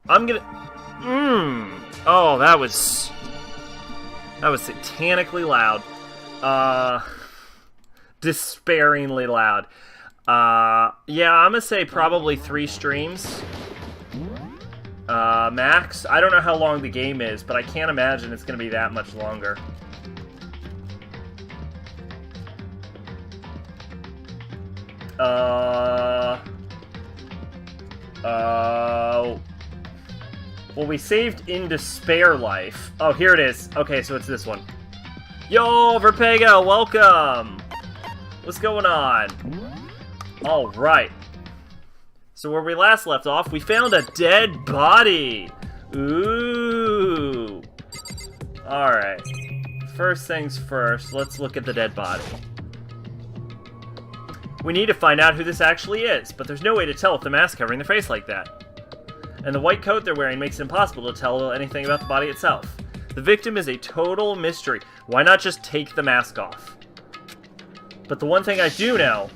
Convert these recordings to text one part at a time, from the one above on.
I'm gonna... Oh, that was satanically loud. Despairingly loud. Yeah, I'm gonna say probably 3 streams. Max. I don't know how long the game is, but I can't imagine it's gonna be that much longer. Well, we saved in despair life. Oh, here it is. Okay, so it's this one. Yo, Verpega, welcome! What's going on? Alright. So where we last left off, we found a dead body! Ooh! Alright. First things first, let's look at the dead body. We need to find out who this actually is, but there's no way to tell with the mask covering their face like that. And the white coat they're wearing makes it impossible to tell anything about the body itself. The victim is a total mystery. Why not just take the mask off? But the one thing I do know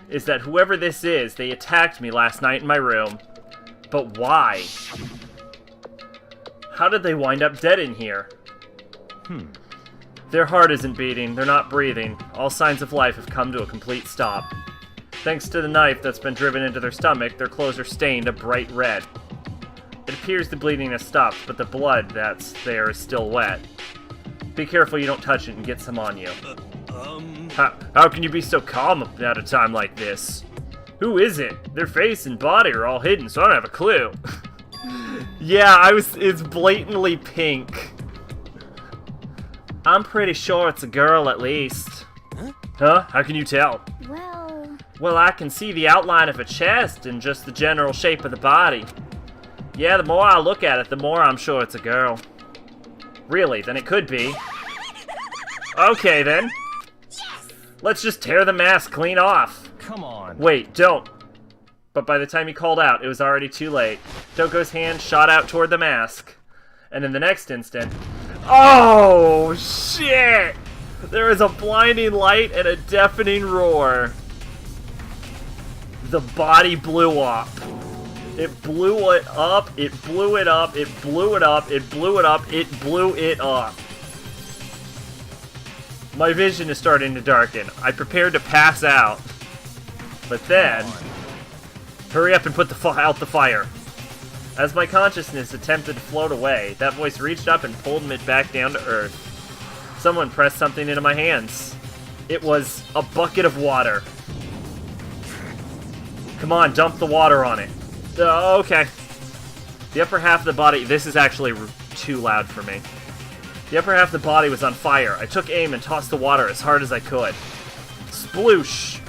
is that whoever this is, they attacked me last night in my room. But why? How did they wind up dead in here? Their heart isn't beating, they're not breathing. All signs of life have come to a complete stop. Thanks to the knife that's been driven into their stomach, their clothes are stained a bright red. It appears the bleeding has stopped, but the blood that's there is still wet. Be careful you don't touch it and get some on you. How can you be so calm at a time like this? Who is it? Their face and body are all hidden, so I don't have a clue. Yeah, it's blatantly pink. I'm pretty sure it's a girl at least. Huh? How can you tell? Well, I can see the outline of her chest and just the general shape of the body. Yeah, the more I look at it, the more I'm sure it's a girl. Really, then it could be. Okay, then. Let's just tear the mask clean off. Come on. Wait, don't. But by the time he called out, it was already too late. Toko's hand shot out toward the mask. And in the next instant... Oh, shit! There was a blinding light and a deafening roar. The body blew up. It blew it up, it blew it up, it blew it up, it blew it up, it blew it up. My vision is starting to darken. I prepared to pass out. But then... Hurry up and put out the fire. As my consciousness attempted to float away, that voice reached up and pulled me back down to earth. Someone pressed something into my hands. It was a bucket of water. Come on, dump the water on it. Okay. The upper half of the body... This is actually too loud for me. The upper half of the body was on fire. I took aim and tossed the water as hard as I could. Sploosh!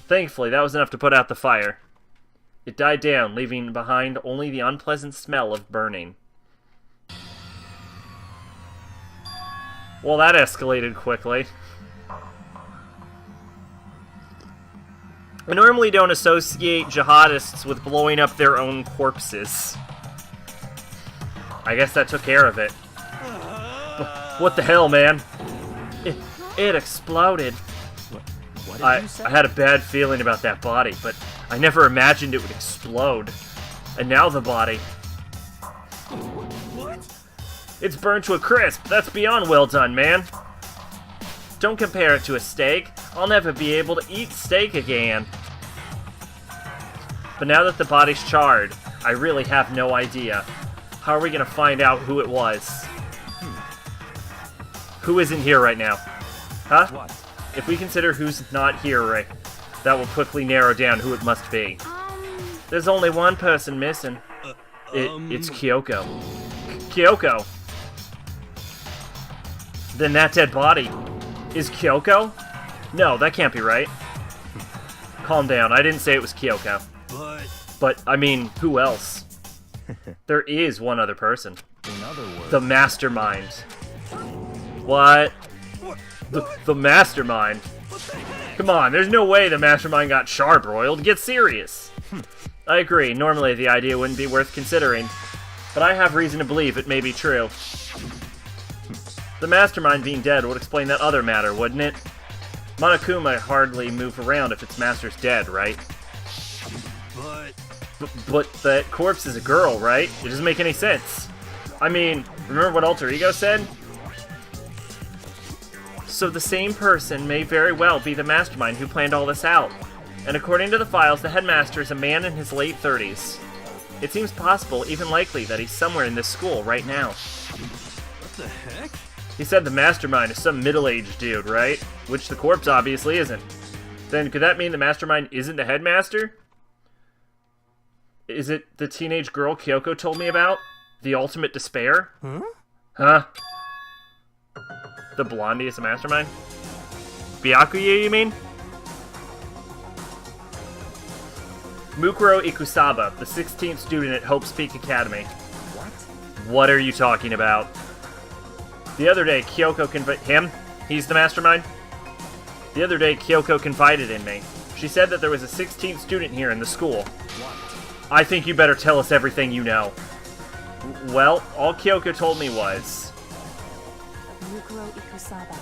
Thankfully, that was enough to put out the fire. It died down, leaving behind only the unpleasant smell of burning. Well, that escalated quickly. I normally don't associate jihadists with blowing up their own corpses. I guess that took care of it. What the hell, man? It exploded. What did you say? I had a bad feeling about that body, but I never imagined it would explode. And now the body. What? It's burned to a crisp. That's beyond well done, man. Don't compare it to a steak. I'll never be able to eat steak again. But now that the body's charred, I really have no idea. How are we gonna find out who it was? Who isn't here right now? Huh? What? If we consider who's not here, right, that will quickly narrow down who it must be. There's only one person missing. It's Kyoko. Kyoko! Then that dead body is Kyoko? No, that can't be right. Calm down, I didn't say it was Kyoko. But, I mean, who else? There is one other person. In other words... The Mastermind. What? The Mastermind? Come on, there's no way the Mastermind got charbroiled. Get serious. I agree, normally the idea wouldn't be worth considering. But I have reason to believe it may be true. The Mastermind being dead would explain that other matter, wouldn't it? Monokuma hardly move around if its master's dead, right? But that corpse is a girl, right? It doesn't make any sense. I mean, remember what Alter Ego said? So the same person may very well be the mastermind who planned all this out. And according to the files, the headmaster is a man in his late 30s. It seems possible, even likely, that he's somewhere in this school right now. What the heck? He said the mastermind is some middle-aged dude, right? Which the corpse obviously isn't. Then could that mean the mastermind isn't the headmaster? Is it the teenage girl Kyoko told me about? The ultimate despair? Huh? Huh? The blondie is the mastermind? Byakuya, you mean? Mukuro Ikusaba, the 16th student at Hope's Peak Academy. What? What are you talking about? The other day, Kyoko him? He's the mastermind? The other day, Kyoko confided in me. She said that there was a 16th student here in the school. What? I think you better tell us everything you know. Well, all Kyoko told me was... Mukuro Ikusaba,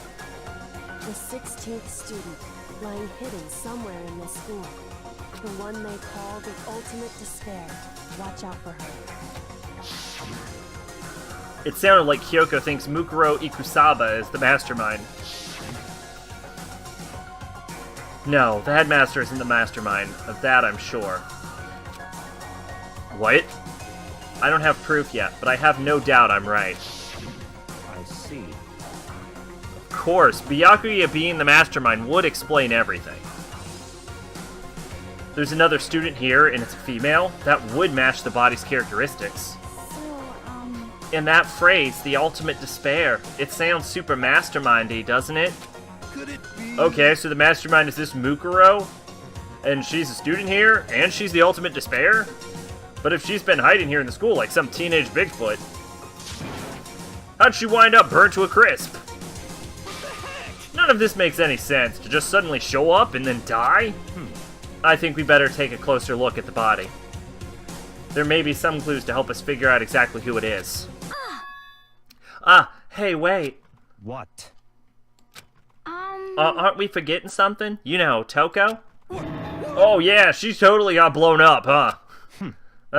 the 16th student, lying hidden somewhere in this school. The one they call the ultimate despair. Watch out for her. It sounded like Kyoko thinks Mukuro Ikusaba is the mastermind. No, the headmaster isn't the mastermind. Of that I'm sure. What? I don't have proof yet, but I have no doubt I'm right. I see. Of course, Byakuya being the mastermind would explain everything. There's another student here, and it's a female. That would match the body's characteristics. And that phrase, the ultimate despair, it sounds super mastermindy, doesn't it? Could it be? Okay, so the mastermind is this Mukuro? And she's a student here, and she's the ultimate despair? But if she's been hiding here in the school like some teenage Bigfoot, how'd she wind up burnt to a crisp? None of this makes any sense. To just suddenly show up and then die? I think we better take a closer look at the body. There may be some clues to help us figure out exactly who it is. Hey, wait. What? Aren't we forgetting something? You know, Toko? Oh yeah, she totally got blown up, huh?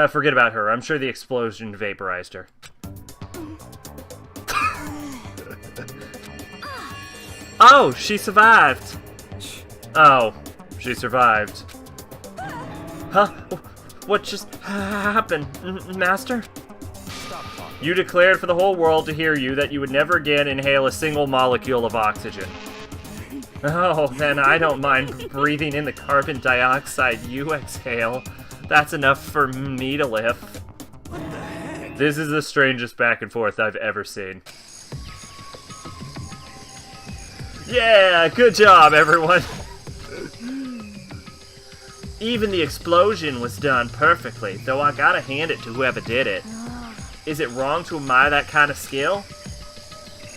Forget about her. I'm sure the explosion vaporized her. Oh, she survived. Oh, she survived. Huh? What just happened, Master? Stop talking. You declared for the whole world to hear you that you would never again inhale a single molecule of oxygen. Oh, then I don't mind breathing in the carbon dioxide you exhale. That's enough for me to live. What the heck? This is the strangest back and forth I've ever seen. Yeah, good job, everyone. Even the explosion was done perfectly, though I gotta hand it to whoever did it. Is it wrong to admire that kind of skill?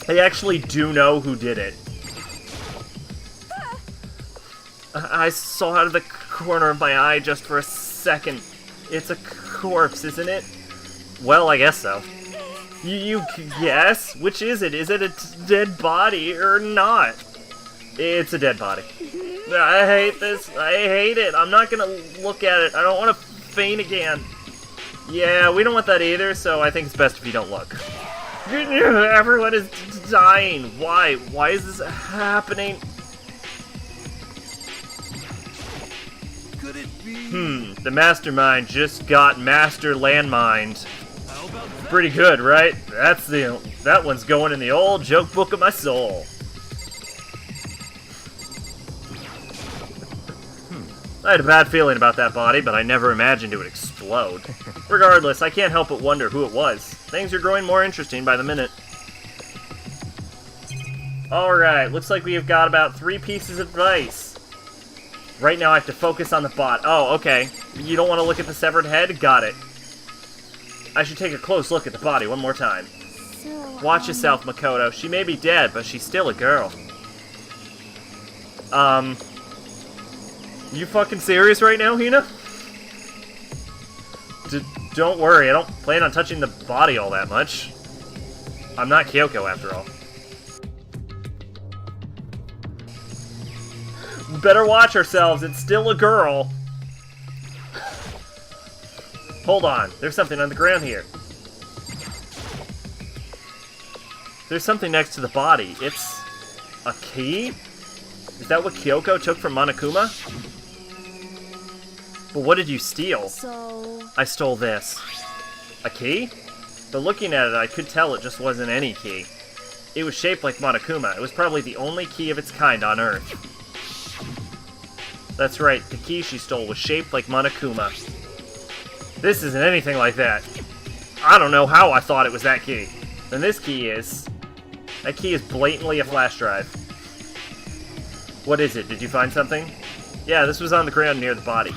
I actually do know who did it. I saw out of the corner of my eye just for a second. It's a corpse, isn't it? Well, I guess so. You guess? Which is it? Is it a dead body or not? It's a dead body. I hate this. I hate it. I'm not gonna look at it. I don't want to faint again. Yeah, we don't want that either, so I think it's best if you don't look. Everyone is dying. Why? Why is this happening? Could it be? The mastermind just got master landmined. How about that? Pretty good, right? That one's going in the old joke book of my soul. I had a bad feeling about that body, but I never imagined it would explode. Regardless, I can't help but wonder who it was. Things are growing more interesting by the minute. Alright, looks like we have got about 3 pieces of advice. Right now I have to focus on the bot. Oh, okay. You don't want to look at the severed head? Got it. I should take a close look at the body one more time. Watch yourself, Makoto. She may be dead, but she's still a girl. You fucking serious right now, Hina? Don't worry, I don't plan on touching the body all that much. I'm not Kyoko, after all. better watch ourselves. It's still a girl. Hold on. There's something on the ground here. There's something next to the body. It's a key? Is that what Kyoko took from Monokuma? But what did you steal? So... I stole this. A key? But looking at it, I could tell it just wasn't any key. It was shaped like Monokuma. It was probably the only key of its kind on Earth. That's right, the key she stole was shaped like Monokuma. This isn't anything like that. I don't know how I thought it was that key. Then this key is... That key is blatantly a flash drive. What is it? Did you find something? Yeah, this was on the ground near the body.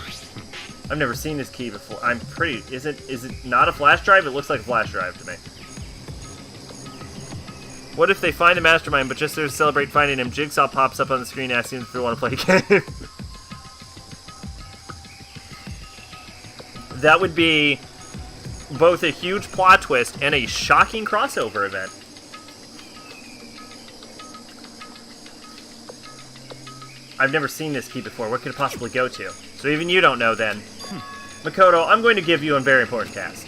I've never seen this key before. I'm pretty... Is it not a flash drive? It looks like a flash drive to me. What if they find a mastermind, but just there to celebrate finding him, Jigsaw pops up on the screen asking if they want to play a game? That would be both a huge plot twist and a shocking crossover event. I've never seen this key before. What could it possibly go to? So even you don't know then. Makoto, I'm going to give you a very important task.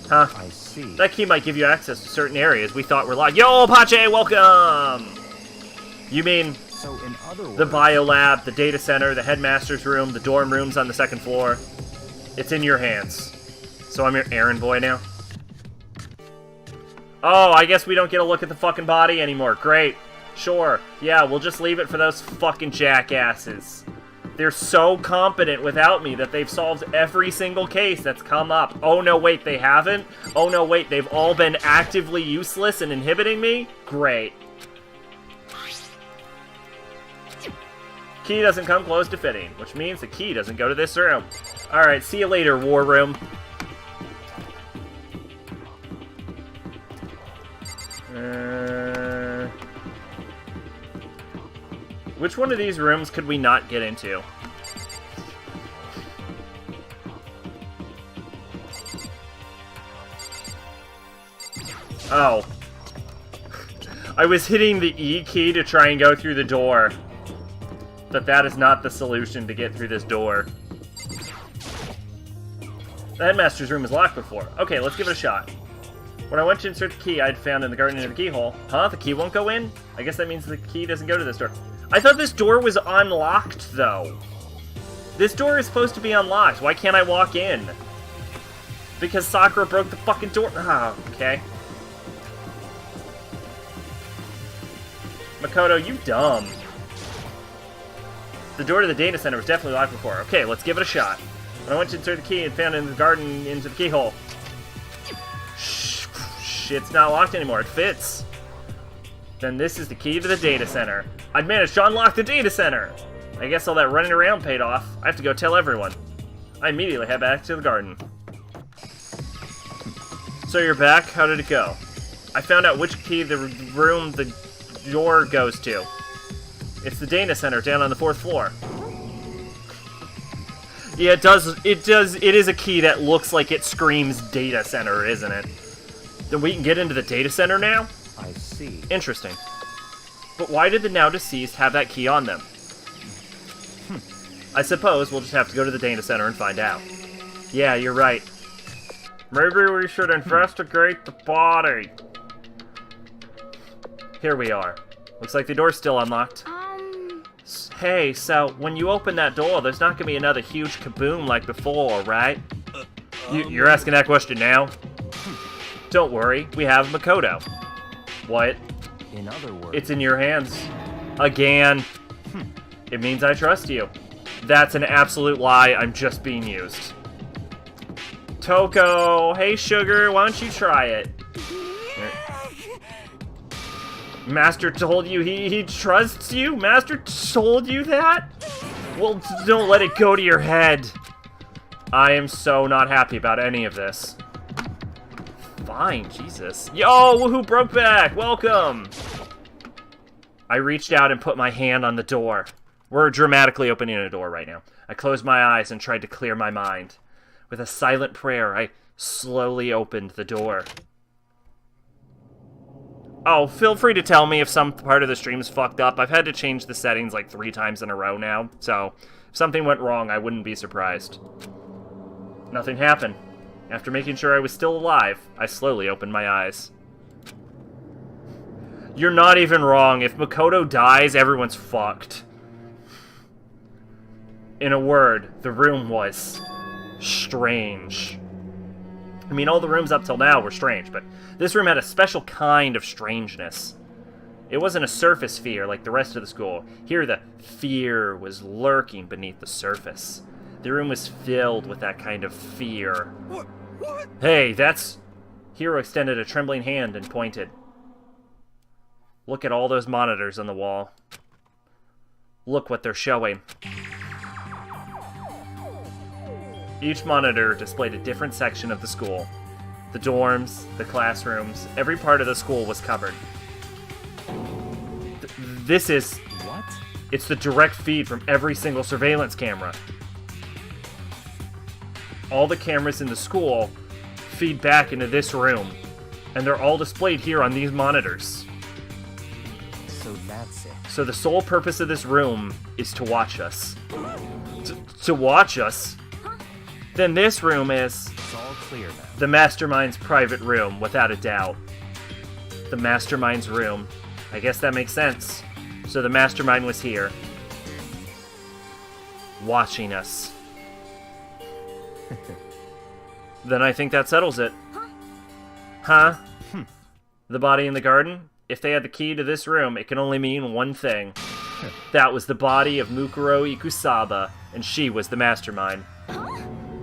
Huh? I see. That key might give you access to certain areas we thought were locked. Yo, Apache, welcome! You mean So in other words, the biolab, the data center, the headmaster's room, the dorm rooms on the second floor? It's in your hands. So I'm your errand boy now? Oh, I guess we don't get a look at the fucking body anymore. Great. Sure. Yeah, we'll just leave it for those fucking jackasses. They're so competent without me that they've solved every single case that's come up. Oh no, wait, they haven't? Oh no, wait, they've all been actively useless and inhibiting me? Great. Key doesn't come close to fitting, which means the key doesn't go to this room. Alright, see you later, War Room. Which one of these rooms could we not get into? Oh. I was hitting the E key to try and go through the door. But that is not the solution to get through this door. The headmaster's room was locked before. Okay, let's give it a shot. When I went to insert the key I'd found in the garden near the keyhole. Huh? The key won't go in? I guess that means the key doesn't go to this door. I thought this door was unlocked, though. This door is supposed to be unlocked. Why can't I walk in? Because Sakura broke the fucking door. Ah, okay. Makoto, you dumb. The door to the data center was definitely locked before. Okay, let's give it a shot. When I went to insert the key and found it in the garden into the keyhole. Shh, it's not locked anymore. It fits. Then this is the key to the data center. I'd managed to unlock the data center! I guess all that running around paid off. I have to go tell everyone. I immediately head back to the garden. So you're back? How did it go? I found out which key the room the door goes to. It's the data center down on the 4th floor. Yeah, it is a key that looks like it screams data center, isn't it? Then we can get into the data center now? I see. Interesting. But why did the now deceased have that key on them? I suppose we'll just have to go to the data center and find out. Yeah, you're right. Maybe we should investigate the body. Here we are. Looks like the door's still unlocked. Hey, so when you open that door, there's not gonna be another huge kaboom like before, right? You're asking that question now? Don't worry, we have Makoto. What? In other words, It's in your hands. Again. It means I trust you. That's an absolute lie. I'm just being used. Toko, hey sugar, why don't you try it? Master told you he trusts you? Master told you that? Well, don't let it go to your head. I am so not happy about any of this. Fine, Jesus. Yo, woohoo, Brokeback, welcome! I reached out and put my hand on the door. We're dramatically opening a door right now. I closed my eyes and tried to clear my mind. With a silent prayer, I slowly opened the door. Oh, feel free to tell me if some part of the stream's fucked up. I've had to change the settings like 3 times in a row now, so if something went wrong, I wouldn't be surprised. Nothing happened. After making sure I was still alive, I slowly opened my eyes. You're not even wrong. If Makoto dies, everyone's fucked. In a word, the room was strange. I mean, all the rooms up till now were strange, but this room had a special kind of strangeness. It wasn't a surface fear like the rest of the school. Here, the fear was lurking beneath the surface. The room was filled with that kind of fear. What? Hey, that's... Hiro extended a trembling hand and pointed. Look at all those monitors on the wall. Look what they're showing. Each monitor displayed a different section of the school. The dorms, the classrooms, every part of the school was covered. This is... What? It's the direct feed from every single surveillance camera. All the cameras in the school feed back into this room, and they're all displayed here on these monitors. So that's it. So the sole purpose of this room is to watch us. To watch us? Then this room is... It's all clear now. The Mastermind's private room, without a doubt. The Mastermind's room. I guess that makes sense. So the Mastermind was here. Watching us. Then I think that settles it. Huh? The body in the garden? If they had the key to this room, it can only mean one thing. That was the body of Mukuro Ikusaba, and she was the Mastermind.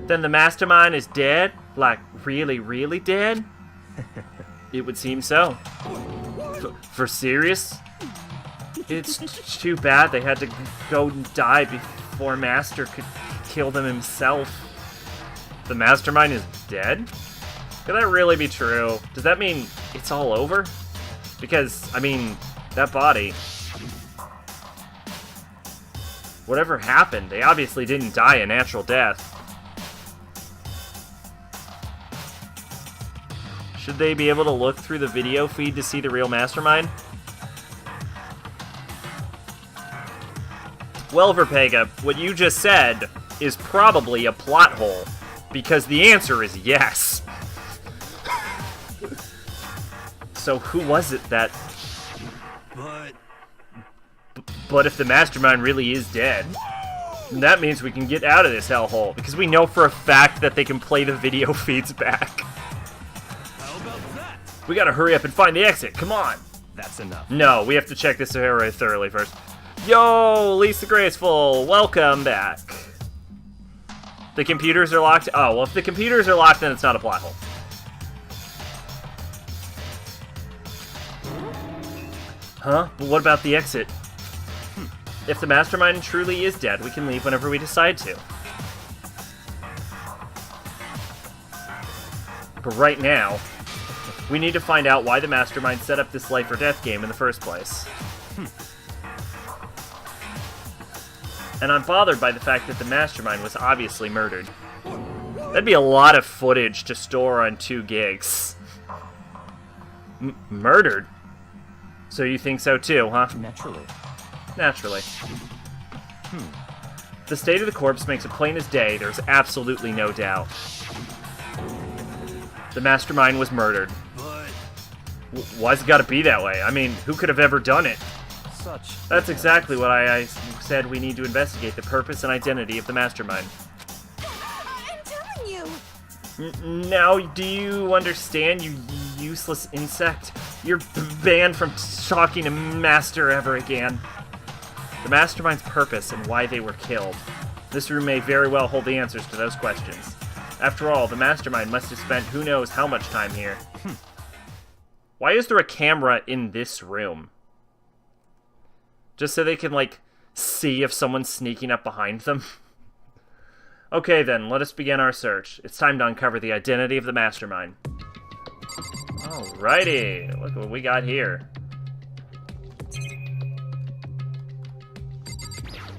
Then the Mastermind is dead? Like, really, really dead? It would seem so. For serious? It's too bad they had to go and die before Master could kill them himself. The Mastermind is dead? Could that really be true? Does that mean it's all over? Because, I mean, that body... Whatever happened, they obviously didn't die a natural death. Should they be able to look through the video feed to see the real Mastermind? Well, Verpega, what you just said is probably a plot hole, because the answer is yes. So who was it that... But if the Mastermind really is dead, then that means we can get out of this hellhole, because we know for a fact that they can play the video feeds back. We gotta hurry up and find the exit, come on! That's enough. No, we have to check this area thoroughly first. Yo, Lisa Graceful, welcome back. The computers are locked? Oh, well, if the computers are locked, then it's not a plot hole. Huh? But what about the exit? If the Mastermind truly is dead, we can leave whenever we decide to. But right now, we need to find out why the Mastermind set up this life or death game in the first place. And I'm bothered by the fact that the Mastermind was obviously murdered. That'd be a lot of footage to store on 2 gigs. Murdered? So you think so too, huh? Naturally. Naturally. The state of the corpse makes it plain as day, there's absolutely no doubt. The Mastermind was murdered. Why's it gotta be that way? I mean, who could have ever done it? That's exactly what I said. We need to investigate the purpose and identity of the Mastermind. I'm telling you! Now, do you understand, you useless insect? You're banned from talking to Master ever again. The Mastermind's purpose and why they were killed. This room may very well hold the answers to those questions. After all, the Mastermind must have spent who knows how much time here. Why is there a camera in this room? Just so they can, like, see if someone's sneaking up behind them? Okay then, let us begin our search. It's time to uncover the identity of the Mastermind. Alrighty, look what we got here.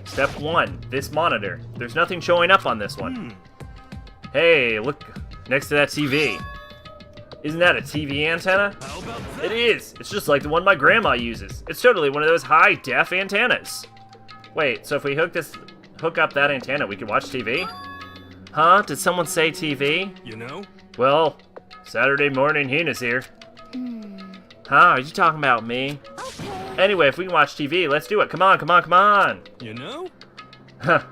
Step 1, this monitor. There's nothing showing up on this one. Hey, look next to that TV. Isn't that a TV antenna? How about that? It is! It's just like the one my grandma uses. It's totally one of those high-def antennas. Wait, so if we hook up that antenna, we can watch TV? Huh? Did someone say TV? You know? Well, Saturday morning Hina's here. Huh? Are you talking about me? Anyway, if we can watch TV, let's do it. Come on, come on, come on! You know? Huh.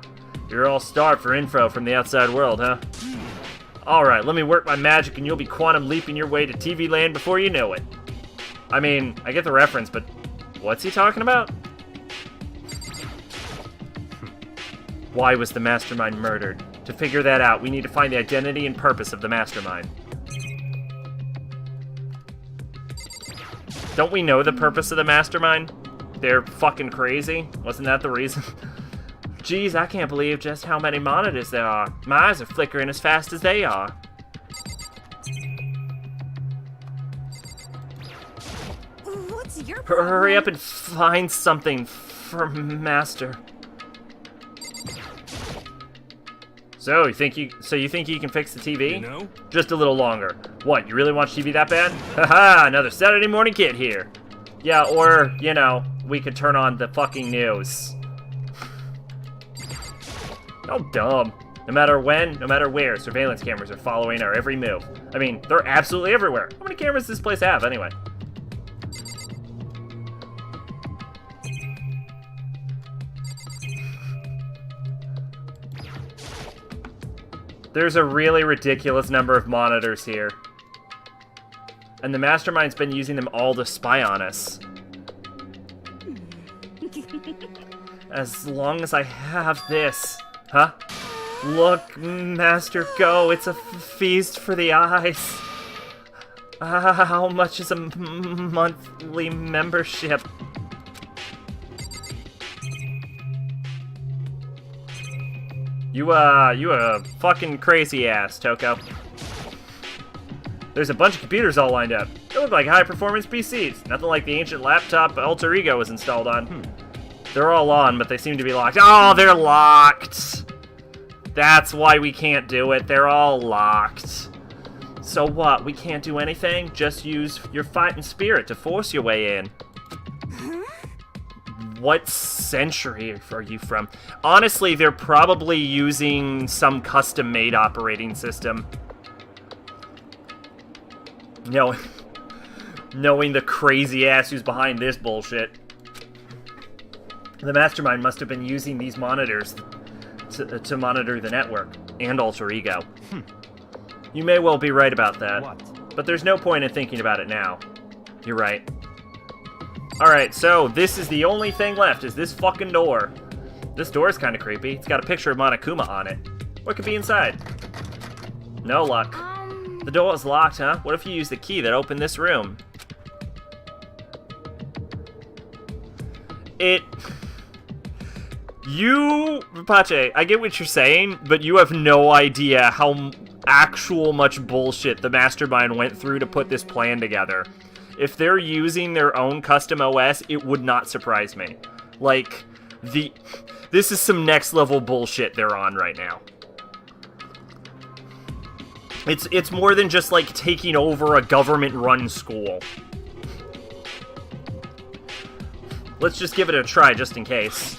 You're all starved for info from the outside world, huh? Alright, let me work my magic and you'll be quantum leaping your way to TV land before you know it. I mean, I get the reference, but what's he talking about? Why was the mastermind murdered? To figure that out, we need to find the identity and purpose of the mastermind. Don't we know the purpose of the mastermind? They're fucking crazy? Wasn't that the reason? Geez, I can't believe just how many monitors there are. My eyes are flickering as fast as they are. What's your problem? Hurry up and find something for Master. So you think you can fix the TV? You know? Just a little longer. What, you really watch TV that bad? Haha, another Saturday morning kid here. Yeah, or, you know, we could turn on the fucking news. Oh, dumb. No matter when, no matter where, surveillance cameras are following our every move. I mean, they're absolutely everywhere. How many cameras does this place have, anyway? There's a really ridiculous number of monitors here. And the mastermind's been using them all to spy on us. As long as I have this. Huh? Look, Master, go. It's a feast for the eyes. How much is a monthly membership? You a fucking crazy ass, Toko. There's a bunch of computers all lined up. They look like high-performance PCs. Nothing like the ancient laptop Alter Ego was installed on. They're all on, but they seem to be locked. Oh, they're locked! That's why we can't do it. They're all locked. So what? We can't do anything? Just use your fighting spirit to force your way in. What century are you from? Honestly, they're probably using some custom-made operating system. Knowing the crazy ass who's behind this bullshit. The mastermind must have been using these monitors to monitor the network and Alter Ego. You may well be right about that. What? But there's no point in thinking about it now. You're right. Alright, so this is the only thing left, is this fucking door. This door is kind of creepy. It's got a picture of Monokuma on it. What could be inside? No luck. The door is locked, huh? What if you use the key that opened this room? Pache, I get what you're saying, but you have no idea how actual much bullshit the mastermind went through to put this plan together. If they're using their own custom OS, it would not surprise me. Like, this is some next level bullshit they're on right now. It's more than just like taking over a government-run school. Let's just give it a try just in case.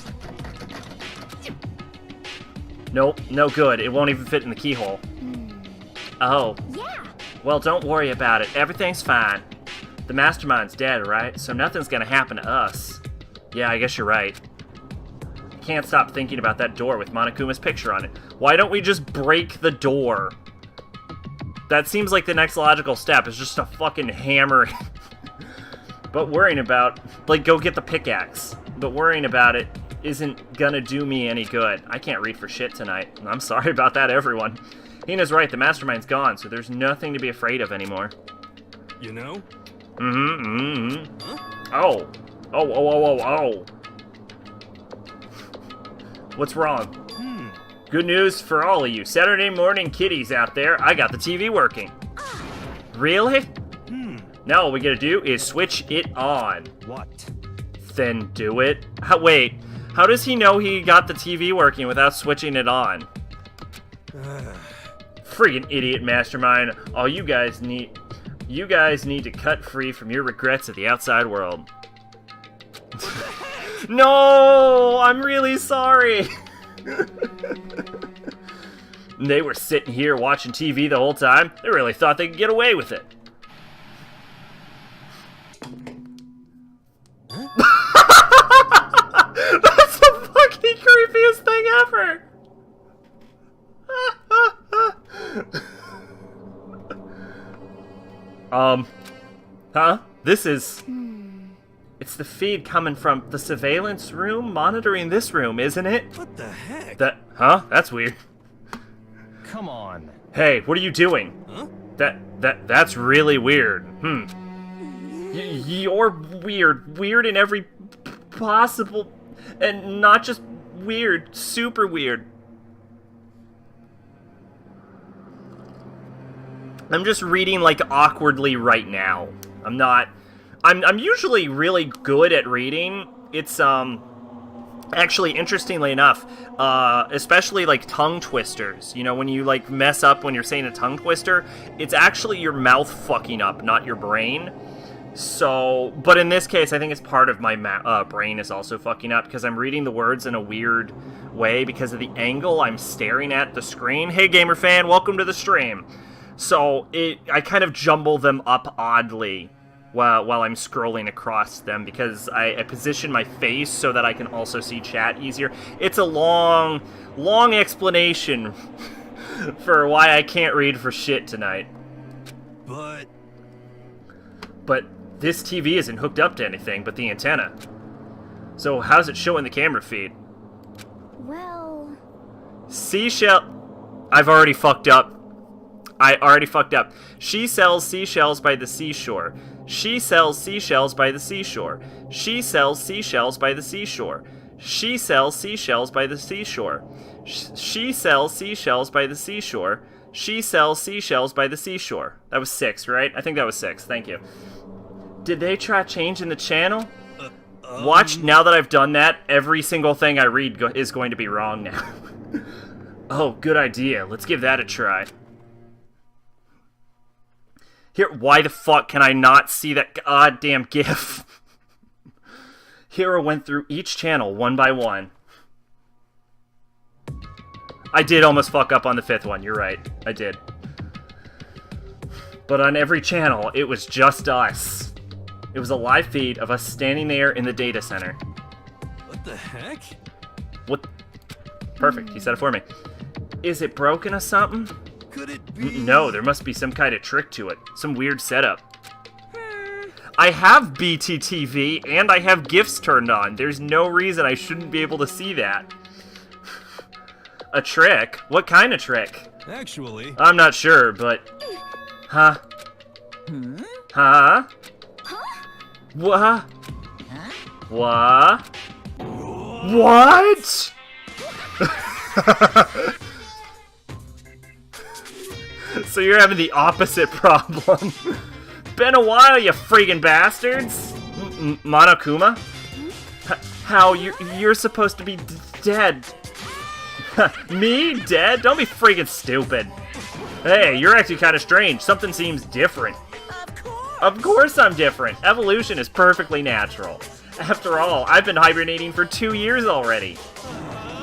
Nope, no good. It won't even fit in the keyhole. Oh. Yeah. Well, don't worry about it. Everything's fine. The mastermind's dead, right? So nothing's gonna happen to us. Yeah, I guess you're right. I can't stop thinking about that door with Monokuma's picture on it. Why don't we just break the door? That seems like the next logical step, is just a fucking hammer. But worrying about, like, go get the pickaxe. But worrying about it isn't gonna do me any good. I can't read for shit tonight. I'm sorry about that, everyone. Hina's right, the mastermind's gone, so there's nothing to be afraid of anymore. You know? Huh? Oh. What's wrong? Good news for all of you Saturday morning kiddies out there, I got the TV working. Really? Now all we gotta do is switch it on. What? Then do it. Wait, how does he know he got the TV working without switching it on? Friggin' idiot mastermind. All you guys need... You guys need to cut free from your regrets of the outside world. No! I'm really sorry! They were sitting here watching TV the whole time. They really thought they could get away with it. That's the fucking creepiest thing ever! Huh? This is... It's the feed coming from the surveillance room monitoring this room, isn't it? What the heck? Huh? That's weird. Come on. Hey, what are you doing? Huh? That's really weird. You're weird. Weird in every possible... And not just weird, super weird. I'm just reading, like, awkwardly right now. I'm not... I'm usually really good at reading. It's, actually, interestingly enough, especially, like, tongue twisters. You know, when you, like, mess up when you're saying a tongue twister, it's actually your mouth fucking up, not your brain. So, but in this case, I think it's part of my brain is also fucking up, because I'm reading the words in a weird way because of the angle I'm staring at the screen. Hey, gamer fan, welcome to the stream. So, I kind of jumble them up oddly while I'm scrolling across them, because I position my face so that I can also see chat easier. It's a long explanation for why I can't read for shit tonight. But this TV isn't hooked up to anything but the antenna. So how's it showing the camera feed? Well... Seashell... I've already fucked up. I already fucked up. She sells seashells by the seashore. She sells seashells by the seashore. She sells seashells by the seashore. She sells seashells by the seashore. She sells seashells by the seashore. She sells seashells by the seashore. That was 6, right? I think that was 6. Thank you. Did they try changing the channel? Watch, now that I've done that, every single thing I read is going to be wrong now. Oh, good idea. Let's give that a try. Here, why the fuck can I not see that goddamn GIF? Hero went through each channel one by one. I did almost fuck up on the 5th one, you're right. I did. But on every channel, it was just us. It was a live feed of us standing there in the data center. what the heck? What? Perfect, he said it for me. Is it broken or something? Could it be? No, there must be some kind of trick to it. Some weird setup. I have BTTV, and I have GIFs turned on. There's no reason I shouldn't be able to see that. A trick? What kind of trick? Actually... I'm not sure, but... Huh? Huh? What? What? What? So you're having the opposite problem. Been a while, you friggin' bastards. Monokuma? How? You're supposed to be dead. Me? Dead? Don't be friggin' stupid. Hey, you're acting kind of strange. Something seems different. Of course I'm different. Evolution is perfectly natural. After all, I've been hibernating for 2 years already.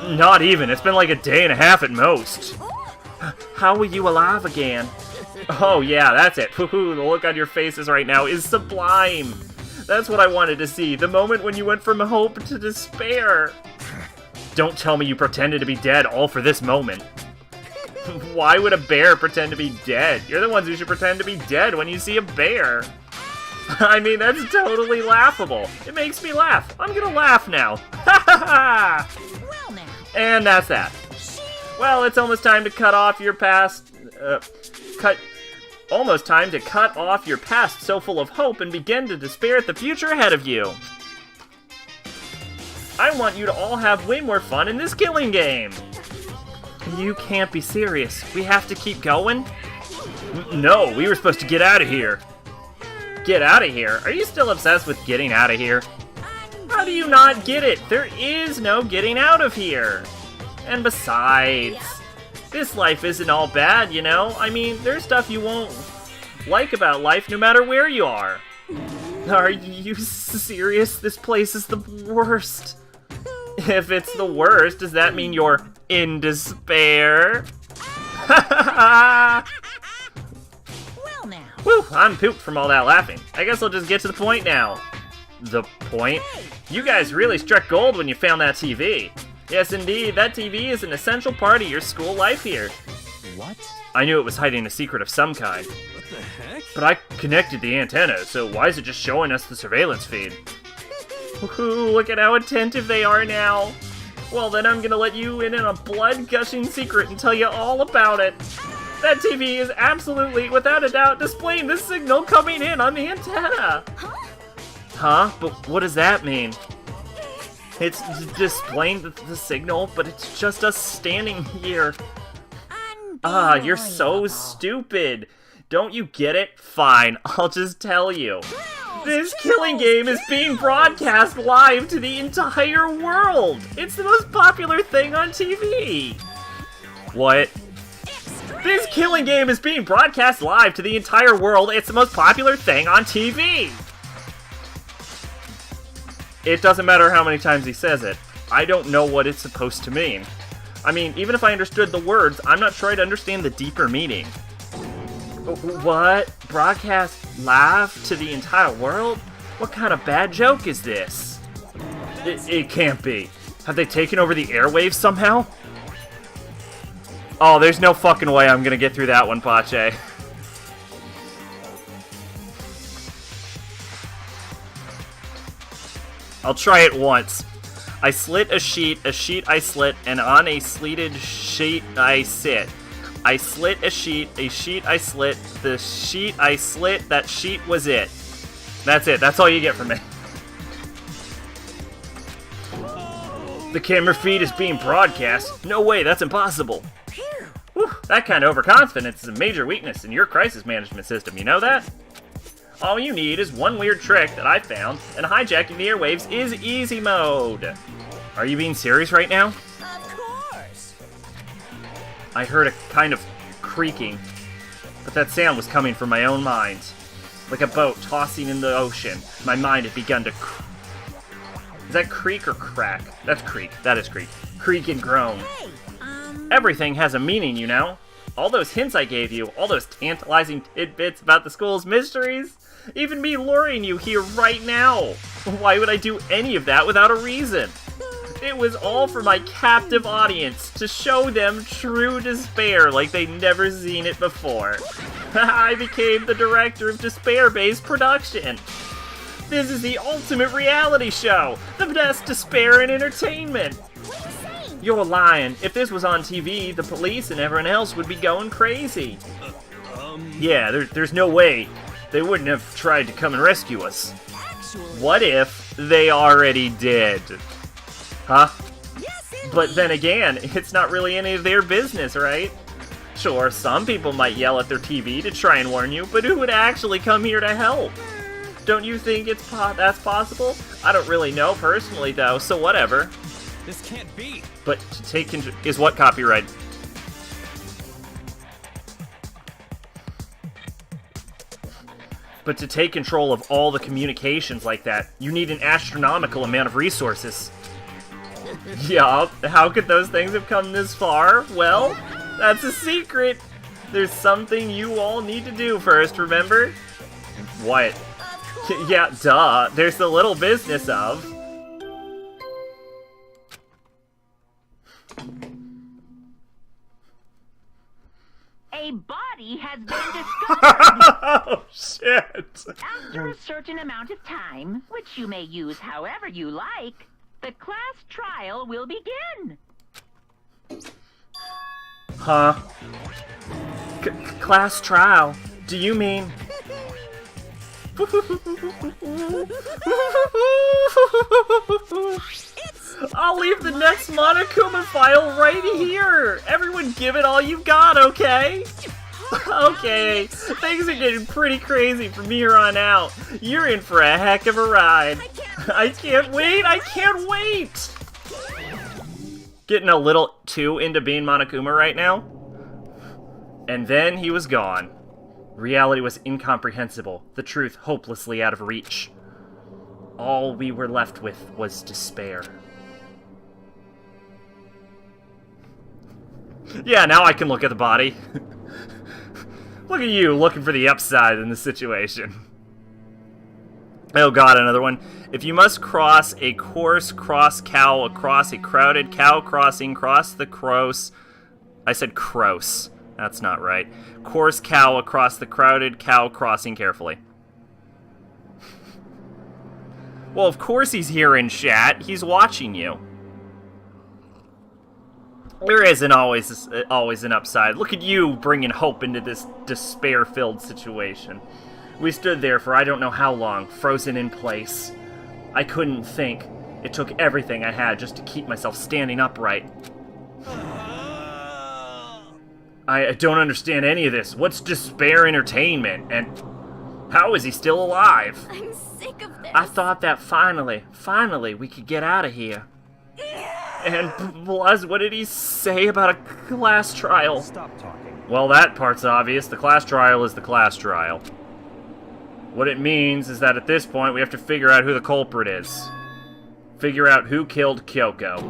Not even. It's been like a day and a half at most. How are you alive again? Oh yeah, that's it. Woohoo, the look on your faces right now is sublime. That's what I wanted to see. The moment when you went from hope to despair. Don't tell me you pretended to be dead all for this moment. Why would a bear pretend to be dead? You're the ones who should pretend to be dead when you see a bear. I mean, that's totally laughable. It makes me laugh. I'm gonna laugh now. Ha ha ha! Well now. And that's that. Well, it's almost time to cut off your past... Almost time to cut off your past so full of hope and begin to despair at the future ahead of you. I want you to all have way more fun in this killing game. You can't be serious. We have to keep going? No, we were supposed to get out of here. Get out of here? Are you still obsessed with getting out of here? How do you not get it? There is no getting out of here. And besides, this life isn't all bad, you know? I mean, there's stuff you won't like about life no matter where you are. Are you serious? This place is the worst. If it's the worst, does that mean you're in despair? Well now. Whew, I'm pooped from all that laughing. I guess I'll just get to the point now. The point? You guys really struck gold when you found that TV. Yes, indeed, that TV is an essential part of your school life here. What? I knew it was hiding a secret of some kind. What the heck? But I connected the antenna, so why is it just showing us the surveillance feed? Woohoo, look at how attentive they are now. Well, then I'm gonna let you in on a blood-gushing secret and tell you all about it. That TV is absolutely, without a doubt, displaying the signal coming in on the antenna. Huh? But what does that mean? It's displaying the signal, but it's just us standing here. Ah, you're so stupid. Don't you get it? Fine, I'll just tell you. This killing game is being broadcast live to the entire world. It's the most popular thing on TV. What? This killing game is being broadcast live to the entire world. It's the most popular thing on TV. It doesn't matter how many times he says it. I don't know what it's supposed to mean. I mean, even if I understood the words, I'm not sure I'd understand the deeper meaning. What? Broadcast live to the entire world? What kind of bad joke is this? It can't be. Have they taken over the airwaves somehow? Oh, there's no fucking way I'm gonna get through that one, Pache. I'll try it once. I slit a sheet I slit, and on a slitted sheet I sit. I slit a sheet I slit, the sheet I slit, that sheet was it. That's it, that's all you get from me. The camera feed is being broadcast. No way, that's impossible. Whew, that kind of overconfidence is a major weakness in your crisis management system, you know that? All you need is one weird trick that I found, and hijacking the airwaves is easy mode. Are you being serious right now? Of course. I heard a kind of creaking, but that sound was coming from my own mind. Like a boat tossing in the ocean, my mind had begun to Is that creak or crack? That's creak. That is creak. Creak and groan. Hey, Everything has a meaning, you know? All those hints I gave you, all those tantalizing tidbits about the school's mysteries, even me luring you here right now. Why would I do any of that without a reason? It was all for my captive audience, to show them true despair like they'd never seen it before. I became the director of despair-based production. This is the ultimate reality show, the best despair in entertainment. what are you saying? You're lying. If this was on TV, the police and everyone else would be going crazy. Yeah, there's no way they wouldn't have tried to come and rescue us. Actually, What if they already did? Huh? yes, But then again, it's not really any of their business, right? Sure, some people might yell at their TV to try and warn you, but who would actually come here to help? Don't you think that's possible? I don't really know personally, though, so whatever. This can't be. But to take control is what copyright? But to take control of all the communications like that, you need an astronomical amount of resources. Yup, how could those things have come this far? Well, that's a secret. There's something you all need to do first, remember? What? Yeah, duh. There's the little business of... A body has been discovered. Oh, shit. After a certain amount of time, which you may use however you like, the class trial will begin. Huh? Class trial? Do you mean... I'll leave the next Monokuma file right here! Everyone give it all you've got, okay? Okay, things are getting pretty crazy from here on out. You're in for a heck of a ride. I can't wait! I can't wait! Getting a little too into being Monokuma right now. And then he was gone. Reality was incomprehensible, the truth hopelessly out of reach. All we were left with was despair. Yeah, now I can look at the body. Look at you, looking for the upside in the situation. Oh god, another one. If you must cross a coarse cross cow across a crowded cow crossing, cross the cross... I said cross. That's not right. Coarse cow across the crowded cow crossing carefully. Well, of course he's here in chat. He's watching you. There isn't always an upside. Look at you bringing hope into this despair-filled situation. We stood there for I don't know how long, frozen in place. I couldn't think. It took everything I had just to keep myself standing upright. I don't understand any of this. What's despair entertainment? And how is he still alive? I'm sick of this. I thought that finally, we could get out of here. And Blaz, what did he say about a class trial? Stop talking. Well, that part's obvious. The class trial is the class trial. What it means is that at this point, we have to figure out who the culprit is. Figure out who killed Kyoko.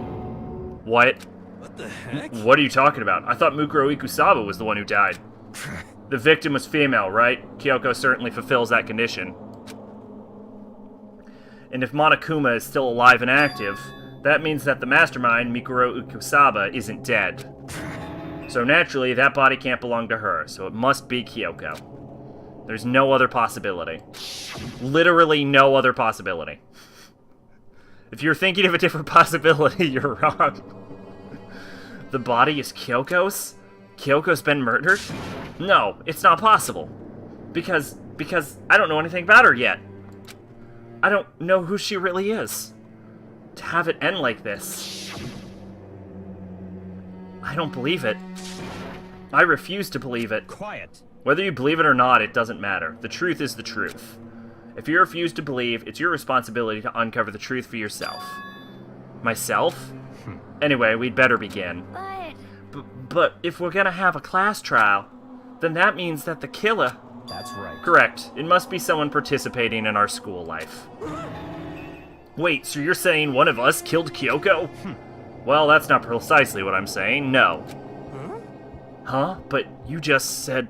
What? What the heck? What are you talking about? I thought Mukuro Ikusaba was the one who died. The victim was female, right? Kyoko certainly fulfills that condition. And if Monokuma is still alive and active, that means that the mastermind, Mikuro Ikusaba, isn't dead. So naturally, that body can't belong to her, so it must be Kyoko. There's no other possibility. Literally no other possibility. If you're thinking of a different possibility, you're wrong. The body is Kyoko's? Kyoko's been murdered? No, it's not possible. Because I don't know anything about her yet. I don't know who she really is. To have it end like this. I don't believe it. I refuse to believe it. Quiet. Whether you believe it or not, it doesn't matter. The truth is the truth. If you refuse to believe, it's your responsibility to uncover the truth for yourself. Myself? Anyway, we'd better begin. But if we're gonna have a class trial, then that means that the killer... That's right. Correct. It must be someone participating in our school life. Wait, so you're saying one of us killed Kyoko? Well, that's not precisely what I'm saying, no. Huh? But you just said...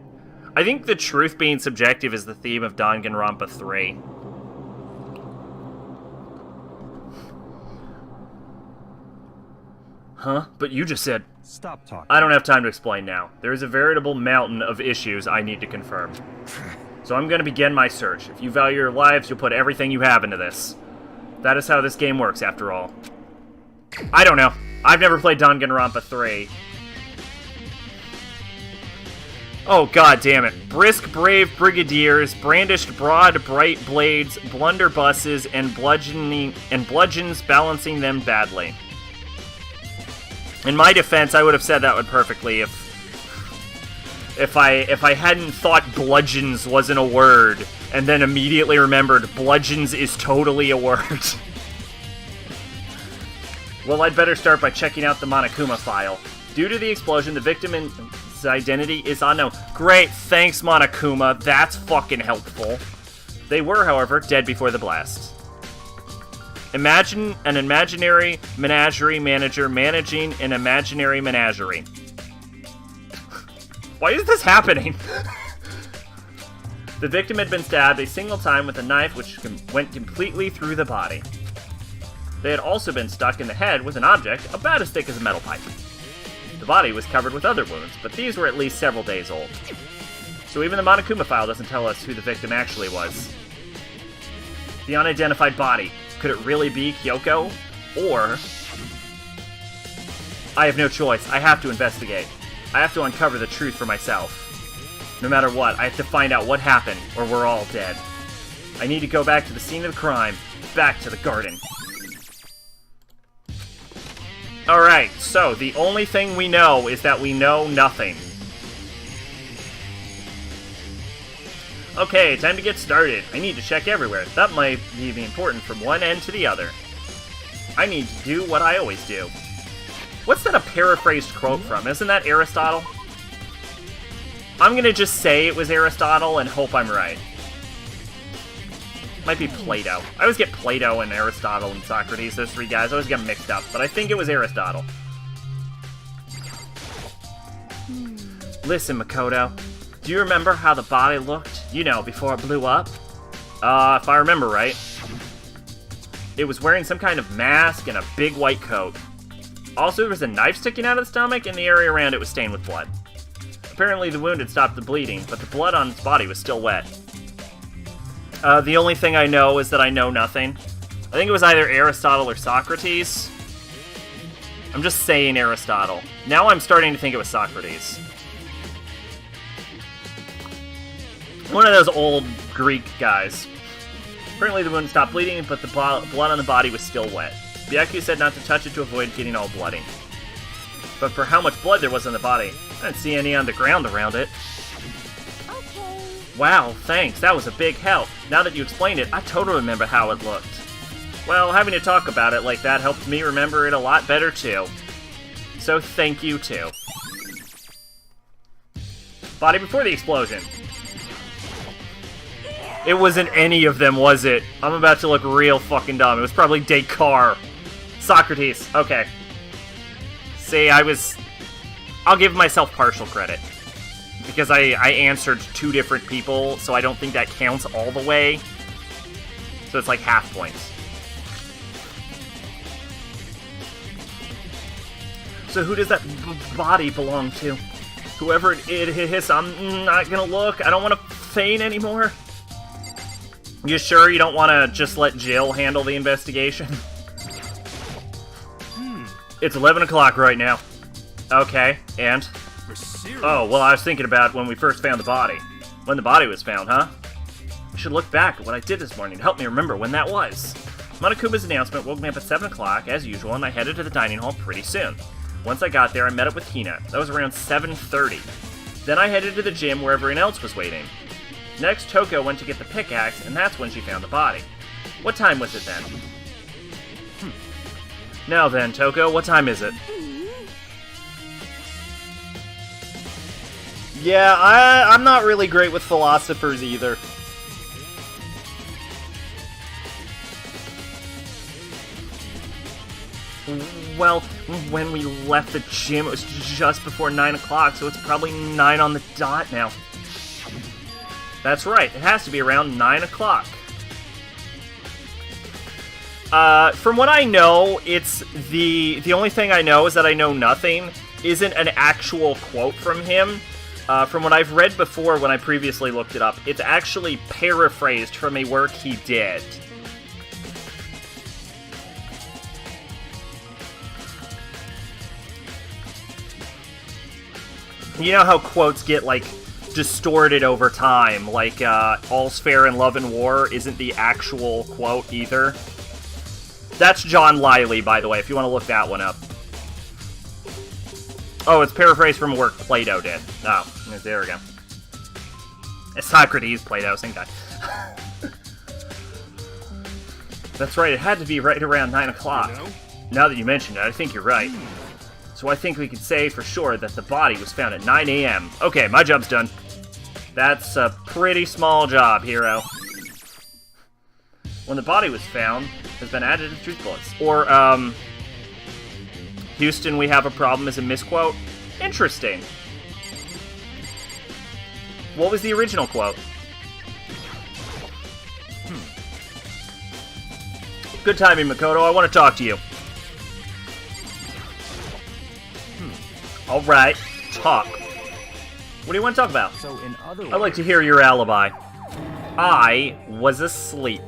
I think the truth being subjective is the theme of Danganronpa 3. Huh? But you just said... Stop talking. I don't have time to explain now. There is a veritable mountain of issues I need to confirm. So I'm going to begin my search. If you value your lives, you'll put everything you have into this. That is how this game works, after all. I don't know. I've never played Danganronpa 3. Oh, god damn it. Brisk, brave brigadiers, brandished broad, bright blades, blunderbusses, and bludgeons balancing them badly. In my defense, I would have said that one perfectly if I hadn't thought bludgeons wasn't a word, and then immediately remembered bludgeons is totally a word. Well, I'd better start by checking out the Monokuma file. Due to the explosion, the victim's identity is unknown. Great, thanks Monokuma, that's fucking helpful. They were, however, dead before the blast. Imagine an imaginary menagerie manager managing an imaginary menagerie. Why is this happening? The victim had been stabbed a single time with a knife which went completely through the body. They had also been stuck in the head with an object about as thick as a metal pipe. The body was covered with other wounds, but these were at least several days old. So even the Monokuma file doesn't tell us who the victim actually was. The unidentified body. Could it really be Kyoko? Or... I have no choice. I have to investigate. I have to uncover the truth for myself. No matter what, I have to find out what happened, or we're all dead. I need to go back to the scene of the crime. Back to the garden. Alright, so the only thing we know is that we know nothing. Okay, time to get started. I need to check everywhere. That might be important from one end to the other. I need to do what I always do. What's that a paraphrased quote from? Isn't that Aristotle? I'm gonna just say it was Aristotle and hope I'm right. Might be Plato. I always get Plato and Aristotle and Socrates, those three guys. I always get them mixed up, but I think it was Aristotle. Listen, Makoto. Do you remember how the body looked, you know, before it blew up? If I remember right. It was wearing some kind of mask and a big white coat. Also, there was a knife sticking out of the stomach, and the area around it was stained with blood. Apparently, the wound had stopped the bleeding, but the blood on its body was still wet. The only thing I know is that I know nothing. I think it was either Aristotle or Socrates. I'm just saying Aristotle. Now I'm starting to think it was Socrates. One of those old Greek guys. Apparently the wound stopped bleeding, but the blood on the body was still wet. Byaku said not to touch it to avoid getting all bloody. But for how much blood there was on the body, I didn't see any on the ground around it. Okay. Wow, thanks. That was a big help. Now that you explained it, I totally remember how it looked. Well, having to talk about it like that helped me remember it a lot better, too. So thank you, too. Body before the explosion. It wasn't any of them, was it? I'm about to look real fucking dumb. It was probably Descartes. Socrates. Okay. See, I'll give myself partial credit. Because I answered two different people, so I don't think that counts all the way. So it's like half points. So who does that body belong to? Whoever it is, I'm not gonna look. I don't want to feign anymore. You sure you don't want to just let Jill handle the investigation? It's 11 o'clock right now. Okay, and? For serious? Oh, well, I was thinking about when we first found the body. When the body was found, huh? I should look back at what I did this morning to help me remember when that was. Monokuma's announcement woke me up at 7 o'clock, as usual, and I headed to the dining hall pretty soon. Once I got there, I met up with Hina. That was around 7:30. Then I headed to the gym where everyone else was waiting. Next, Toko went to get the pickaxe, and that's when she found the body. What time was it then? Now then, Toko, what time is it? Yeah, I'm not really great with philosophers either. Well, when we left the gym, it was just before 9 o'clock, so it's probably 9 on the dot now. That's right, it has to be around 9 o'clock. From what I know, it's the only thing I know is that I know nothing isn't an actual quote from him. From what I've read before when I previously looked it up, it's actually paraphrased from a work he did. You know how quotes get, like, distorted over time, like, all's fair in love and war isn't the actual quote either. That's John Lively, by the way, if you want to look that one up. Oh, it's paraphrased from a work Plato did. Oh, there we go. It's Socrates, Plato, same guy. That's right, it had to be right around 9 o'clock. You know? Now that you mention it, I think you're right. So I think we can say for sure that the body was found at 9 a.m. Okay, my job's done. That's a pretty small job, hero. When the body was found, has been added to truth bullets. Or, Houston, we have a problem is a misquote. Interesting. What was the original quote? Good timing, Makoto. I want to talk to you. Alright, talk. What do you want to talk about? So in other words, I'd like to hear your alibi. I was asleep.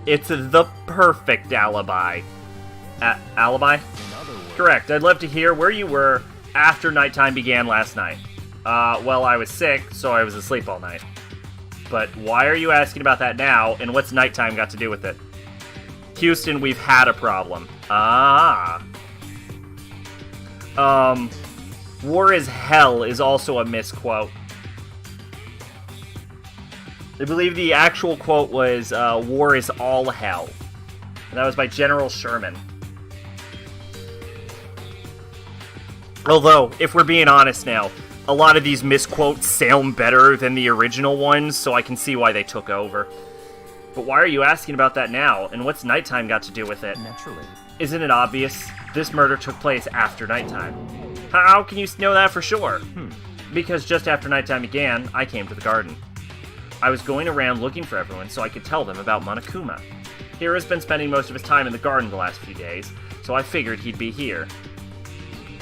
It's the perfect alibi. Alibi? in other words, Correct. I'd love to hear where you were after nighttime began last night. Well, I was sick, so I was asleep all night. But why are you asking about that now, and what's nighttime got to do with it? Houston, we've had a problem. War is hell is also a misquote. I believe the actual quote was, war is all hell. And that was by General Sherman. Although, if we're being honest now, a lot of these misquotes sound better than the original ones, so I can see why they took over. But why are you asking about that now, and what's nighttime got to do with it? Naturally. Isn't it obvious? This murder took place after nighttime. How can you know that for sure? Because just after nighttime began, I came to the garden. I was going around looking for everyone so I could tell them about Monokuma. Hiro has been spending most of his time in the garden the last few days, so I figured he'd be here.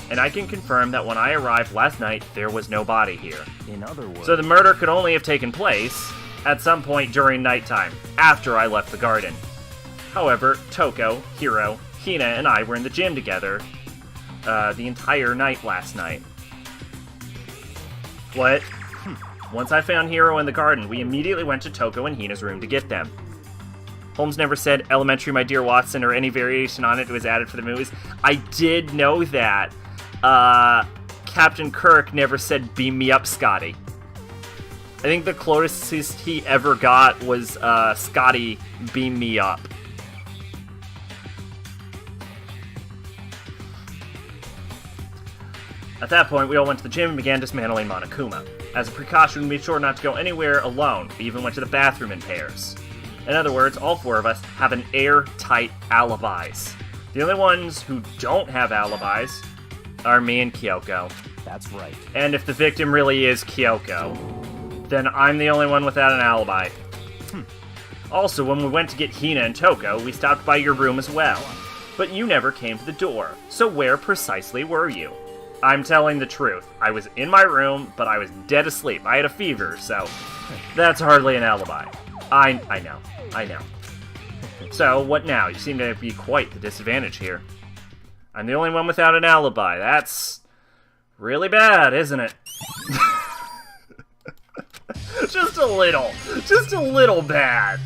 And I can confirm that when I arrived last night, there was no body here. In other words... So the murder could only have taken place at some point during nighttime, after I left the garden. However, Toko, Hiro, Hina, and I were in the gym together the entire night last night. What? Once I found Hiro in the garden, we immediately went to Toko and Hina's room to get them. Holmes never said "Elementary, my dear Watson" or any variation on it was added for the movies. I did know that. Captain Kirk never said "Beam me up, Scotty." I think the closest he ever got was Scotty, beam me up. At that point, we all went to the gym and began dismantling Monokuma. As a precaution, we made sure not to go anywhere alone. We even went to the bathroom in pairs. In other words, all four of us have an airtight alibis. The only ones who don't have alibis are me and Kyoko. That's right. And if the victim really is Kyoko, then I'm the only one without an alibi. Also, when we went to get Hina and Toko, we stopped by your room as well. But you never came to the door. So where precisely were you? I'm telling the truth. I was in my room, but I was dead asleep. I had a fever, so that's hardly an alibi. I know. So, what now? You seem to be quite the disadvantage here. I'm the only one without an alibi. That's really bad, isn't it? Just a little bad.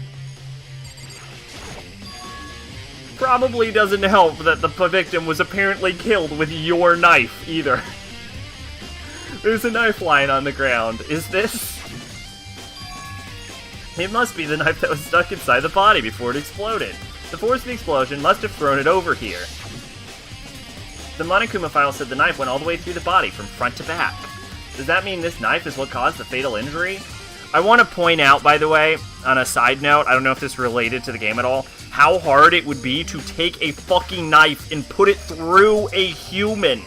Probably doesn't help that the victim was apparently killed with your knife, either. There's a knife lying on the ground. Is this? It must be the knife that was stuck inside the body before it exploded. The force of the explosion must have thrown it over here. The Monokuma file said the knife went all the way through the body, from front to back. Does that mean this knife is what caused the fatal injury? I want to point out, by the way, on a side note, I don't know if this is related to the game at all, how hard it would be to take a fucking knife and put it through a human.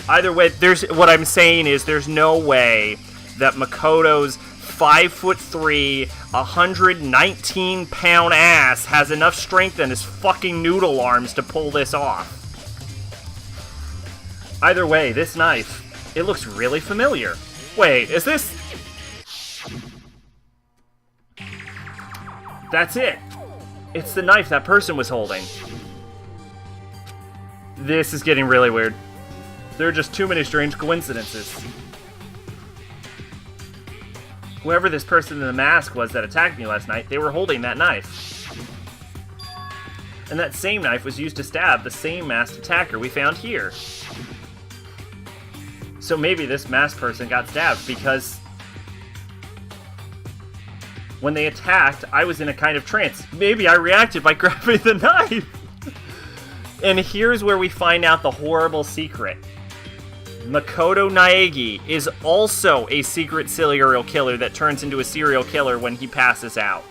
Either way, what I'm saying is there's no way that Makoto's 5'3", 119-pound ass has enough strength in his fucking noodle arms to pull this off. Either way, this knife, it looks really familiar. Wait, is this... That's it. It's the knife that person was holding. This is getting really weird. There are just too many strange coincidences. Whoever this person in the mask was that attacked me last night, they were holding that knife. And that same knife was used to stab the same masked attacker we found here. So maybe this masked person got stabbed because when they attacked, I was in a kind of trance. Maybe I reacted by grabbing the knife. And here's where we find out the horrible secret. Makoto Naegi is also a secret serial killer that turns into a serial killer when he passes out.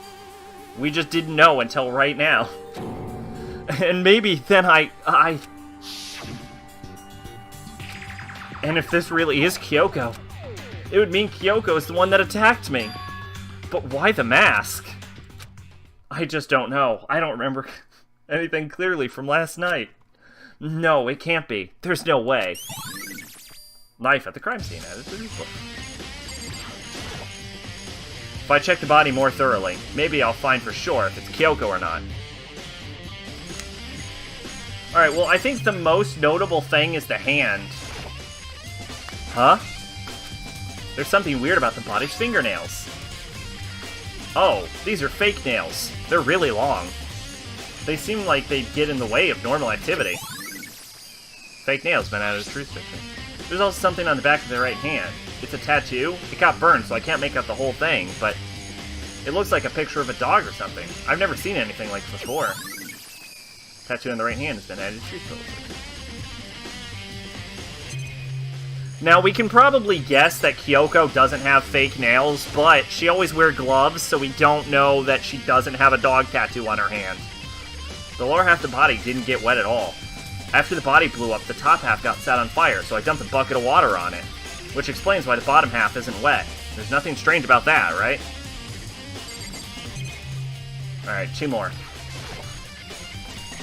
We just didn't know until right now. And maybe then And if this really is Kyoko, it would mean Kyoko is the one that attacked me. But why the mask? I just don't know. I don't remember anything clearly from last night. No, it can't be. There's no way. Knife at the crime scene added to the book. If I check the body more thoroughly, maybe I'll find for sure if it's Kyoko or not. Alright, well, I think the most notable thing is the hand. Huh? There's something weird about the body's fingernails. Oh, these are fake nails. They're really long. They seem like they'd get in the way of normal activity. Fake nails been added as truth fiction. There's also something on the back of the right hand. It's a tattoo. It got burned, so I can't make out the whole thing, but it looks like a picture of a dog or something. I've never seen anything like this before. Tattoo on the right hand has been added to truth fiction. Now, we can probably guess that Kyoko doesn't have fake nails, but she always wears gloves, so we don't know that she doesn't have a dog tattoo on her hand. The lower half of the body didn't get wet at all. After the body blew up, the top half got set on fire, so I dumped a bucket of water on it, which explains why the bottom half isn't wet. There's nothing strange about that, right? Alright, 2 more.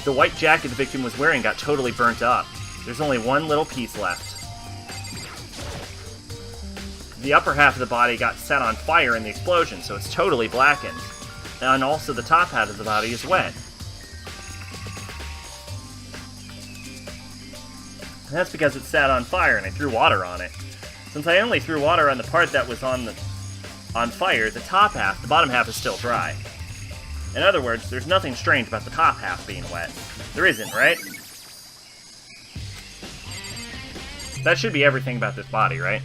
The white jacket the victim was wearing got totally burnt up. There's only one little piece left. The upper half of the body got set on fire in the explosion, so it's totally blackened. And also the top half of the body is wet. And that's because it sat on fire and I threw water on it. Since I only threw water on the part that was on fire, the top half, the bottom half is still dry. In other words, there's nothing strange about the top half being wet. There isn't, right? That should be everything about this body, right?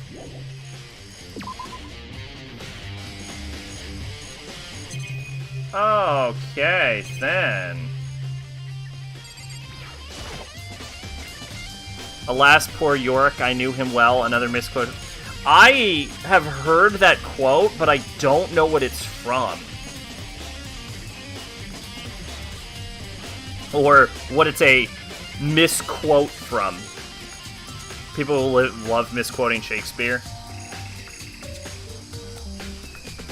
Okay, then. Alas, poor Yorick, I knew him well, another misquote. I have heard that quote, but I don't know what it's from. Or what it's a misquote from. People love misquoting Shakespeare.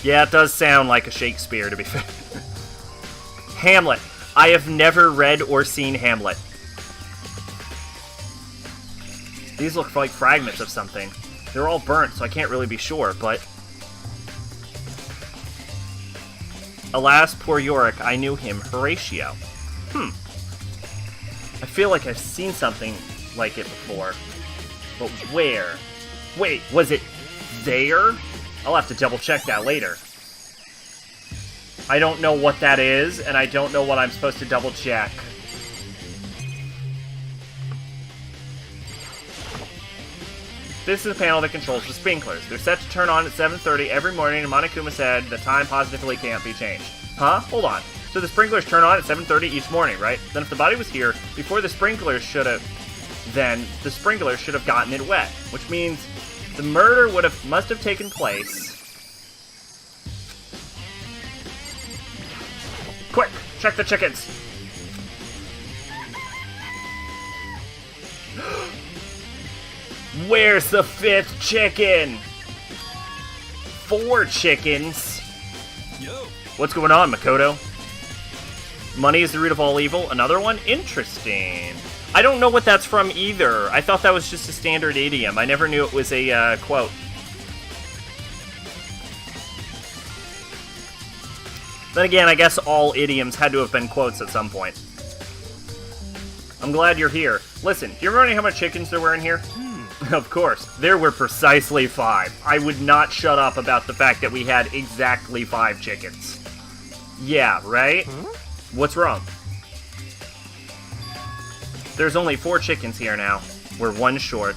Yeah, it does sound like a Shakespeare, to be fair. Hamlet. I have never read or seen Hamlet. These look like fragments of something. They're all burnt, so I can't really be sure, but... Alas, poor Yorick, I knew him, Horatio. I feel like I've seen something like it before. But where? Wait, was it there? I'll have to double check that later. I don't know what that is, and I don't know what I'm supposed to double check. This is a panel that controls the sprinklers. They're set to turn on at 7:30 every morning, and Monokuma said the time positively can't be changed. Huh? Hold on. So the sprinklers turn on at 7:30 each morning, right? Then if the body was here, before the sprinklers should have... Then the sprinklers should have gotten it wet, which means the murder must have taken place... Quick! Check the chickens! Where's the 5th chicken? 4 chickens? Yo. What's going on, Makoto? Money is the root of all evil? Another one? Interesting. I don't know what that's from either. I thought that was just a standard idiom. I never knew it was a quote. Then again, I guess all idioms had to have been quotes at some point. I'm glad you're here. Listen, do you remember how much chickens there were in here? Of course. There were precisely 5. I would not shut up about the fact that we had exactly 5 chickens. Yeah, right? What's wrong? There's only 4 chickens here now. We're 1 short.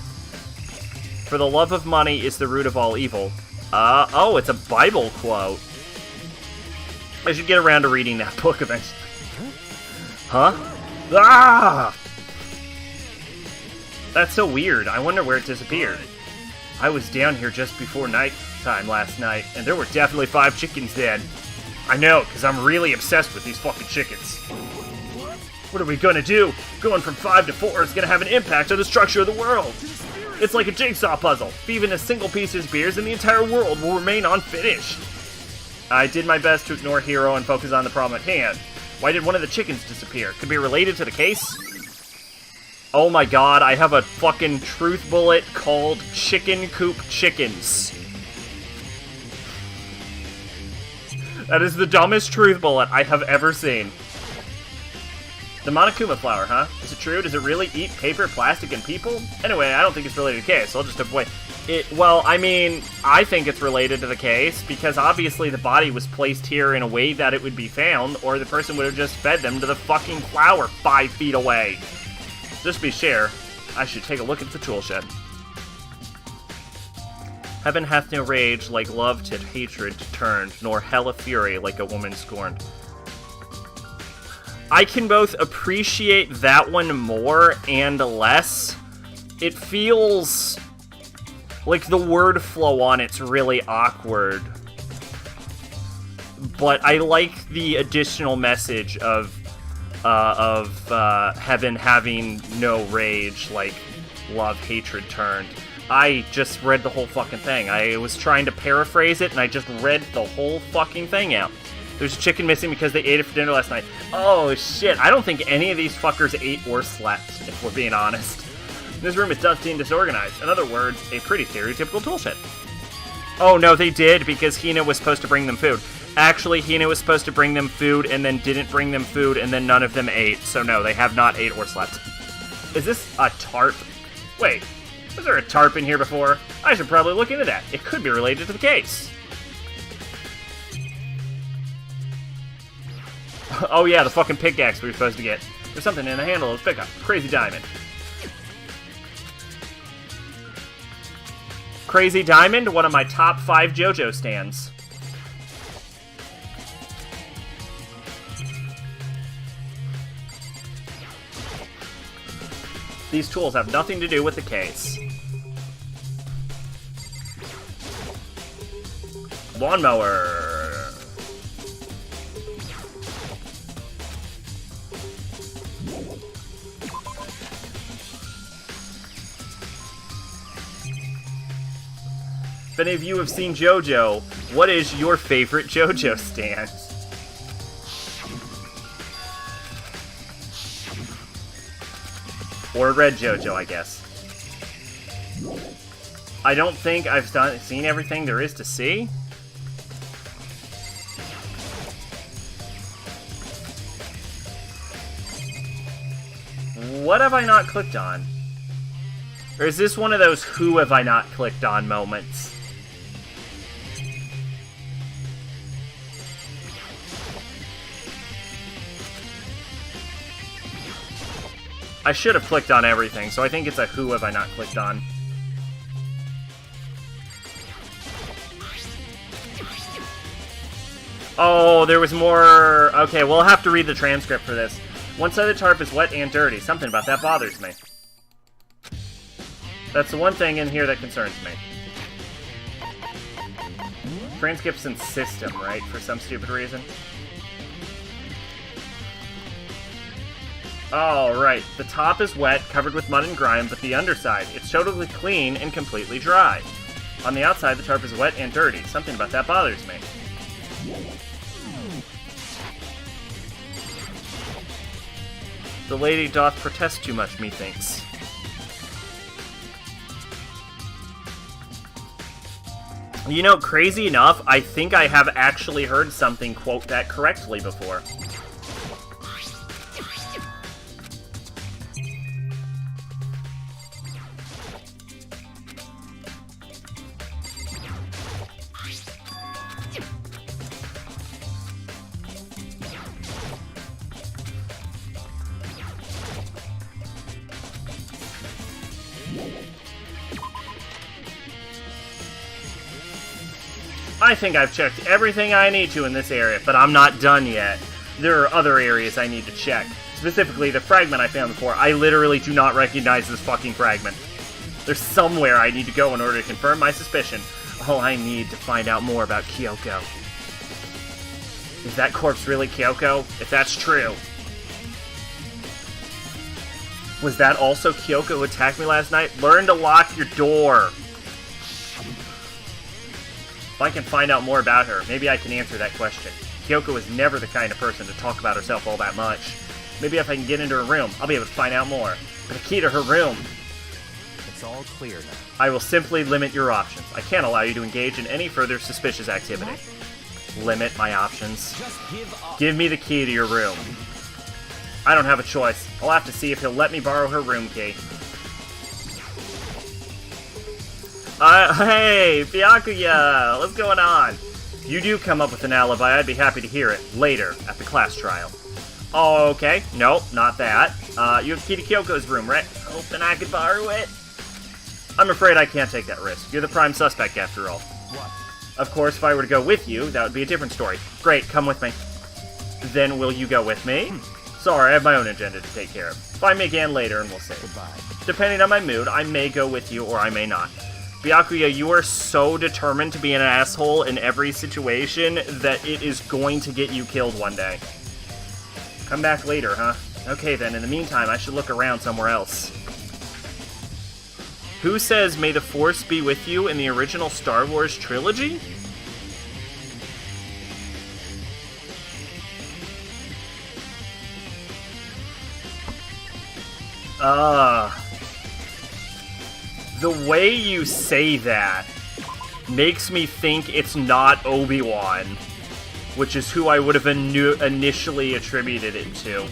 For the love of money is the root of all evil. Oh, it's a Bible quote. I should get around to reading that book eventually. Huh? Ah! That's so weird. I wonder where it disappeared. I was down here just before nighttime last night, and there were definitely 5 chickens then. I know, because I'm really obsessed with these fucking chickens. What are we gonna do? Going from 5 to 4 is gonna have an impact on the structure of the world. It's like a jigsaw puzzle. If even a single piece disappears, then the entire world will remain unfinished. I did my best to ignore Hero and focus on the problem at hand. Why did one of the chickens disappear? Could be related to the case? Oh my god, I have a fucking truth bullet called Chicken Coop Chickens. That is the dumbest truth bullet I have ever seen. The Monokuma flower, huh? Is it true? Does it really eat paper, plastic, and people? Anyway, I don't think it's related to the case, so I'll just avoid it. Well, I mean, I think it's related to the case, because obviously the body was placed here in a way that it would be found, or the person would have just fed them to the fucking flower 5 feet away. Just to be sure, I should take a look at the tool shed. Heaven hath no rage like love to hatred turned, nor hell a fury like a woman scorned. I can both appreciate that one more and less. It feels Like, the word flow on it's really awkward. But I like the additional message of heaven having no rage, like love, hatred turned. I just read the whole fucking thing. I was trying to paraphrase it, and I just read the whole fucking thing out. There's a chicken missing because they ate it for dinner last night. Oh, shit. I don't think any of these fuckers ate or slept, if we're being honest. This room is dusty and disorganized. In other words, a pretty stereotypical tool shed. Oh, no, they did, because Hina was supposed to bring them food. Actually, Hina was supposed to bring them food, and then didn't bring them food, and then none of them ate. So no, they have not ate or slept. Is this a tarp? Wait, was there a tarp in here before? I should probably look into that. It could be related to the case. Oh yeah, the fucking pickaxe we were supposed to get. There's something in the handle of his pickup. Crazy Diamond. Crazy Diamond, one of my top 5 JoJo stands. These tools have nothing to do with the case. Lawnmower. If any of you have seen JoJo, what is your favorite JoJo stand? Or Red JoJo, I guess. I don't think I've seen everything there is to see. What have I not clicked on? Or is this one of those who have I not clicked on moments? I should have clicked on everything, so I think it's a who have I not clicked on. Oh, there was more... Okay, we'll have to read the transcript for this. One side of the tarp is wet and dirty. Something about that bothers me. That's the one thing in here that concerns me. Transcripts in system, right? For some stupid reason. Oh, right. The top is wet, covered with mud and grime, but the underside, it's totally clean and completely dry. On the outside, the tarp is wet and dirty. Something about that bothers me. The lady doth protest too much, methinks. You know, crazy enough, I think I have actually heard something quote that correctly before. I think I've checked everything I need to in this area, but I'm not done yet. There are other areas I need to check. Specifically, the fragment I found before. I literally do not recognize this fucking fragment. There's somewhere I need to go in order to confirm my suspicion. Oh, I need to find out more about Kyoko. Is that corpse really Kyoko? If that's true. Was that also Kyoko who attacked me last night? Learn to lock your door. If I can find out more about her, maybe I can answer that question. Kyoko is never the kind of person to talk about herself all that much. Maybe if I can get into her room, I'll be able to find out more. But the key to her room... It's all clear now. I will simply limit your options. I can't allow you to engage in any further suspicious activity. Limit my options. Just give up. Give me the key to your room. I don't have a choice. I'll have to see if he'll let me borrow her room key. Hey, Byakuya! What's going on? If you do come up with an alibi, I'd be happy to hear it later at the class trial. Oh, okay. Nope, not that. You have the key to Kyoko's room, right? Hoping I could borrow it. I'm afraid I can't take that risk. You're the prime suspect, after all. What? Of course, if I were to go with you, that would be a different story. Great, come with me. Then will you go with me? Sorry, I have my own agenda to take care of. Find me again later and we'll see. Goodbye. Depending on my mood, I may go with you or I may not. Byakuya, you are so determined to be an asshole in every situation that it is going to get you killed one day. Come back later, huh? Okay then, in the meantime, I should look around somewhere else. Who says, "May the Force be with you" in the original Star Wars trilogy? The way you say that makes me think it's not Obi-Wan, which is who I would have initially attributed it to.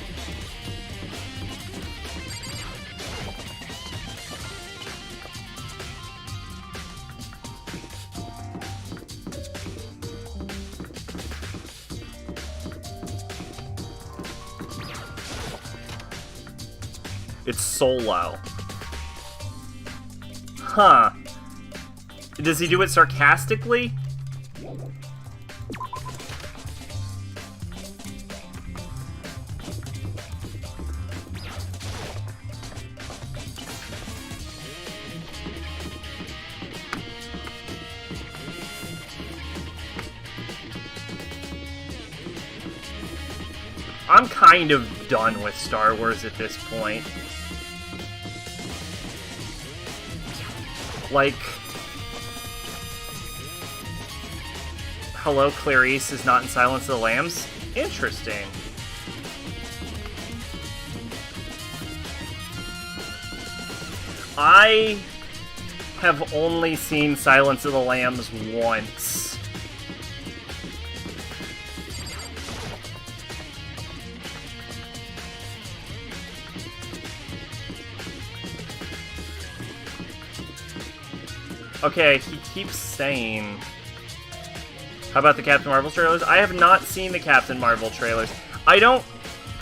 It's Solo. Huh. Does he do it sarcastically? I'm kind of done with Star Wars at this point. Like, hello, Clarice is not in Silence of the Lambs? Interesting. I have only seen Silence of the Lambs once. Okay, he keeps saying... How about the Captain Marvel trailers? I have not seen the Captain Marvel trailers. I don't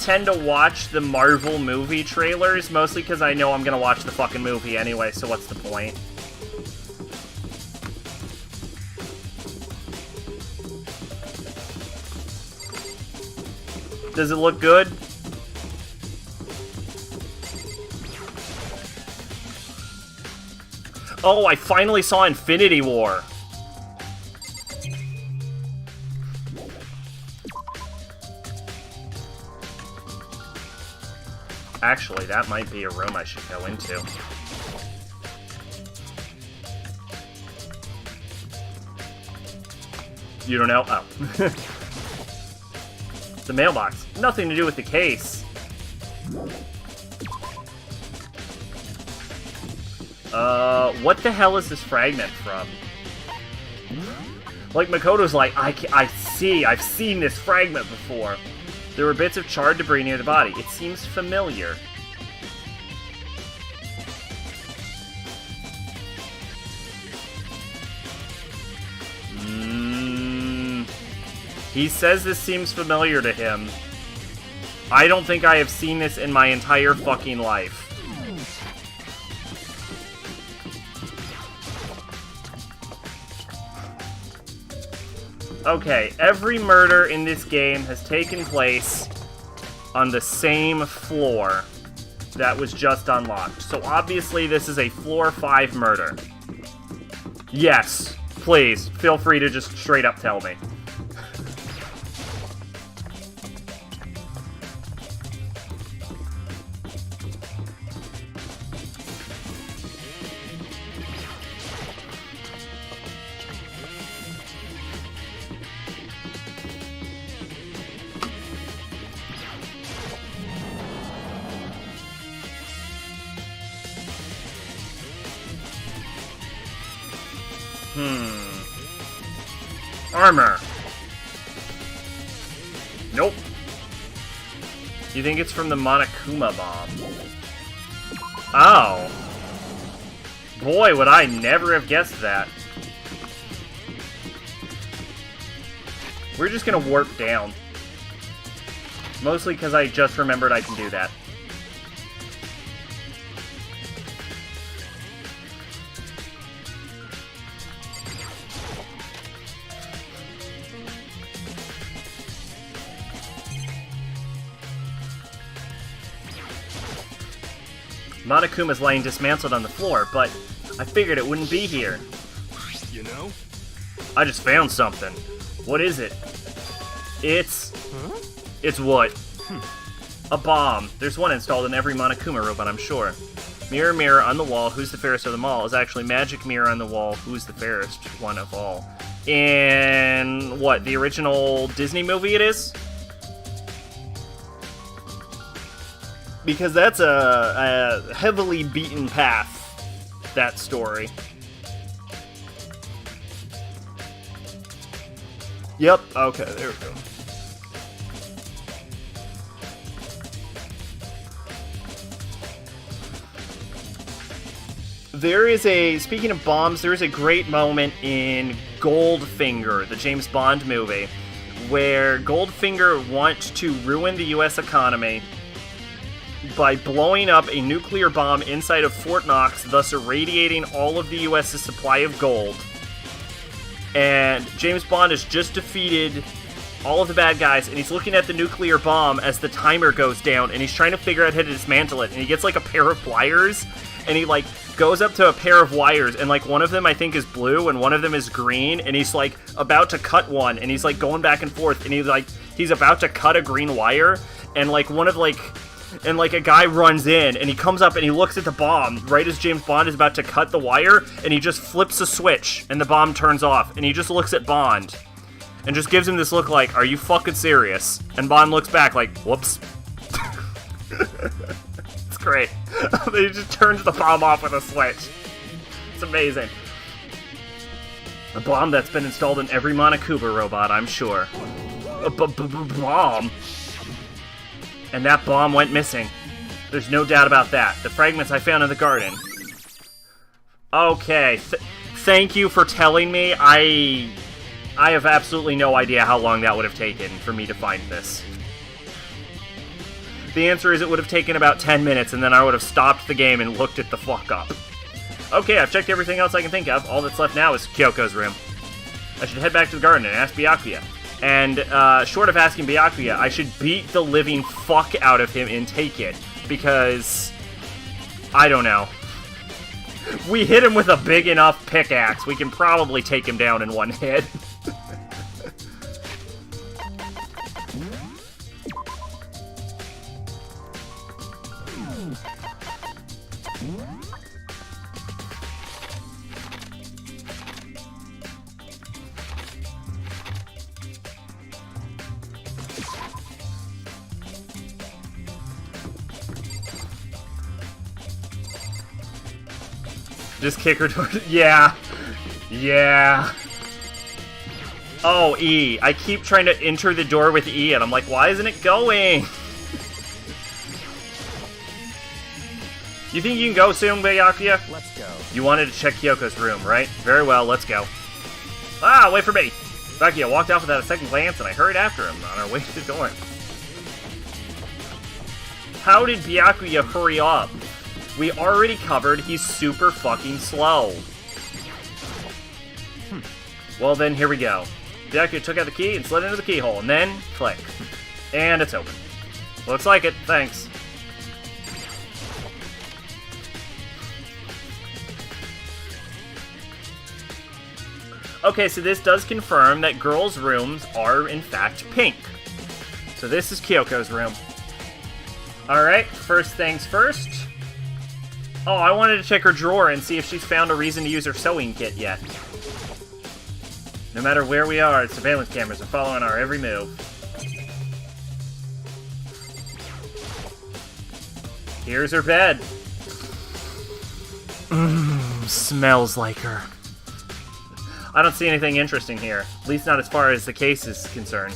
tend to watch the Marvel movie trailers, mostly because I know I'm gonna watch the fucking movie anyway, so what's the point? Does it look good? Oh, I finally saw Infinity War. Actually, that might be a room I should go into. You don't know? Oh. The mailbox. Nothing to do with the case. What the hell is this fragment from? Like, Makoto's like, I've seen this fragment before. There were bits of charred debris near the body. It seems familiar. He says this seems familiar to him. I don't think I have seen this in my entire fucking life. Okay, every murder in this game has taken place on the same floor that was just unlocked. So obviously this is a floor 5 murder. Yes, please, feel free to just straight up tell me. Armor. Nope. You think it's from the Monokuma bomb? Oh. Boy, would I never have guessed that. We're just gonna warp down. Mostly because I just remembered I can do that. Monokuma's laying dismantled on the floor, but I figured it wouldn't be here. You know? I just found something. What is it? It's... Huh? It's what? A bomb. There's one installed in every Monokuma robot, I'm sure. Mirror, mirror on the wall, who's the fairest of them all? Is actually magic mirror on the wall, who's the fairest one of all? In what, the original Disney movie it is? Because that's a heavily beaten path, that story. Yep, okay, there we go. There is a, speaking of bombs, there is a great moment in Goldfinger, the James Bond movie, where Goldfinger wants to ruin the US economy by blowing up a nuclear bomb inside of Fort Knox, thus irradiating all of the US's supply of gold. And James Bond has just defeated all of the bad guys, and he's looking at the nuclear bomb as the timer goes down, and he's trying to figure out how to dismantle it, and he gets like a pair of pliers, and he like goes up to a pair of wires, and like one of them I think is blue and one of them is green, and he's like about to cut one, and he's like going back and forth, and he's about to cut a green wire, and like and like a guy runs in, and he comes up and he looks at the bomb right as James Bond is about to cut the wire, and he just flips a switch and the bomb turns off, and he just looks at Bond and just gives him this look like, are you fucking serious? And Bond looks back like, whoops. It's great. He just turns the bomb off with a switch. It's amazing. A bomb that's been installed in every Monokuma robot, I'm sure. A bomb? And that bomb went missing. There's no doubt about that. The fragments I found in the garden. Okay, thank you for telling me. I have absolutely no idea how long that would have taken for me to find this. The answer is it would have taken about 10 minutes, and then I would have stopped the game and looked it the fuck up. Okay, I've checked everything else I can think of. All that's left now is Kyoko's room. I should head back to the garden and ask Byakuya. And, short of asking Byakuya, I should beat the living fuck out of him and take it. Because, I don't know. We hit him with a big enough pickaxe. We can probably take him down in one hit. Just kick her towards... Yeah. Yeah. Oh, E. I keep trying to enter the door with E, and I'm like, why isn't it going? You think you can go soon, Byakuya? Let's go. You wanted to check Kyoko's room, right? Very well, let's go. Ah, wait for me! Byakuya walked off without a second glance, and I hurried after him on our way to the door. How did Byakuya hurry up? We already covered he's super fucking slow. Well then, here we go. Byakuya took out the key and slid into the keyhole, and then, click. And it's open. Looks like it, thanks. Okay, so this does confirm that girls' rooms are, in fact, pink. So this is Kyoko's room. Alright, first things first. Oh, I wanted to check her drawer and see if she's found a reason to use her sewing kit yet. No matter where we are, surveillance cameras are following our every move. Here's her bed. Smells like her. I don't see anything interesting here. At least not as far as the case is concerned.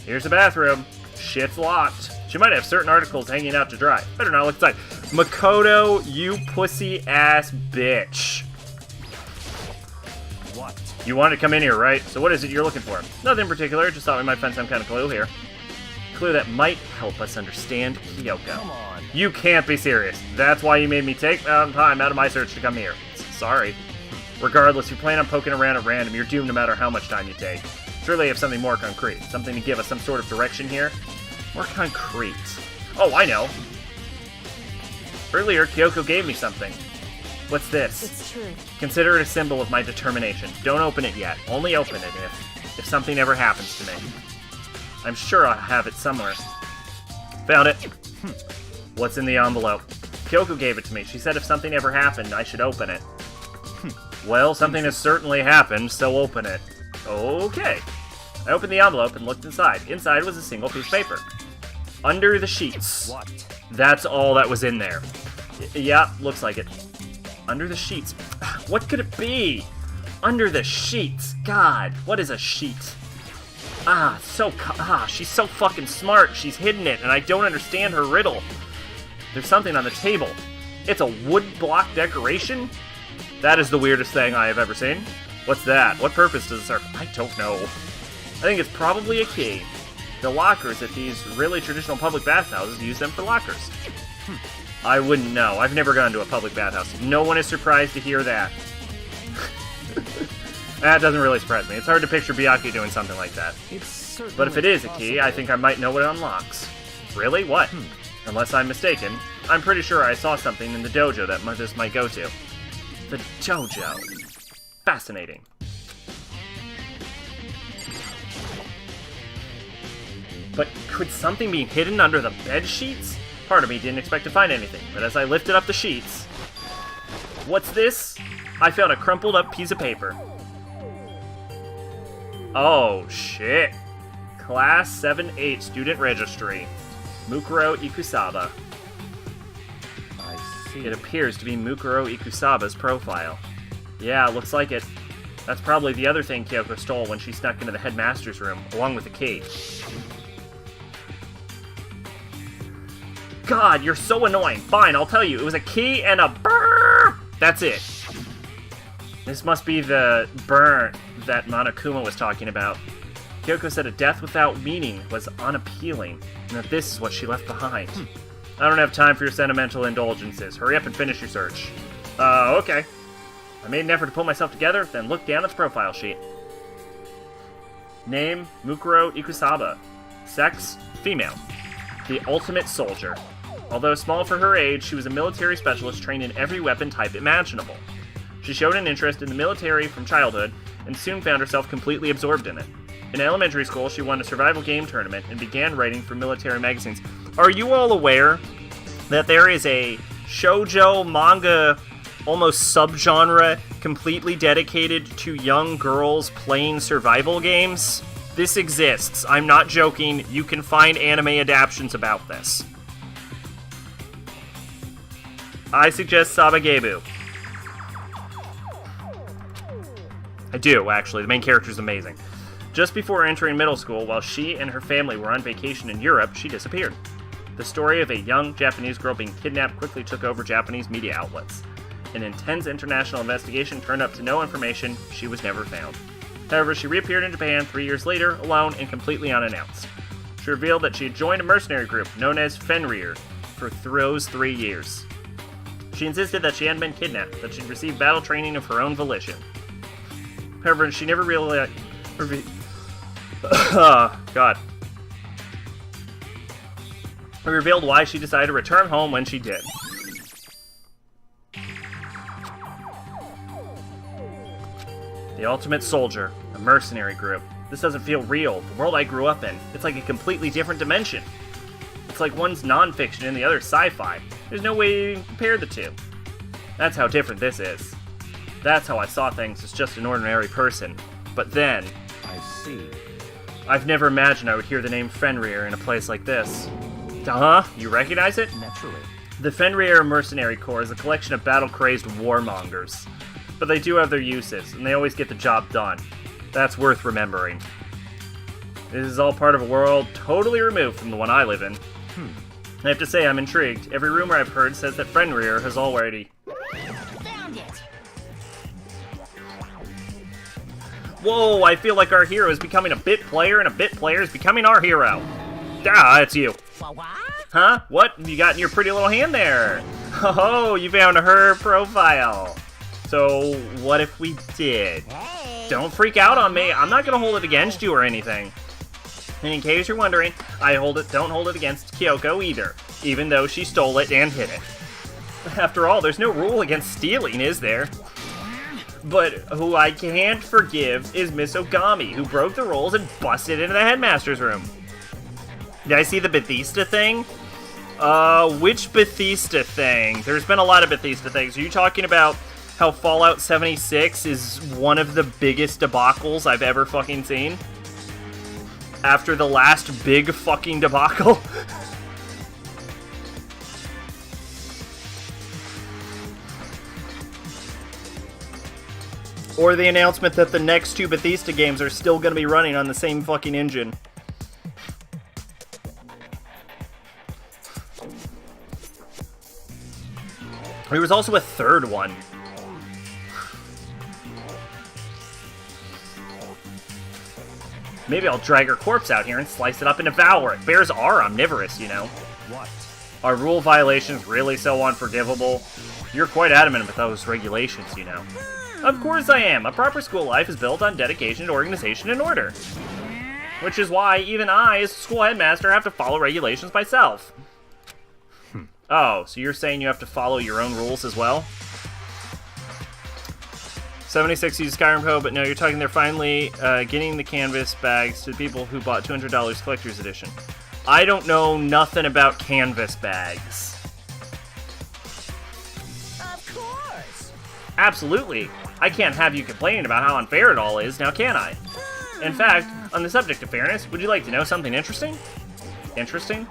Here's the bathroom. Shit's locked. She might have certain articles hanging out to dry. Better not look inside. Makoto, you pussy-ass bitch. What? You wanted to come in here, right? So what is it you're looking for? Nothing in particular. Just thought we might find some kind of clue here. Clue that might help us understand Kyoko. Come on. You can't be serious. That's why you made me take time out of my search to come here. Sorry. Regardless, you plan on poking around at random, you're doomed no matter how much time you take. Surely I have something more concrete. Something to give us some sort of direction here. More concrete. Oh, I know. Earlier, Kyoko gave me something. What's this? It's true. Consider it a symbol of my determination. Don't open it yet. Only open it if something ever happens to me. I'm sure I'll have it somewhere. Found it. What's in the envelope? Kyoko gave it to me. She said if something ever happened, I should open it. Well, something has certainly happened, so open it. Okay. I opened the envelope and looked inside. Inside was a single piece of paper. Under the sheets. What? That's all that was in there. Yeah, looks like it. Under the sheets. What could it be? Under the sheets. God, what is a sheet? She's so fucking smart. She's hidden it, and I don't understand her riddle. There's something on the table. It's a wood block decoration? That is the weirdest thing I have ever seen. What's that? What purpose does it serve? I don't know. I think it's probably a key. The lockers at these really traditional public bathhouses use them for lockers. I wouldn't know. I've never gone to a public bathhouse. No one is surprised to hear that. That doesn't really surprise me. It's hard to picture Byakuya doing something like that. It's certainly But if it is a key, possible. I think I might know what it unlocks. Really? What? Unless I'm mistaken, I'm pretty sure I saw something in the dojo that this might go to. The dojo. Fascinating. But could something be hidden under the bed sheets? Part of me didn't expect to find anything, but as I lifted up the sheets... What's this? I found a crumpled up piece of paper. Oh, shit. Class 7-8 Student Registry. Mukuro Ikusaba. I see. It appears to be Mukuro Ikusaba's profile. Yeah, looks like it. That's probably the other thing Kyoko stole when she snuck into the headmaster's room, along with the key. God, you're so annoying. Fine, I'll tell you. It was a key and a burr. That's it. This must be the burn that Monokuma was talking about. Kyoko said a death without meaning was unappealing, and that this is what she left behind. I don't have time for your sentimental indulgences. Hurry up and finish your search. Okay. I made an effort to pull myself together, then looked down at the profile sheet. Name, Mukuro Ikusaba. Sex, female. The ultimate soldier. Although small for her age, she was a military specialist trained in every weapon type imaginable. She showed an interest in the military from childhood, and soon found herself completely absorbed in it. In elementary school, she won a survival game tournament and began writing for military magazines. Are you all aware that there is a shoujo manga, almost subgenre, completely dedicated to young girls playing survival games? This exists. I'm not joking. You can find anime adaptations about this. I suggest Sabagebu. I do, actually. The main character is amazing. Just before entering middle school, while she and her family were on vacation in Europe, she disappeared. The story of a young Japanese girl being kidnapped quickly took over Japanese media outlets. An intense international investigation turned up to no information. She was never found. However, she reappeared in Japan 3 years later, alone and completely unannounced. She revealed that she had joined a mercenary group known as Fenrir for those 3 years. She insisted that she hadn't been kidnapped, that she'd received battle training of her own volition. However, she never really... God. Revealed why she decided to return home when she did. The ultimate soldier, a mercenary group. This doesn't feel real. The world I grew up in. It's like a completely different dimension. It's like one's non-fiction and the other's sci-fi. There's no way to compare the two. That's how different this is. That's how I saw things as just an ordinary person. But then... I see. I've never imagined I would hear the name Fenrir in a place like this. Uh-huh, you recognize it? Naturally. The Fenrir Mercenary Corps is a collection of battle-crazed warmongers. But they do have their uses, and they always get the job done. That's worth remembering. This is all part of a world totally removed from the one I live in. I have to say, I'm intrigued. Every rumor I've heard says that Fenrir has already... Found it. Whoa, I feel like our hero is becoming a bit player, and a bit player is becoming our hero. Ah, it's you. What? Huh? What have you got in your pretty little hand there? Oh, you found her profile. So, what if we did? Hey. don't freak out on me. I'm not gonna hold it against you or anything. And in case you're wondering, don't hold it against Kyoko either, even though she stole it and hid it. After all, there's no rule against stealing, is there? But who I can't forgive is Miss Ogami, who broke the rules and busted into the headmaster's room. Did I see the Bethesda thing? Which Bethesda thing? There's been a lot of Bethesda things. Are you talking about how Fallout 76 is one of the biggest debacles I've ever fucking seen? After the last big fucking debacle? Or the announcement that the next 2 Bethesda games are still going to be running on the same fucking engine. There was also a third one. Maybe I'll drag her corpse out here and slice it up and devour it. Bears are omnivorous, you know. What? Are rule violations really so unforgivable? You're quite adamant about those regulations, you know. Of course I am. A proper school life is built on dedication to organization and order. Which is why even I, as school headmaster, have to follow regulations myself. Oh, so you're saying you have to follow your own rules as well? 76 used Skyrim Pro, but no, you're talking they're finally getting the canvas bags to the people who bought $200 Collector's Edition. I don't know nothing about canvas bags. Of course. Absolutely. I can't have you complaining about how unfair it all is, now can I? In fact, on the subject of fairness, would you like to know something interesting? Interesting?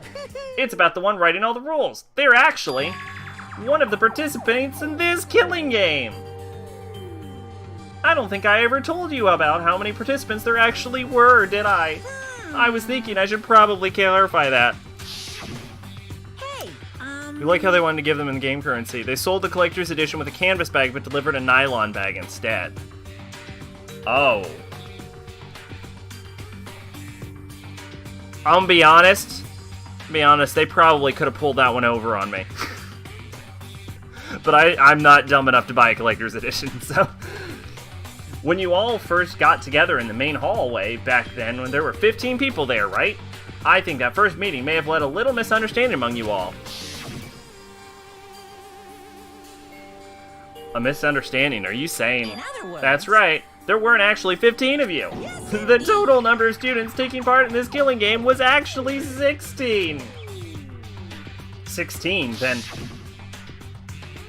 It's about the one writing all the rules. They're actually one of the participants in this killing game. I don't think I ever told you about how many participants there actually were, did I? I was thinking I should probably clarify that. Hey, You like how they wanted to give them in-game currency. They sold the collector's edition with a canvas bag, but delivered a nylon bag instead. Oh. I'm gonna be honest. They probably could have pulled that one over on me. But I'm not dumb enough to buy a collector's edition, so... When you all first got together in the main hallway back then, when there were 15 people there, right? I think that first meeting may have led a little misunderstanding among you all. A misunderstanding, are you saying? in other words. That's right. There weren't actually 15 of you. The total number of students taking part in this killing game was actually 16. 16, then.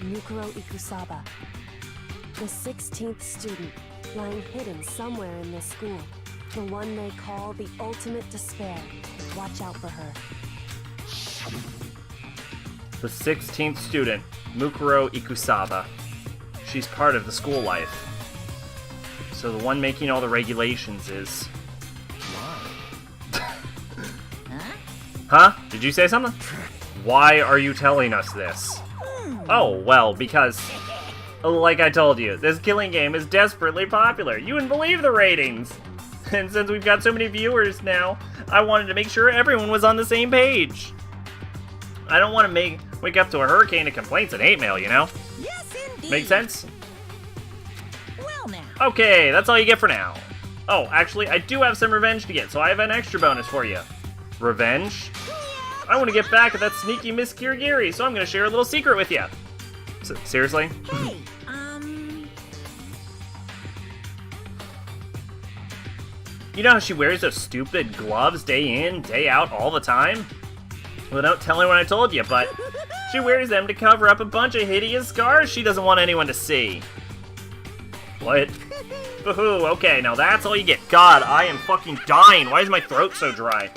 Mukuro Ikusaba, the 16th student, lying hidden somewhere in this school. The one they call the ultimate despair. Watch out for her. The 16th student, Mukuro Ikusaba. She's part of the school life. So the one making all the regulations is... Huh? Did you say something? Why are you telling us this? Oh, well, because... Like I told you, this killing game is desperately popular. You wouldn't believe the ratings. And since we've got so many viewers now, I wanted to make sure everyone was on the same page. I don't want to wake up to a hurricane of complaints and hate mail, you know? Yes, indeed. Make sense? Well, now. Okay, that's all you get for now. Oh, actually, I do have some revenge to get, so I have an extra bonus for you. Revenge? I want to get back at that sneaky Miss Kirigiri, so I'm going to share a little secret with you. Seriously? Hey, You know how she wears those stupid gloves day in, day out, all the time? Well, don't tell anyone I told you, but she wears them to cover up a bunch of hideous scars she doesn't want anyone to see. What? Boo-hoo, okay, now that's all you get. God, I am fucking dying. Why is my throat so dry?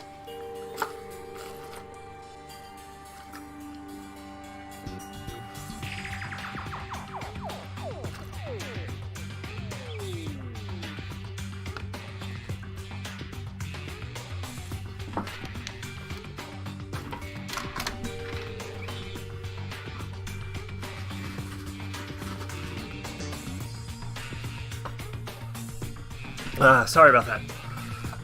Sorry about that.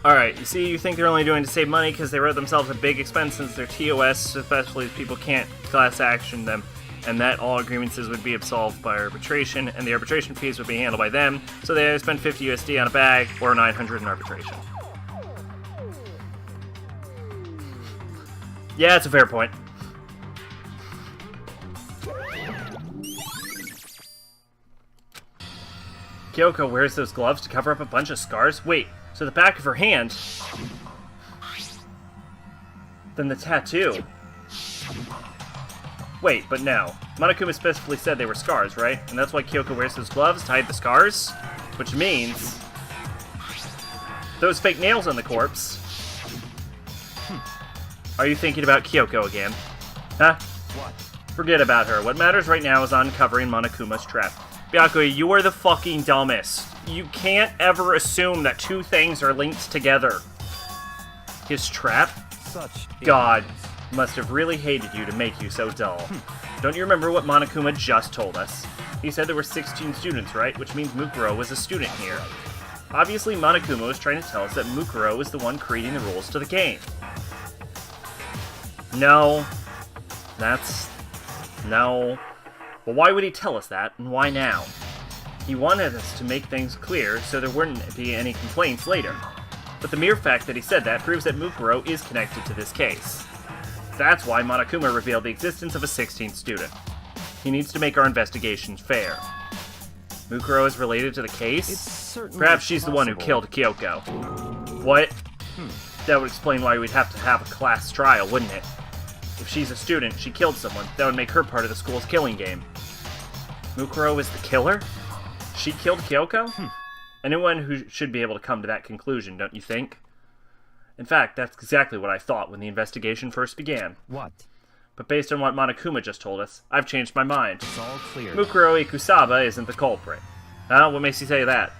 Alright, you see, you think they're only doing it to save money because they wrote themselves a big expense since their TOS, especially if people can't class action them. and that all grievances would be absolved by arbitration, and the arbitration fees would be handled by them, so they either spend 50 USD on a bag or 900 in arbitration. Yeah, it's a fair point. Kyoko wears those gloves to cover up a bunch of scars? Wait, so the back of her hand... Then the tattoo... Wait, but no. Monokuma specifically said they were scars, right? And that's why Kyoko wears those gloves to hide the scars? Which means... Those fake nails on the corpse... Are you thinking about Kyoko again? Huh? What? Forget about her. What matters right now is uncovering Monokuma's trap. Byakuya, you are the fucking dumbest. You can't ever assume that two things are linked together. His trap? Such God ignorance. must have really hated you to make you so dull. Don't you remember what Monokuma just told us? He said there were 16 students, right? Which means Mukuro was a student here. Obviously, Monokuma was trying to tell us that Mukuro was the one creating the rules to the game. No. No. Well, why would he tell us that, and why now? He wanted us to make things clear so there wouldn't be any complaints later. But the mere fact that he said that proves that Mukuro is connected to this case. That's why Monokuma revealed the existence of a 16th student. He needs to make our investigations fair. Mukuro is related to the case? It's certainly Perhaps she's the one who possible. killed Kyoko. What? That would explain why we'd have to have a class trial, wouldn't it? If she's a student, she killed someone, that would make her part of the school's killing game. Mukuro is the killer? She killed Kyoko? Anyone who should be able to come to that conclusion, don't you think? In fact, that's exactly what I thought when the investigation first began. What? But based on what Monokuma just told us, I've changed my mind. It's all clear. now. Mukuro Ikusaba isn't the culprit. Huh? What makes you say that?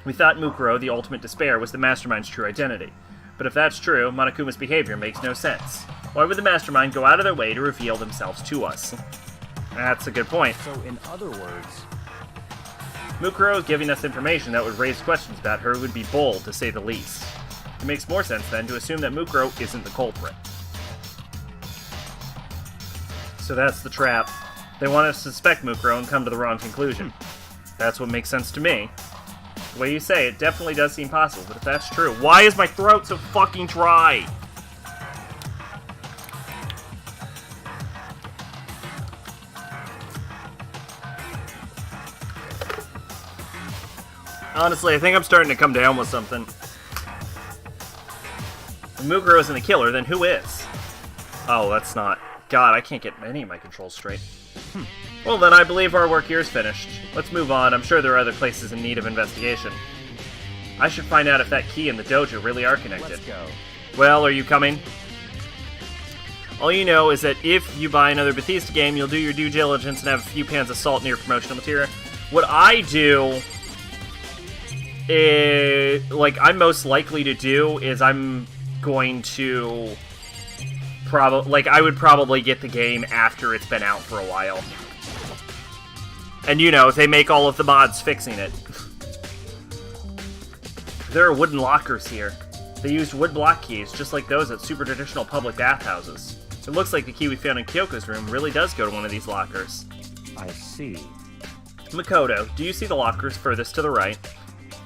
We thought Mukuro, the ultimate despair, was the mastermind's true identity. But if that's true, Monokuma's behavior makes no sense. Why would the mastermind go out of their way to reveal themselves to us? That's a good point. So, in other words, Mukuro giving us information that would raise questions about her would be bold, to say the least. It makes more sense, then, to assume that Mukuro isn't the culprit. So that's the trap. They want us to suspect Mukuro and come to the wrong conclusion. That's what makes sense to me. The way you say it definitely does seem possible, but if that's true, why is my throat so fucking dry? Honestly, I think I'm starting to come down with something. If Mukuro isn't the killer, then who is? Oh, that's not... God, I can't get any of my controls straight. Well then, I believe our work here is finished. Let's move on. I'm sure there are other places in need of investigation. I should find out if that key and the dojo really are connected. let's go. Well, are you coming? All you know is that if you buy another Bethesda game, you'll do your due diligence and have a few pans of salt in your promotional material. What I do... I'm most likely to do is I'm going to... I would probably get the game after it's been out for a while. And you know, if they make all of the mods fixing it. There are wooden lockers here. They used wood block keys, just like those at super traditional public bathhouses. It looks like the key we found in Kyoko's room really does go to one of these lockers. I see. Makoto, do you see the lockers furthest to the right?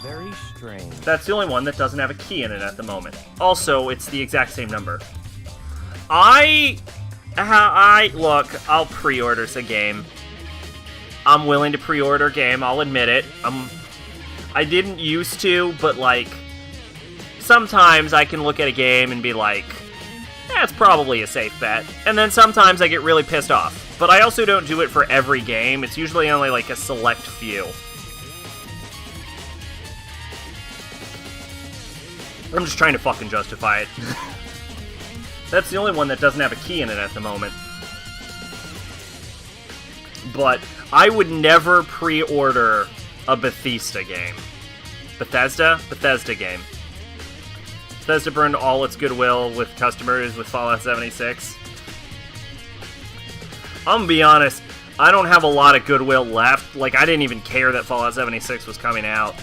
Very strange. That's the only one that doesn't have a key in it at the moment. Also, it's the exact same number. Look, I'll pre-order a game. I'm willing to pre-order a game, I'll admit it. I didn't used to, but like, sometimes I can look at a game and be like, that's probably a safe bet. And then sometimes I get really pissed off. But I also don't do it for every game, it's usually only like a select few. I'm just trying to fucking justify it. That's the only one that doesn't have a key in it at the moment. But I would never pre-order a Bethesda game. Bethesda game. Bethesda burned all its goodwill with customers with Fallout 76. I'm gonna be honest, I don't have a lot of goodwill left. Like, I didn't even care that Fallout 76 was coming out.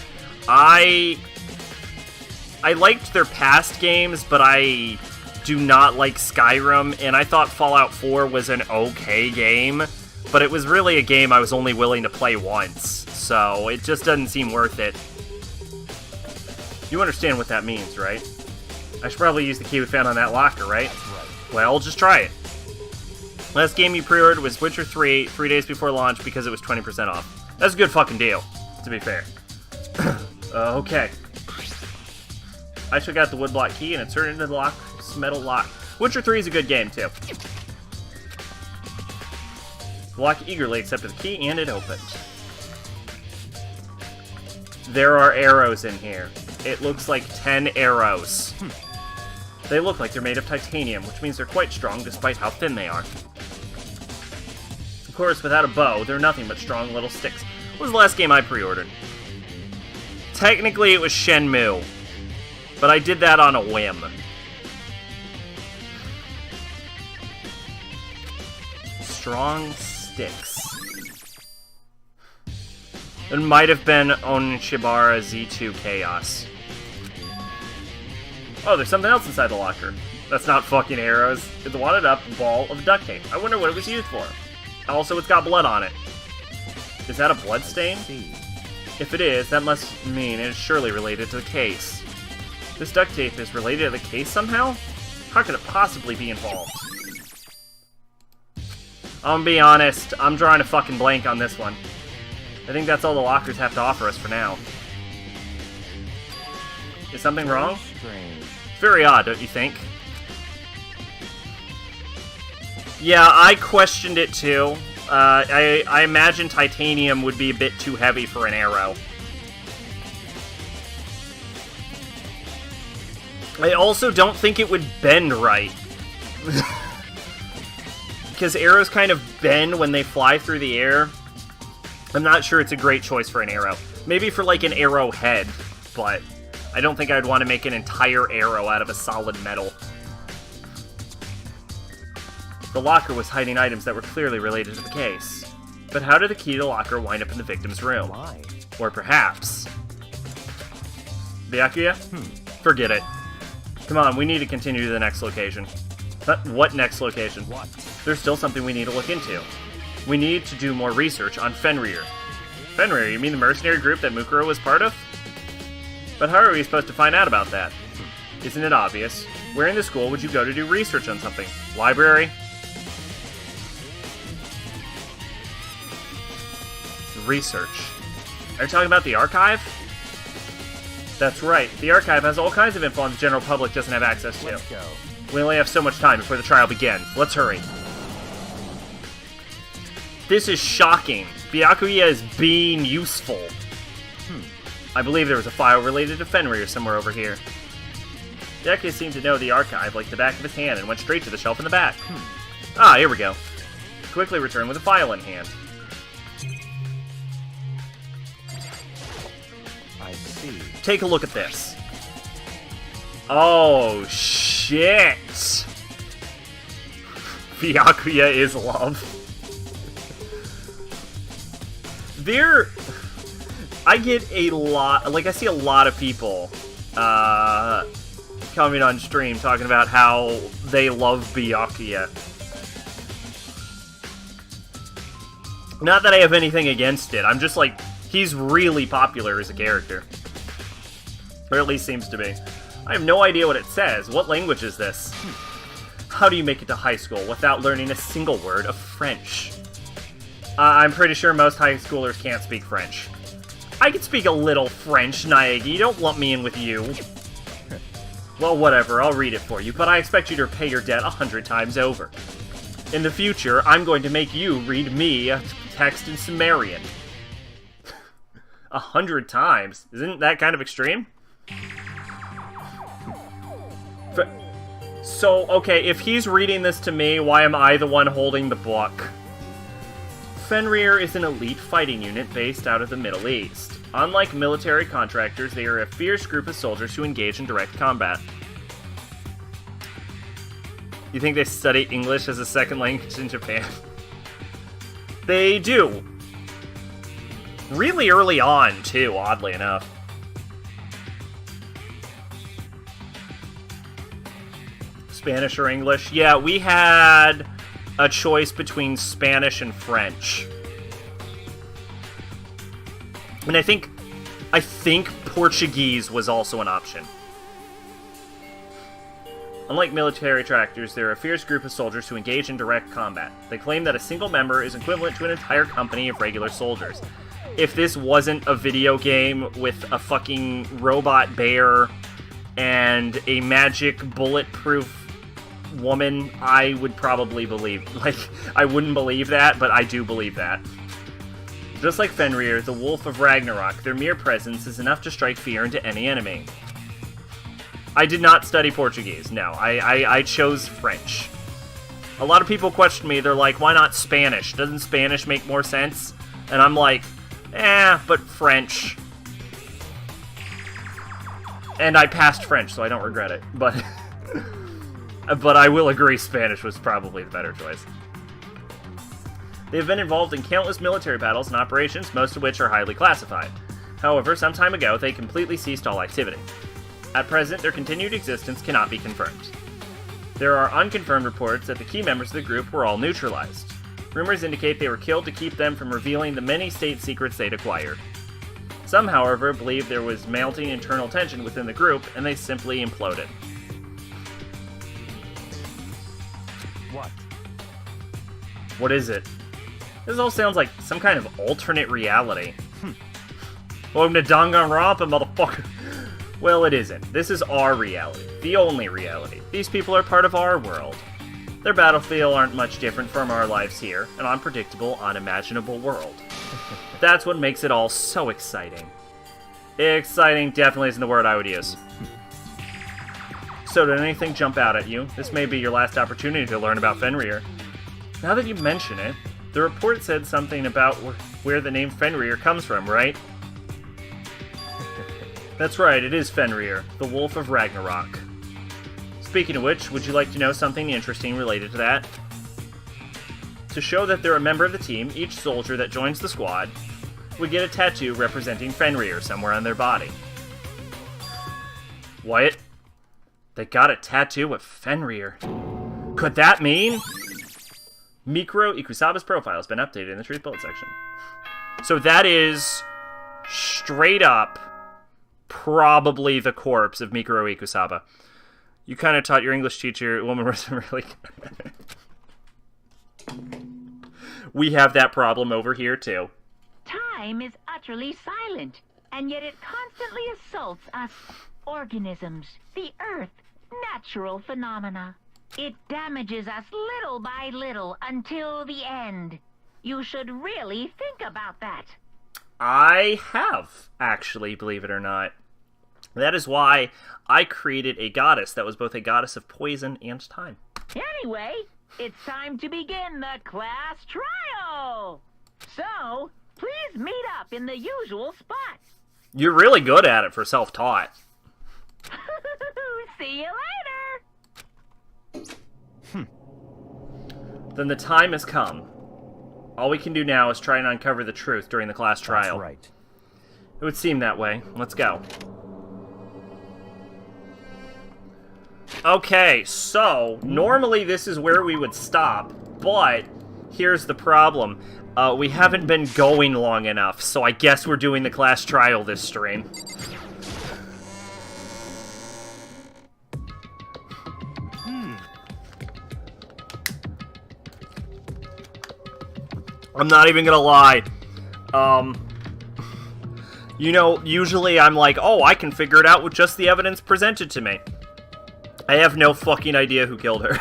I liked their past games, but I do not like Skyrim, and I thought Fallout 4 was an okay game, but it was really a game I was only willing to play once, so it just doesn't seem worth it. You understand what that means, right? I should probably use the key we found on that locker, right? Well, just try it. Last game you pre-ordered was Witcher 3, 3 days before launch because it was 20% off. That's a good fucking deal, to be fair. Okay. I took out the woodblock key and inserted it into the lock's metal lock. Witcher 3 is a good game, too. The lock eagerly accepted the key and it opened. There are arrows in here. It looks like 10 arrows. They look like they're made of titanium, which means they're quite strong despite how thin they are. Of course, without a bow, they're nothing but strong little sticks. What was the last game I pre-ordered? Technically, it was Shenmue, but I did that on a whim. Strong sticks. It might have been Onishibara Z2 Chaos. Oh, there's something else inside the locker. That's not fucking arrows. It's a wadded up ball of duct tape. I wonder what it was used for. Also, it's got blood on it. Is that a blood stain? If it is, that must mean it is surely related to the case. This duct tape is related to the case somehow? How could it possibly be involved? I'm gonna be honest, I'm drawing a fucking blank on this one. I think that's all the lockers have to offer us for now. Is something wrong? Strange. It's very odd, don't you think? Yeah, I questioned it too. I imagine titanium would be a bit too heavy for an arrow. I also don't think it would bend right. Because arrows kind of bend when they fly through the air. I'm not sure it's a great choice for an arrow. Maybe for like an arrow head, but I don't think I'd want to make an entire arrow out of a solid metal. The locker was hiding items that were clearly related to the case. But how did the key to the locker wind up in the victim's room? Why? Or perhaps... Byakuya? Forget it. Come on, we need to continue to the next location. What next location? What? There's still something we need to look into. We need to do more research on Fenrir. Fenrir, you mean the mercenary group that Mukuro was part of? But how are we supposed to find out about that? Isn't it obvious? Where in the school would you go to do research on something? Library? Research. Are you talking about the archive? That's right. The archive has all kinds of info the general public doesn't have access to. Let's go. We only have so much time before the trial begins. Let's hurry. This is shocking. Byakuya is being useful. I believe there was a file related to Fenrir somewhere over here. Byakuya seemed to know the archive like the back of his hand and went straight to the shelf in the back. Ah, here we go. Quickly returned with a file in hand. I see. Take a look at this. Oh, shit! Byakuya is love. I get a lot, like I see a lot of people coming on stream talking about how they love Byakuya. Not that I have anything against it, I'm just like, he's really popular as a character. Or at least seems to be. I have no idea what it says. What language is this? How do you make it to high school without learning a single word of French? I'm pretty sure most high schoolers can't speak French. I can speak a little French, Naegi. Don't lump me in with you. Well, whatever. I'll read it for you, but I expect you to repay your debt 100 times over. In the future, I'm going to make you read me a text in Sumerian. 100 times? Isn't that kind of extreme? So, okay, if he's reading this to me, why am I the one holding the book? Fenrir is an elite fighting unit based out of the Middle East. Unlike military contractors, they are a fierce group of soldiers who engage in direct combat. You think they study English as a second language in Japan? They do. Really early on, too, oddly enough. Spanish or English? Yeah, we had a choice between Spanish and French. And I think Portuguese was also an option. Unlike military tractors, they're a fierce group of soldiers who engage in direct combat. They claim that a single member is equivalent to an entire company of regular soldiers. If this wasn't a video game with a fucking robot bear and a magic bulletproof woman, I would probably believe. Like, I wouldn't believe that, but I do believe that. Just like Fenrir, the Wolf of Ragnarok, their mere presence is enough to strike fear into any enemy. I did not study Portuguese, no. I chose French. A lot of people question me, they're like, why not Spanish? Doesn't Spanish make more sense? And I'm like, but French. And I passed French, so I don't regret it. But but I will agree Spanish was probably the better choice. They have been involved in countless military battles and operations, most of which are highly classified. However, some time ago, they completely ceased all activity. At present, their continued existence cannot be confirmed. There are unconfirmed reports that the key members of the group were all neutralized. Rumors indicate they were killed to keep them from revealing the many state secrets they'd acquired. Some, however, believe there was mounting internal tension within the group, and they simply imploded. What? What is it? This all sounds like some kind of alternate reality. Welcome to Danganronpa, motherfucker! Well, it isn't. This is our reality. The only reality. These people are part of our world. Their battlefield aren't much different from our lives here, an unpredictable, unimaginable world. That's what makes it all so exciting. Exciting definitely isn't the word I would use. So, did anything jump out at you? This may be your last opportunity to learn about Fenrir. Now that you mention it, the report said something about where the name Fenrir comes from, right? That's right, it is Fenrir, the Wolf of Ragnarok. Speaking of which, would you like to know something interesting related to that? To show that they're a member of the team, each soldier that joins the squad would get a tattoo representing Fenrir somewhere on their body. What? They got a tattoo with Fenrir. Could that mean? Mikuro Ikusaba's profile has been updated in the Truth Bullet section. So that is straight up probably the corpse of Mikuro Ikusaba. You kind of taught your English teacher, woman wasn't really good. We have that problem over here too. Time is utterly silent, and yet it constantly assaults us organisms, the earth, natural phenomena. It damages us little by little until the end. You should really think about that. I have, actually, believe it or not. That is why I created a goddess that was both a goddess of poison and time. Anyway, it's time to begin the class trial. So, please meet up in the usual spot. You're really good at it for self-taught. See you later. Then the time has come. All we can do now is try and uncover the truth during the class trial. That's right. It would seem that way. Let's go. Okay, so, normally this is where we would stop, but here's the problem. We haven't been going long enough, so I guess we're doing the class trial this stream. I'm not even gonna lie. You know, usually I'm like, oh, I can figure it out with just the evidence presented to me. I have no fucking idea who killed her.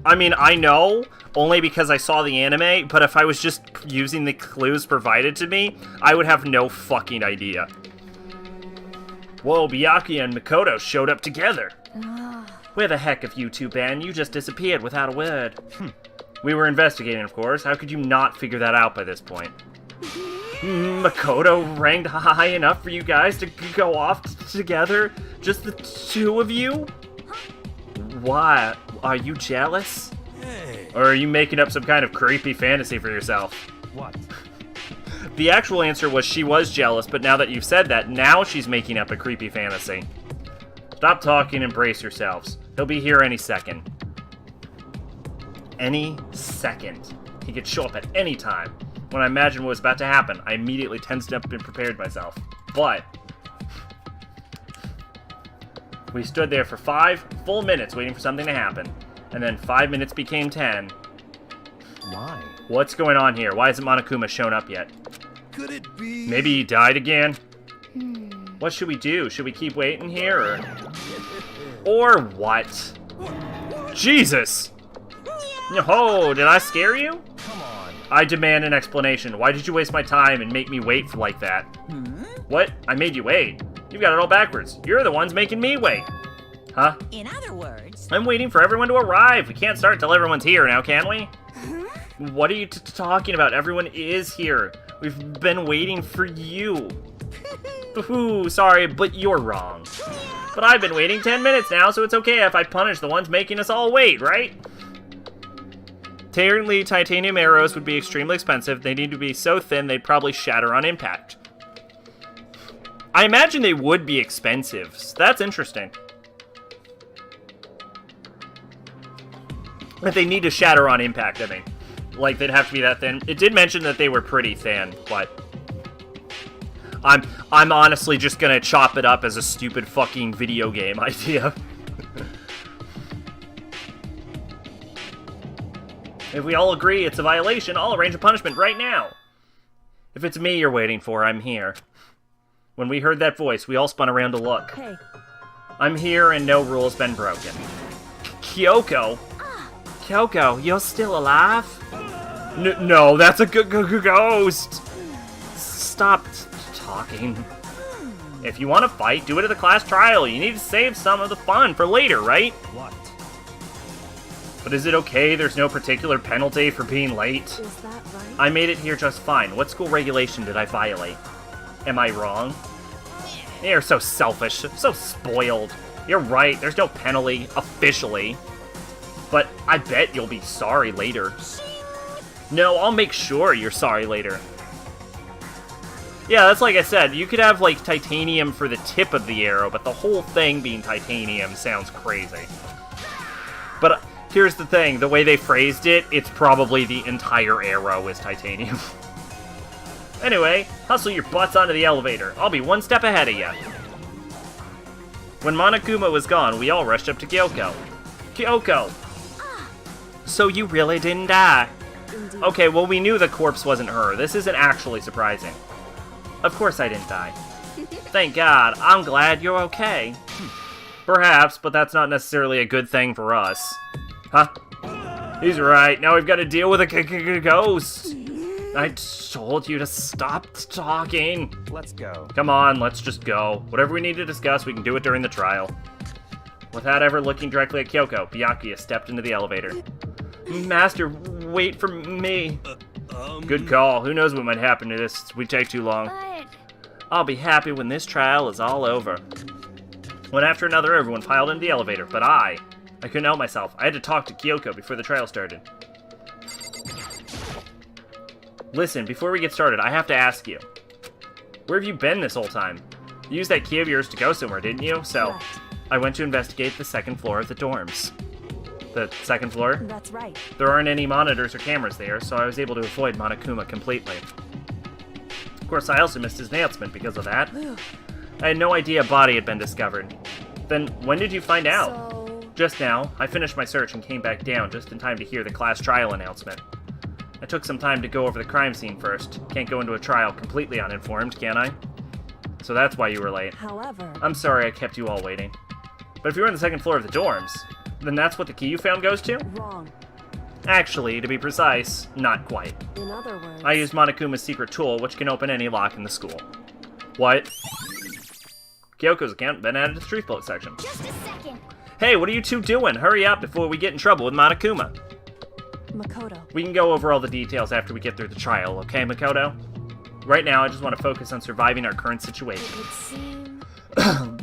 I mean, I know, only because I saw the anime, but if I was just using the clues provided to me, I would have no fucking idea. Whoa, Byakuya and Makoto showed up together. Where the heck have you two been? You just disappeared without a word. We were investigating, of course. How could you not figure that out by this point? Makoto ranked high enough for you guys to go off together? Just the two of you? Why? Are you jealous? Hey. Or are you making up some kind of creepy fantasy for yourself? What? The actual answer was she was jealous, but now that you've said that, now she's making up a creepy fantasy. Stop talking and brace yourselves. He'll be here any second. Any second. He could show up at any time. When I imagined what was about to happen, I immediately tensed up and prepared myself. But we stood there for 5 full minutes waiting for something to happen. And then 5 minutes became 10. Why? What's going on here? Why hasn't Monokuma shown up yet? Could it be? Maybe he died again? What should we do? Should we keep waiting here, or what? Jesus! Oh, did I scare you? Come on. I demand an explanation. Why did you waste my time and make me wait for like that? What? I made you wait? You've got it all backwards. You're the ones making me wait. Huh? In other words, I'm waiting for everyone to arrive. We can't start until everyone's here now, can we? What are you talking about? Everyone is here. We've been waiting for you. Ooh, sorry, but you're wrong. But I've been waiting 10 minutes now, so it's okay if I punish the ones making us all wait, right? Apparently, titanium arrows would be extremely expensive. They need to be so thin they'd probably shatter on impact. I imagine they would be expensive. So that's interesting. But they need to shatter on impact, I mean. Like, they'd have to be that thin. It did mention that they were pretty thin, but I'm honestly just gonna chop it up as a stupid fucking video game idea. If we all agree it's a violation, I'll arrange a punishment right now. If it's me you're waiting for, I'm here. When we heard that voice, we all spun around to look. Hey. I'm here and no rule's been broken. Kyoko? Kyoko, you're still alive? No, that's a ghost! Stop talking. If you want to fight, do it at the class trial. You need to save some of the fun for later, right? What? But is it okay there's no particular penalty for being late? Is that right? I made it here just fine. What school regulation did I violate? Am I wrong? You're so selfish, so spoiled. You're right, there's no penalty, officially. But I bet you'll be sorry later. No, I'll make sure you're sorry later. Yeah, that's like I said, you could have, like, titanium for the tip of the arrow, but the whole thing being titanium sounds crazy. But here's the thing, the way they phrased it, it's probably the entire arrow is titanium. Anyway, hustle your butts onto the elevator. I'll be one step ahead of you. When Monokuma was gone, we all rushed up to Kyoko. Kyoko! So you really didn't die? Indeed. Okay, well, we knew the corpse wasn't her. This isn't actually surprising. Of course I didn't die. Thank God. I'm glad you're okay. Perhaps, but that's not necessarily a good thing for us. Huh? He's right. Now we've got to deal with a ghost. I told you to stop talking. Let's go. Come on, let's just go. Whatever we need to discuss, we can do it during the trial. Without ever looking directly at Kyoko, Byakuya stepped into the elevator. Master, wait for me. Good call. Who knows what might happen to this if we take too long. But I'll be happy when this trial is all over. One after another, everyone piled into the elevator, but I couldn't help myself. I had to talk to Kyoko before the trial started. Listen, before we get started, I have to ask you. Where have you been this whole time? You used that key of yours to go somewhere, didn't you? So, Correct. I went to investigate the second floor of the dorms. The second floor? that's right. There aren't any monitors or cameras there, so I was able to avoid Monokuma completely. Of course, I also missed his announcement because of that. I had no idea a body had been discovered. Then, when did you find out? So, Just now. I finished my search and came back down just in time to hear the class trial announcement. I took some time to go over the crime scene first. Can't go into a trial completely uninformed, can I? So that's why you were late. however, I'm sorry I kept you all waiting. But if you're on the second floor of the dorms, then that's what the key you found goes to? wrong. Actually, to be precise, not quite. In other words, I used Monokuma's secret tool, which can open any lock in the school. What? Kyoko's account been added to the Truth Bullet section. Just a second. Hey, what are you two doing? Hurry up before we get in trouble with Monokuma. Makoto. We can go over all the details after we get through the trial, okay, Makoto? Right now, I just want to focus on surviving our current situation. It would seem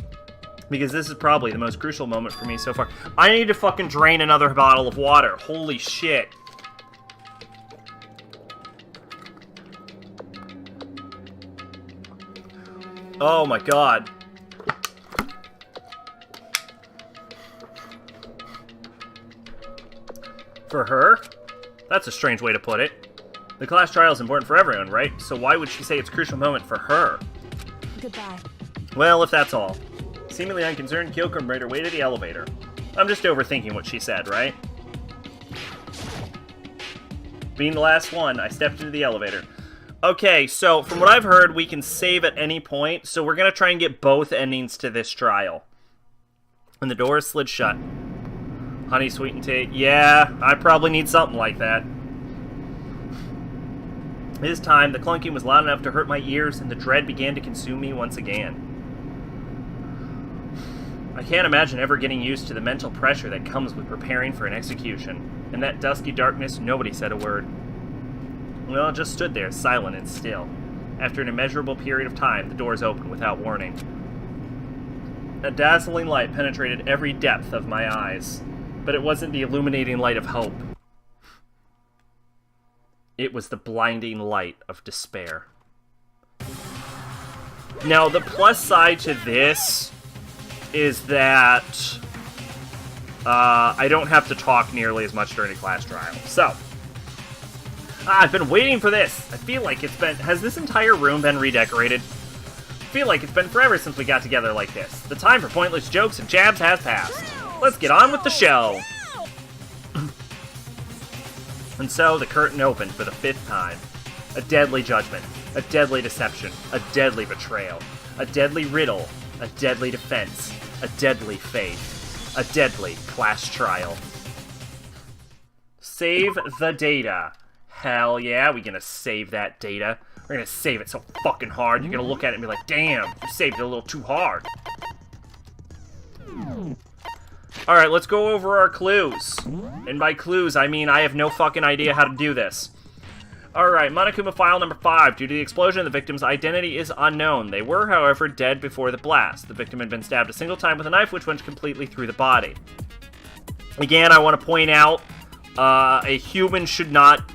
Because this is probably the most crucial moment for me so far. I need to fucking drain another bottle of water. Holy shit. Oh my god. For her? That's a strange way to put it. The class trial is important for everyone, right? So why would she say it's a crucial moment for her? Goodbye. Well, if that's all. Seemingly unconcerned, Kyoko made her way to the elevator. I'm just overthinking what she said, right? Being the last one, I stepped into the elevator. Okay, so from what I've heard, we can save at any point, so we're going to try and get both endings to this trial. And the door slid shut. Honey, sweet and tea. Yeah, I probably need something like that. This time, the clunking was loud enough to hurt my ears, and the dread began to consume me once again. I can't imagine ever getting used to the mental pressure that comes with preparing for an execution. In that dusky darkness, nobody said a word. We all just stood there, silent and still. After an immeasurable period of time, the doors opened without warning. A dazzling light penetrated every depth of my eyes, but it wasn't the illuminating light of hope. It was the blinding light of despair. Now, the plus side to this is that I don't have to talk nearly as much during a class trial. So, I've been waiting for this. I feel like it's been... Has this entire room been redecorated? I feel like it's been forever since we got together like this. The time for pointless jokes and jabs has passed. Let's get on with the show. And so the curtain opened for the 5th time. A deadly judgment, a deadly deception, a deadly betrayal, a deadly riddle, a deadly defense, a deadly fate, a deadly class trial. Save the data. Hell yeah, we gonna save that data. We're gonna save it so fucking hard, you're gonna look at it and be like, damn, you saved it a little too hard. Alright, let's go over our clues. And by clues, I mean I have no fucking idea how to do this. Alright, Monokuma file number 5. Due to the explosion, the victim's identity is unknown. They were, however, dead before the blast. The victim had been stabbed a single time with a knife, which went completely through the body. Again, I want to point out, a human should not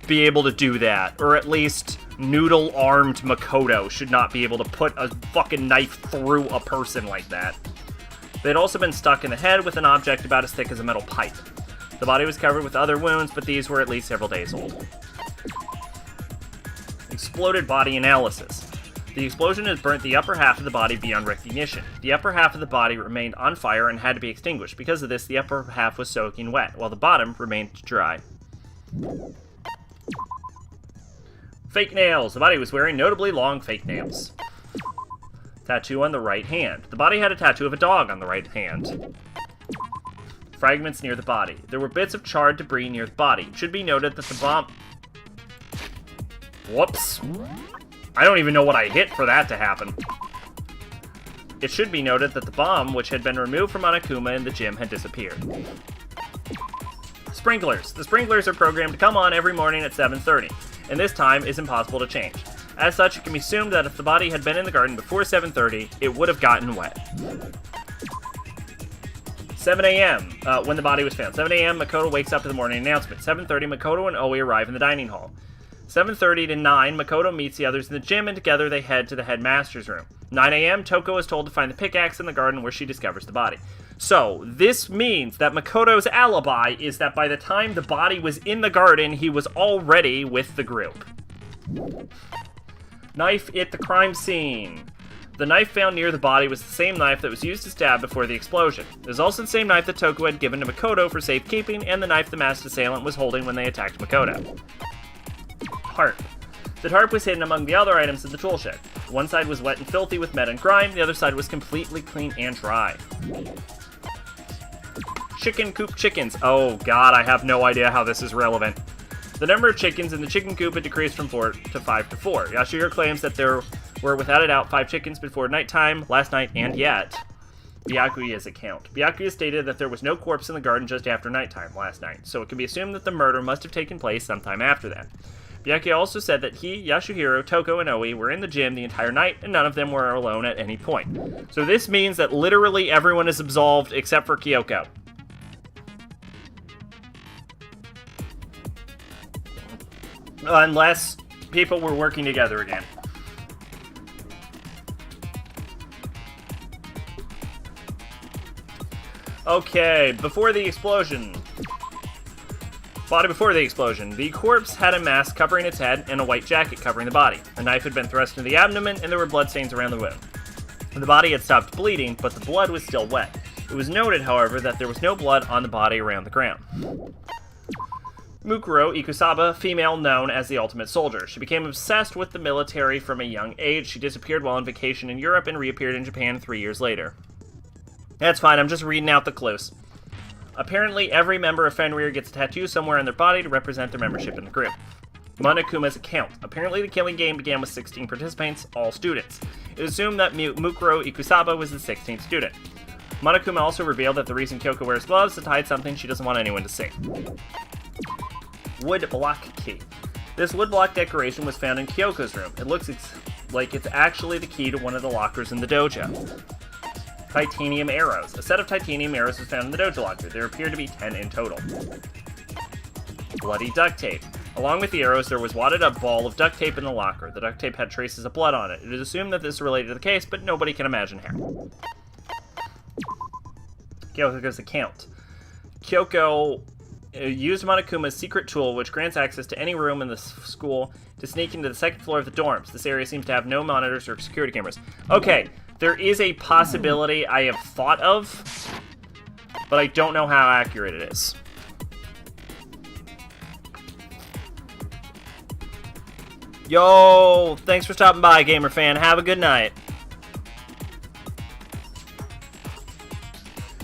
be able to do that. Or at least, noodle-armed Makoto should not be able to put a fucking knife through a person like that. They had also been stuck in the head with an object about as thick as a metal pipe. The body was covered with other wounds, but these were at least several days old. Exploded body analysis. The explosion has burnt the upper half of the body beyond recognition. The upper half of the body remained on fire and had to be extinguished. Because of this, the upper half was soaking wet, while the bottom remained dry. Fake nails. The body was wearing notably long fake nails. Tattoo on the right hand. The body had a tattoo of a dog on the right hand. Fragments near the body. There were bits of charred debris near the body. It should be noted that the bomb... Whoops. I don't even know what I hit for that to happen. It should be noted that the bomb, which had been removed from Monokuma in the gym, had disappeared. Sprinklers. The sprinklers are programmed to come on every morning at 7:30, and this time is impossible to change. As such, it can be assumed that if the body had been in the garden before 7:30, it would have gotten wet. 7 a.m., when the body was found. 7 a.m., Makoto wakes up to the morning announcement. 7:30, Makoto and Oe arrive in the dining hall. 7:30 to 9, Makoto meets the others in the gym, and together they head to the headmaster's room. 9 a.m., Toko is told to find the pickaxe in the garden where she discovers the body. So, this means that Makoto's alibi is that by the time the body was in the garden, he was already with the group. Knife at the crime scene. The knife found near the body was the same knife that was used to stab before the explosion. It was also the same knife that Toko had given to Makoto for safekeeping, and the knife the masked assailant was holding when they attacked Makoto. Harp. The harp was hidden among the other items in the tool shed. One side was wet and filthy with mud and grime, the other side was completely clean and dry. Chicken coop chickens. Oh god, I have no idea how this is relevant. The number of chickens in the chicken coop had decreased from 4 to 5 to 4. Yashihiro claims that there were, without a doubt, 5 chickens before nighttime, last night, and yet. Byakuya's account. Byakuya stated that there was no corpse in the garden just after nighttime last night, so it can be assumed that the murder must have taken place sometime after that. Byakuya also said that he, Yasuhiro, Toko, and Oe were in the gym the entire night, and none of them were alone at any point. So this means that literally everyone is absolved except for Kyoko. Unless people were working together again. Okay, before the explosion. Body before the explosion. The corpse had a mask covering its head and a white jacket covering the body. A knife had been thrust into the abdomen, and there were bloodstains around the wound. The body had stopped bleeding, but the blood was still wet. It was noted, however, that there was no blood on the body around the ground. Mukuro Ikusaba, female known as the Ultimate Soldier. She became obsessed with the military from a young age. She disappeared while on vacation in Europe and reappeared in Japan 3 years later. That's fine, I'm just reading out the clues. Apparently, every member of Fenrir gets a tattoo somewhere on their body to represent their membership in the group. Monokuma's account. Apparently, the killing game began with 16 participants, all students. It is assumed that Mukuro Ikusaba was the 16th student. Monokuma also revealed that the reason Kyoko wears gloves is to hide something she doesn't want anyone to see. Wood block key. This wood block decoration was found in Kyoko's room. It looks like it's actually the key to one of the lockers in the dojo. Titanium arrows. A set of titanium arrows was found in the dojo locker. There appear to be 10 in total. Bloody duct tape. Along with the arrows, there was wadded up ball of duct tape in the locker. The duct tape had traces of blood on it. It is assumed that this is related to the case, but nobody can imagine how. Kyoko's account. Kyoko used Monokuma's secret tool, which grants access to any room in the school, to sneak into the second floor of the dorms. This area seems to have no monitors or security cameras. Okay, there is a possibility I have thought of, but I don't know how accurate it is. Yo, thanks for stopping by, gamer fan. Have a good night.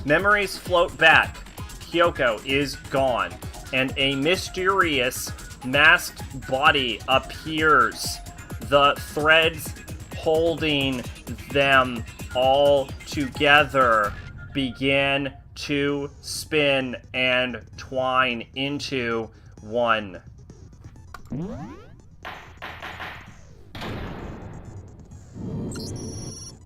Memories float back. Kyoko is gone, and a mysterious masked body appears. The threads holding them all together begin to spin and twine into one.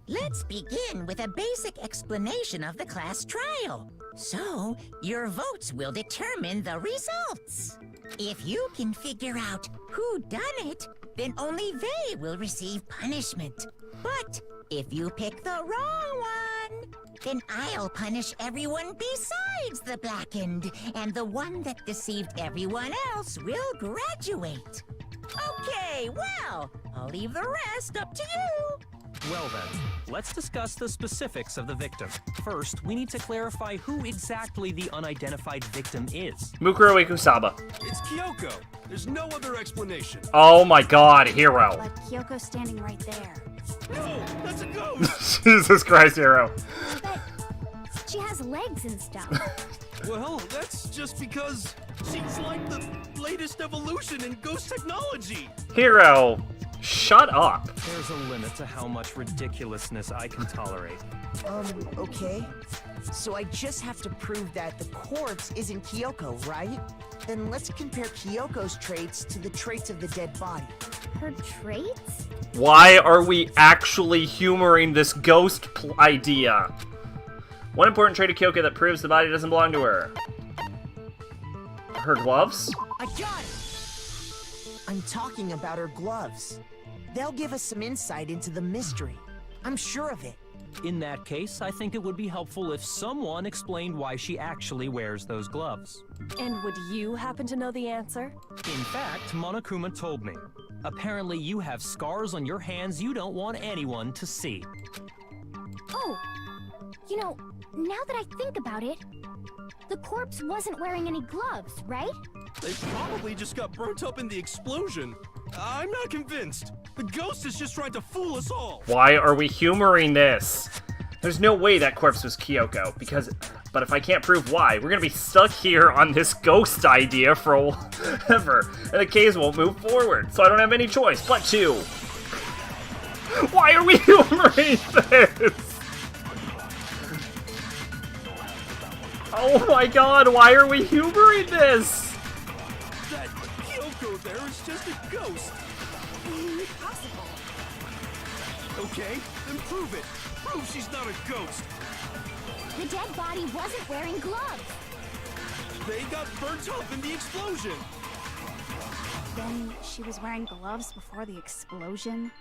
Let's begin with a basic explanation of the class trial. So, your votes will determine the results. If you can figure out who done it, then only they will receive punishment. But if you pick the wrong one, then I'll punish everyone besides the blackened, and the one that deceived everyone else will graduate. Okay, well, I'll leave the rest up to you. Well then, let's discuss the specifics of the victim. First, we need to clarify who exactly the unidentified victim is. Mukuro Ikusaba. It's Kyoko. There's no other explanation. Oh my god, hero. But Kyoko's standing right there. No, that's a ghost. Jesus Christ, hero. But she has legs and stuff. Well, that's just because she's like the latest evolution in ghost technology. Hero, shut up. There's a limit to how much ridiculousness I can tolerate. Okay. So I just have to prove that the corpse isn't Kyoko, right? Then let's compare Kyoko's traits to the traits of the dead body. Her traits? Why are we actually humoring this ghost idea? One important trait of Kyoko that proves the body doesn't belong to her. Her gloves? I got it! I'm talking about her gloves. They'll give us some insight into the mystery. I'm sure of it. In that case, I think it would be helpful if someone explained why she actually wears those gloves. And would you happen to know the answer? In fact, Monokuma told me. Apparently you have scars on your hands you don't want anyone to see. Oh, you know, now that I think about it, the corpse wasn't wearing any gloves, right? They probably just got burnt up in the explosion. I'm not convinced. The ghost is just trying to fool us all. Why are we humoring this? There's no way that corpse was Kyoko, but if I can't prove why, we're gonna be stuck here on this ghost idea forever, and the case won't move forward, so I don't have any choice but to. Why are we humoring this? Oh my god, why are we humoring this? That Kyoko there is just a ghost. Impossible. Okay, then prove it. Prove she's not a ghost. The dead body wasn't wearing gloves. They got burnt up in the explosion. Then she was wearing gloves before the explosion.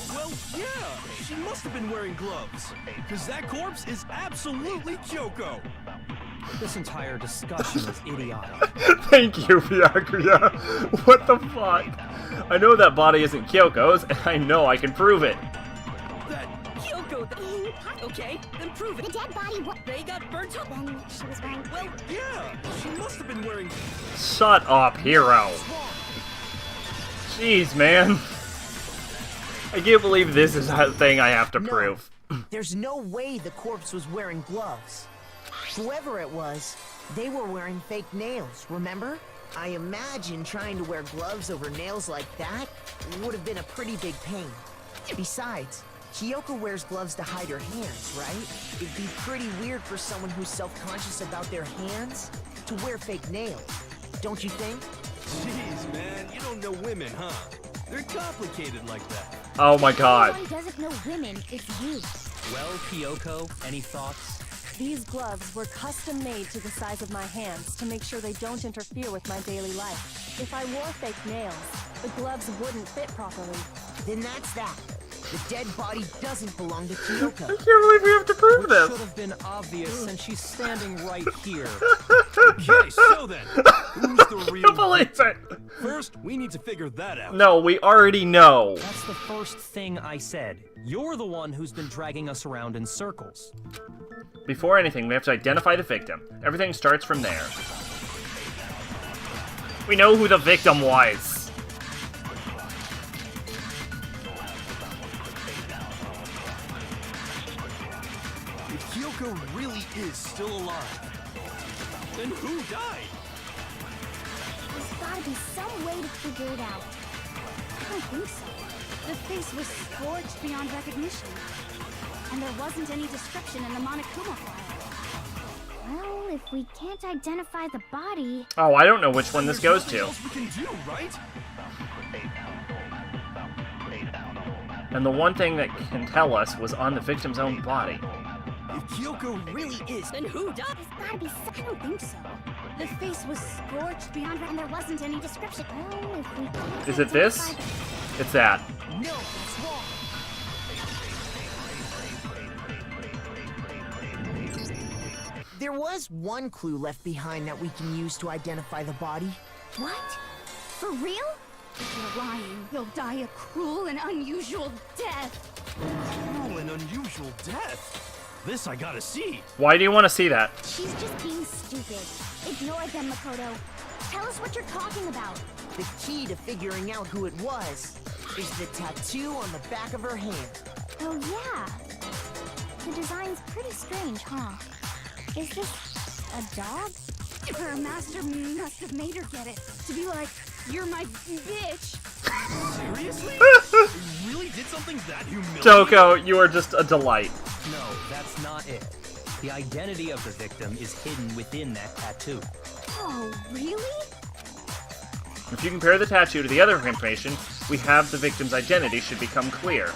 Well, yeah, she must have been wearing gloves. Because that corpse is absolutely Kyoko. This entire discussion is idiotic. Thank you, Byakuya. What the fuck? I know that body isn't Kyoko's, and I know I can prove it. Kyoko! Okay, then prove it. The dead body. What? They got burnt up. Then she was wearing. Well, yeah, she must have been wearing... Shut up, hero. Jeez, man. I can't believe this is a thing I have to prove. There's no way the corpse was wearing gloves. Whoever it was, they were wearing fake nails, remember? I imagine trying to wear gloves over nails like that would have been a pretty big pain. Besides, Kyoko wears gloves to hide her hands, right? It'd be pretty weird for someone who's self-conscious about their hands to wear fake nails. Don't you think? Jeez, man, you don't know women, huh? They're complicated like that. Oh my god. Everyone doesn't know women. It's you. Well, Kyoko, any thoughts? These gloves were custom made to the size of my hands to make sure they don't interfere with my daily life. If I wore fake nails, the gloves wouldn't fit properly. Then that's that. The dead body doesn't belong to Kyoko. I can't believe we have to prove Which this. should have been obvious since she's standing right here. Okay, so then, who's the I real... can't believe it. First, we need to figure that out. No, we already know. That's the first thing I said. You're the one who's been dragging us around in circles. Before anything, we have to identify the victim. Everything starts from there. We know who the victim was. If Kyoko really is still alive, then who died? There's gotta be some way to figure it out. I don't think so. The face was scorched beyond recognition. And there wasn't any description in the Monokuma file. Well, if we can't identify the body... Oh, I don't know which one this goes There's to. nothing else we can do, right? And the one thing that can tell us was on the victim's own body. If Kyoko really is... Then who died? There's gotta be some... I don't think so. The face was scorched beyond... And there wasn't any description. Well, if we can't Is it this? identify It's that. No, that's wrong. There was one clue left behind that we can use to identify the body. the... What? For real? If you're lying, you'll die a cruel and unusual death. Cruel and unusual death. This I gotta see. Why do you want to see that? She's just being stupid. Ignore them, Makoto. Tell us what you're talking about. The key to figuring out who it was is the tattoo on the back of her hand. Oh, yeah. The design's pretty strange, huh? Is this a dog? Her master must have made her get it. To be like, you're my bitch. Seriously? You really did something that humiliating? Toko, you are just a delight. No, that's not it. The identity of the victim is hidden within that tattoo. Oh, really? If you compare the tattoo to the other information we have, the victim's identity should become clear.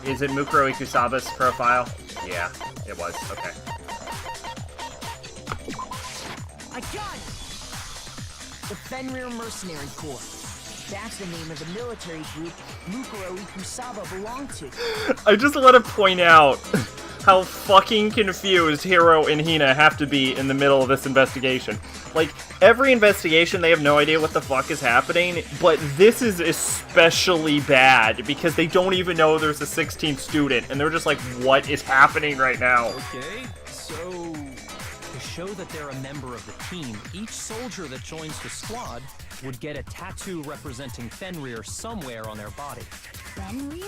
Is it Mukuro Ikusaba's profile? Yeah, it was. Okay. I got it! The Fenrir Mercenary Corps. That's the name of the military group Mukuro Ikusaba belonged to. I just want to point out how fucking confused Hiro and Hina have to be in the middle of this investigation. Like, every investigation, they have no idea what the fuck is happening, but this is especially bad because they don't even know there's a 16th student, and they're just like, what is happening right now? Okay, so... To show that they're a member of the team, each soldier that joins the squad would get a tattoo representing Fenrir somewhere on their body. Fenrir?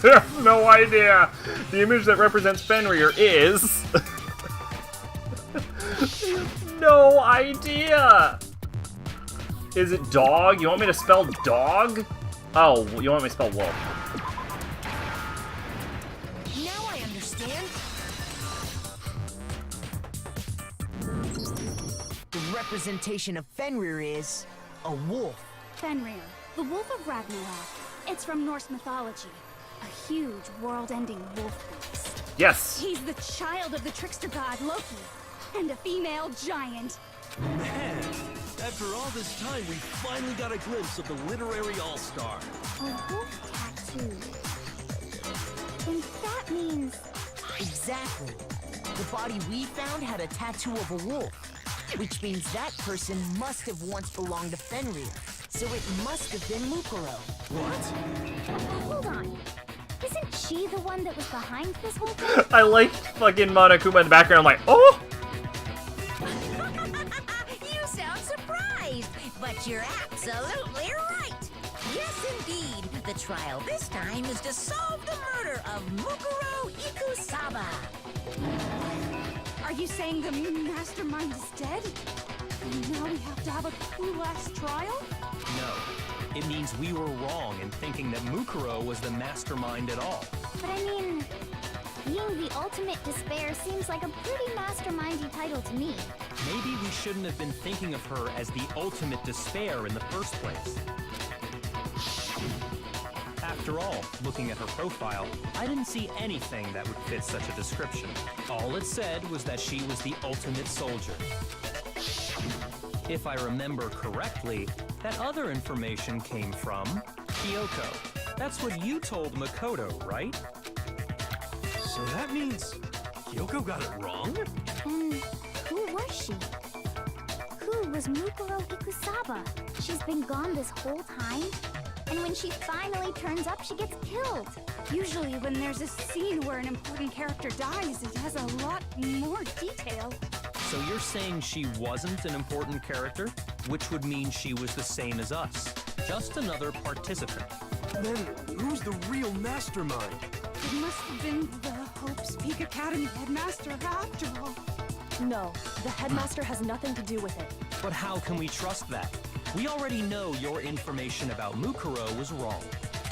They have no idea. The image that represents Fenrir is... No idea. Is it dog? You want me to spell dog? Oh, you want me to spell wolf. Now I understand. The representation of Fenrir is a wolf. Fenrir, the Wolf of Ragnarok. It's from Norse mythology. A huge, world-ending wolf beast. Yes. He's the child of the trickster god Loki, and a female giant. Man, after all this time, we finally got a glimpse of the literary all-star. A wolf tattoo. And that means... Exactly. The body we found had a tattoo of a wolf, which means that person must have once belonged to Fenrir. So it must have been Mukuro. Hold on. Isn't she the one that was behind this whole thing? I like fucking Monokuma in the background, like, oh! You sound surprised, but you're absolutely right. Yes, indeed. The trial this time is to solve the murder of Mukuro Ikusaba. Are you saying the mastermind is dead? And now we have to have a true last trial? No. It means we were wrong in thinking that Mukuro was the mastermind at all. But I mean, being the ultimate despair seems like a pretty mastermindy title to me. Maybe we shouldn't have been thinking of her as the ultimate despair in the first place. After all, looking at her profile, I didn't see anything that would fit such a description. All it said was that she was the ultimate soldier. If I remember correctly, that other information came from Kyoko. That's what you told Makoto, right? So that means Kyoko got it wrong? And who was she? Who was Mukuro Ikusaba? She's been gone this whole time? And when she finally turns up, she gets killed. Usually when there's a scene where an important character dies, it has a lot more detail. So you're saying she wasn't an important character, which would mean she was the same as us, just another participant. Then who's the real mastermind? It must have been the Hope's Peak Academy headmaster after all. No, the headmaster has nothing to do with it. But how can we trust that? We already know your information about Mukuro was wrong.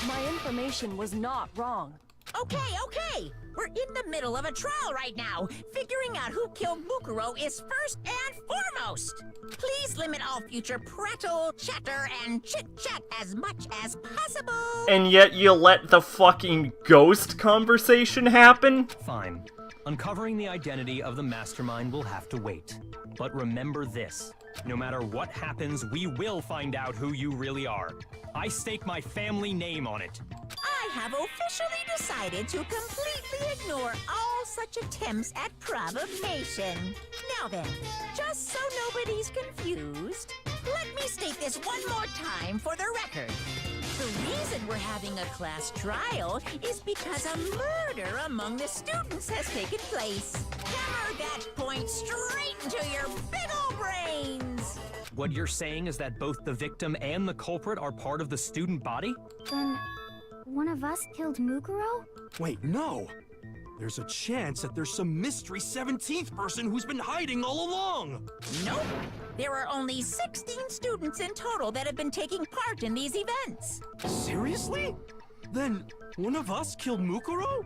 My information was not wrong. Okay. We're in the middle of a trial right now. Figuring out who killed Mukuro is first and foremost. Please limit all future prattle, chatter, and chit-chat as much as possible. And yet you let the fucking ghost conversation happen? Fine. Uncovering the identity of the mastermind will have to wait. But remember this. No matter what happens, we will find out who you really are. I stake my family name on it. I have officially decided to completely ignore all such attempts at provocation. Now then, just so nobody's confused, let me state this one more time for the record. The reason we're having a class trial is because a murder among the students has taken place. Hammer that point straight into your big ol' brains! What you're saying is that both the victim and the culprit are part of the student body? Then, one of us killed Mukuro? Wait, no! There's a chance that there's some mystery 17th person who's been hiding all along! Nope! There are only 16 students in total that have been taking part in these events. Seriously? Then, one of us killed Mukuro?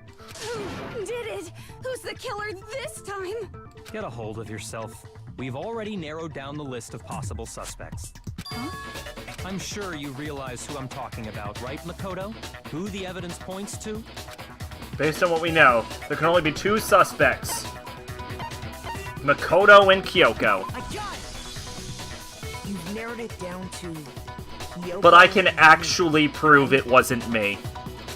Who did it? Who's the killer this time? Get a hold of yourself. We've already narrowed down the list of possible suspects. Huh? I'm sure you realize who I'm talking about, right, Makoto? Who the evidence points to? Based on what we know, there can only be two suspects. Makoto and Kyoko. I got it! You've narrowed it down to Kyoko. But I can actually prove it wasn't me.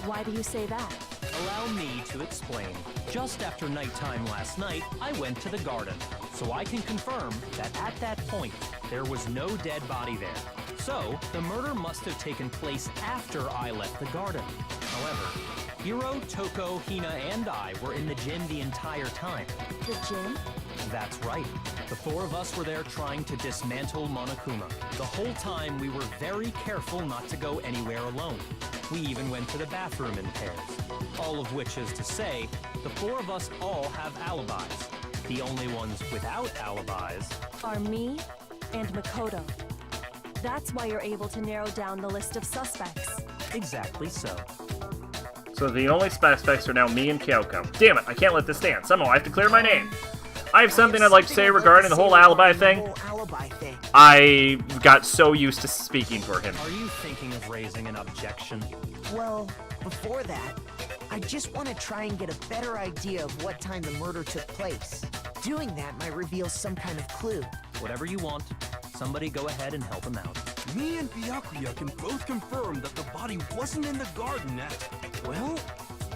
Why do you say that? Allow me to explain. Just after nighttime last night, I went to the garden, so I can confirm that at that point, there was no dead body there. So, the murder must have taken place after I left the garden. However, Hiro, Toko, Hina, and I were in the gym the entire time. The gym? That's right. The four of us were there trying to dismantle Monokuma. The whole time, we were very careful not to go anywhere alone. We even went to the bathroom in pairs. All of which is to say, the four of us all have alibis. The only ones without alibis Are me and Makoto. That's why you're able to narrow down the list of suspects. exactly so. So the only suspects are now me and Kyoko. Damn it, I can't let this stand. Somehow I have to clear my name. I have something I'd like to say regarding the whole alibi thing. I got so used to speaking for him. Are you thinking of raising an objection? Well, before that, I just want to try and get a better idea of what time the murder took place. Doing that might reveal some kind of clue. Whatever you want. Somebody go ahead and help him out. Me and Byakuya can both confirm that the body wasn't in the garden at... Well,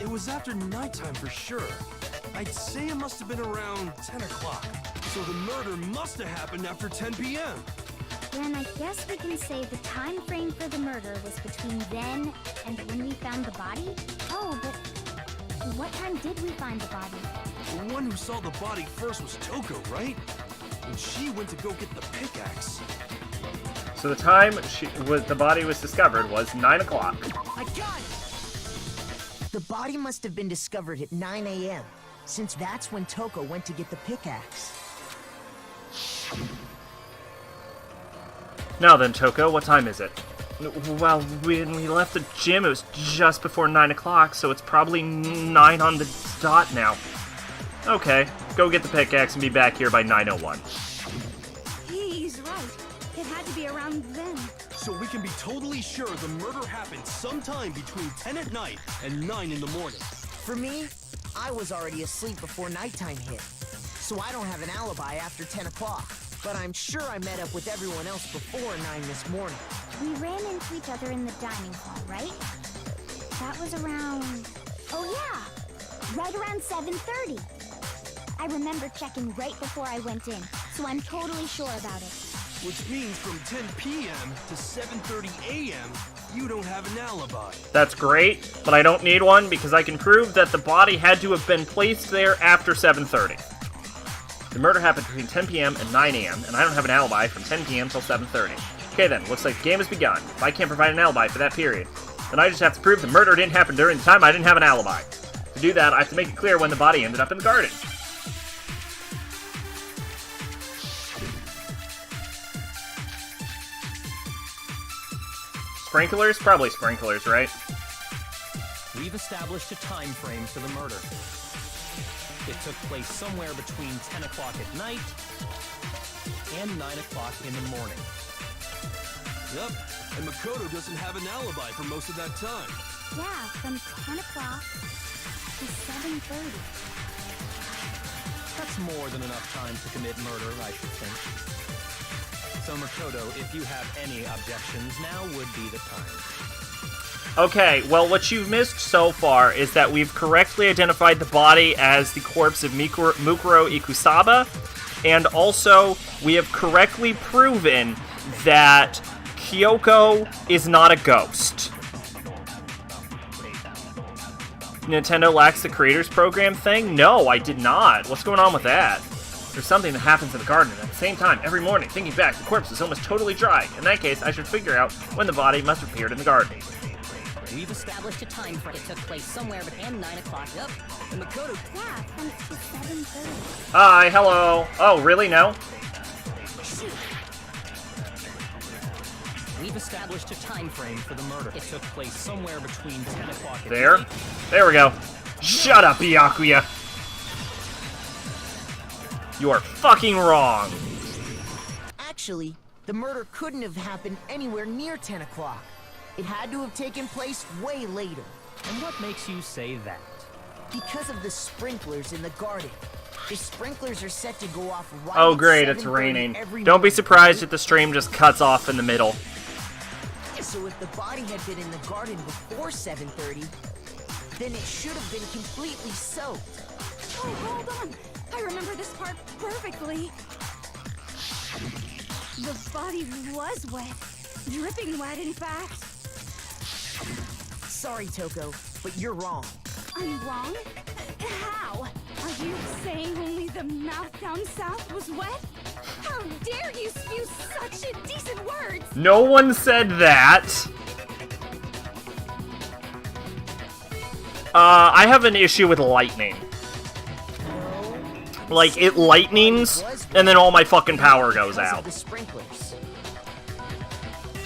it was after nighttime for sure. I'd say it must have been around 10 o'clock. So the murder must have happened after 10 p.m. Then I guess we can say the time frame for the murder was between then and when we found the body? Oh, but what time did we find the body? The one who saw the body first was Toko, right? And she went to go get the pickaxe. So the time the body was discovered was 9 o'clock. I got it! The body must have been discovered at 9 a.m., since that's when Toko went to get the pickaxe. Now then, Toko, what time is it? Well, when we left the gym, it was just before 9 o'clock, so it's probably 9 on the dot now. Okay, go get the pickaxe and be back here by 9:01. He's right. It had to be around then. So we can be totally sure the murder happened sometime between 10 at night and 9 in the morning. For me, I was already asleep before nighttime hit, so I don't have an alibi after 10 o'clock. But I'm sure I met up with everyone else before 9 this morning. We ran into each other in the dining hall, right? That was around... Oh yeah! Right around 7:30. I remember checking right before I went in, so I'm totally sure about it. Which means from 10 p.m. to 7:30 a.m., you don't have an alibi. That's great, but I don't need one because I can prove that the body had to have been placed there after 7:30. The murder happened between 10 p.m. and 9 a.m., and I don't have an alibi from 10 p.m. till 7:30. Okay then, looks like the game has begun. If I can't provide an alibi for that period, then I just have to prove the murder didn't happen during the time I didn't have an alibi. To do that, I have to make it clear when the body ended up in the garden. Sprinklers? Probably sprinklers, right? We've established a time frame for the murder. It took place somewhere between 10 o'clock at night and 9 o'clock in the morning. Yep, and Makoto doesn't have an alibi for most of that time. Yeah, from 10 o'clock to 7:30. That's more than enough time to commit murder, I should think. So Makoto, if you have any objections, now would be the time. Okay, well, what you've missed so far is that we've correctly identified the body as the corpse of Mukuro Ikusaba, and also we have correctly proven that Kyoko is not a ghost. Nintendo lacks the Creators Program thing? No, I did not. What's going on with that? There's something that happens in the garden at the same time every morning. Thinking back, the corpse is almost totally dry. In that case, I should figure out when the body must have appeared in the garden. We've established a time frame. It took place somewhere between 9 o'clock. Yep. And Makoto. Yeah, from 7:30. Hi, hello. Oh, really? No? We've established a time frame for the murder. It took place somewhere between 10 o'clock at There? night. There we go. Shut up, Byakuya. You are fucking wrong. Actually, the murder couldn't have happened anywhere near 10 o'clock. It had to have taken place way later. And what makes you say that? Because of the sprinklers in the garden. The sprinklers are set to go off right Oh, at great, it's 7:30 raining. every Don't be morning. surprised if the stream just cuts off in the middle. So if the body had been in the garden before 7:30, then it should have been completely soaked. Oh, hold on. I remember this part perfectly. The body was wet. Dripping wet, in fact. Sorry, Toko, but you're wrong. I'm wrong? How? Are you saying only the mouth down south was wet? How dare you spew such indecent words? No one said that. I have an issue with lightning. Like, it lightnings, and then all my fucking power goes Because of out. the sprinklers.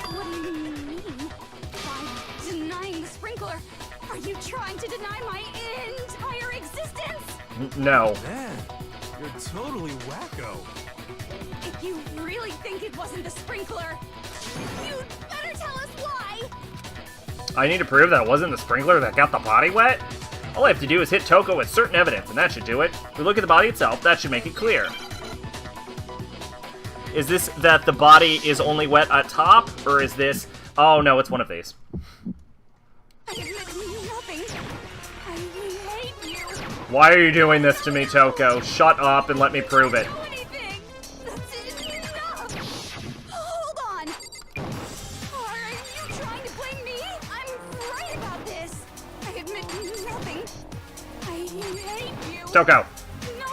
What do you mean? By denying the sprinkler, are you trying to deny my entire existence? No. Man, you're totally wacko. If you really think it wasn't the sprinkler, you'd better tell us why! I need to prove that it wasn't the sprinkler that got the body wet? All I have to do is hit Toko with certain evidence, and that should do it. If we look at the body itself, that should make it clear. Is this that the body is only wet at top, or is this... Oh, no, it's one of these. I admit nothing. I hate you. Why are you doing this to me, Toko? Shut up and let me prove it. Anything. That's enough. Hold on. Are you trying to blame me? I'm right about this. I admit nothing. I hate you. Toko. No.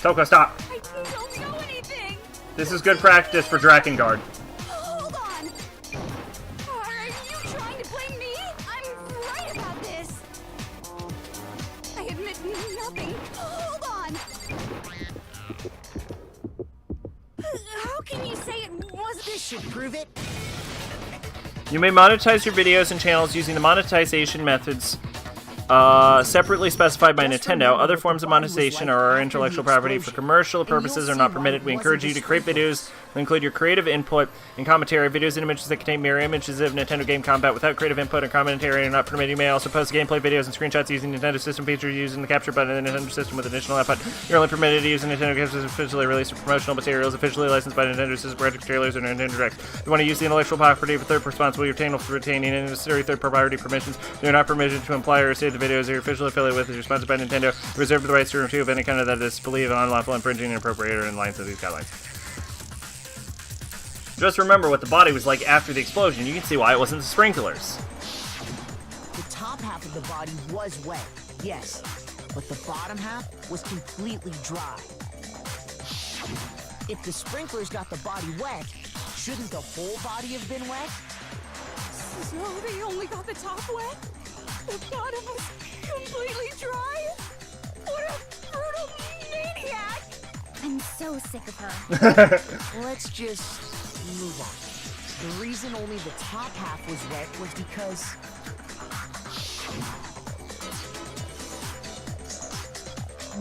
Toko, stop. I don't know anything. This is good practice for Drakengard. Hold on. Are you trying to blame me? I'm right about this. I admit nothing. Hold on. How can you say it was This should prove it. You may monetize your videos and channels using the monetization methods separately specified by Nintendo. Other forms of monetization are our intellectual property for commercial purposes are not permitted. We encourage you to create videos that include your creative input and commentary. Videos and images that contain mirror images of Nintendo game combat without creative input and commentary are not permitted. You may also post gameplay videos and screenshots using Nintendo system features using the capture button in the Nintendo system with additional output. You're only permitted to use the Nintendo game system officially released promotional materials officially licensed by Nintendo system project trailers or Nintendo Directs. If you want to use the intellectual property of a third responsible, you're obtainable for retaining any necessary third-party permissions. You're not permitted to imply or say the videos you're officially affiliated with is sponsored by Nintendo. Reserved the rights to review of any kind of that is believed unlawful, infringing, inappropriate, or in lines with these guidelines. Just remember what the body was like after the explosion. You can see why it wasn't the sprinklers. The top half of the body was wet, yes, but the bottom half was completely dry. If the sprinklers got the body wet, shouldn't the whole body have been wet? So they only got the top wet? The bottom was completely dry? What a brutal maniac! I'm so sick of her. Let's just move on. The reason only the top half was wet was because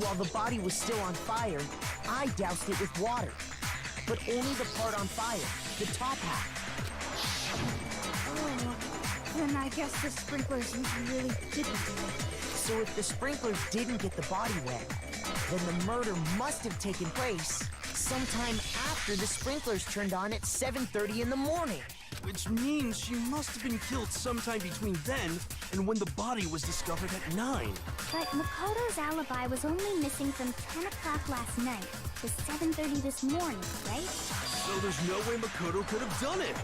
while the body was still on fire, I doused it with water. But only the part on fire, the top half. Oh, then I guess the sprinklers really didn't do it. So if the sprinklers didn't get the body wet, then the murder must have taken place sometime after the sprinklers turned on at 7:30 in the morning. Which means she must have been killed sometime between then and when the body was discovered at 9. But Makoto's alibi was only missing from 10 o'clock last night to 7:30 this morning, right? So there's no way Makoto could have done it.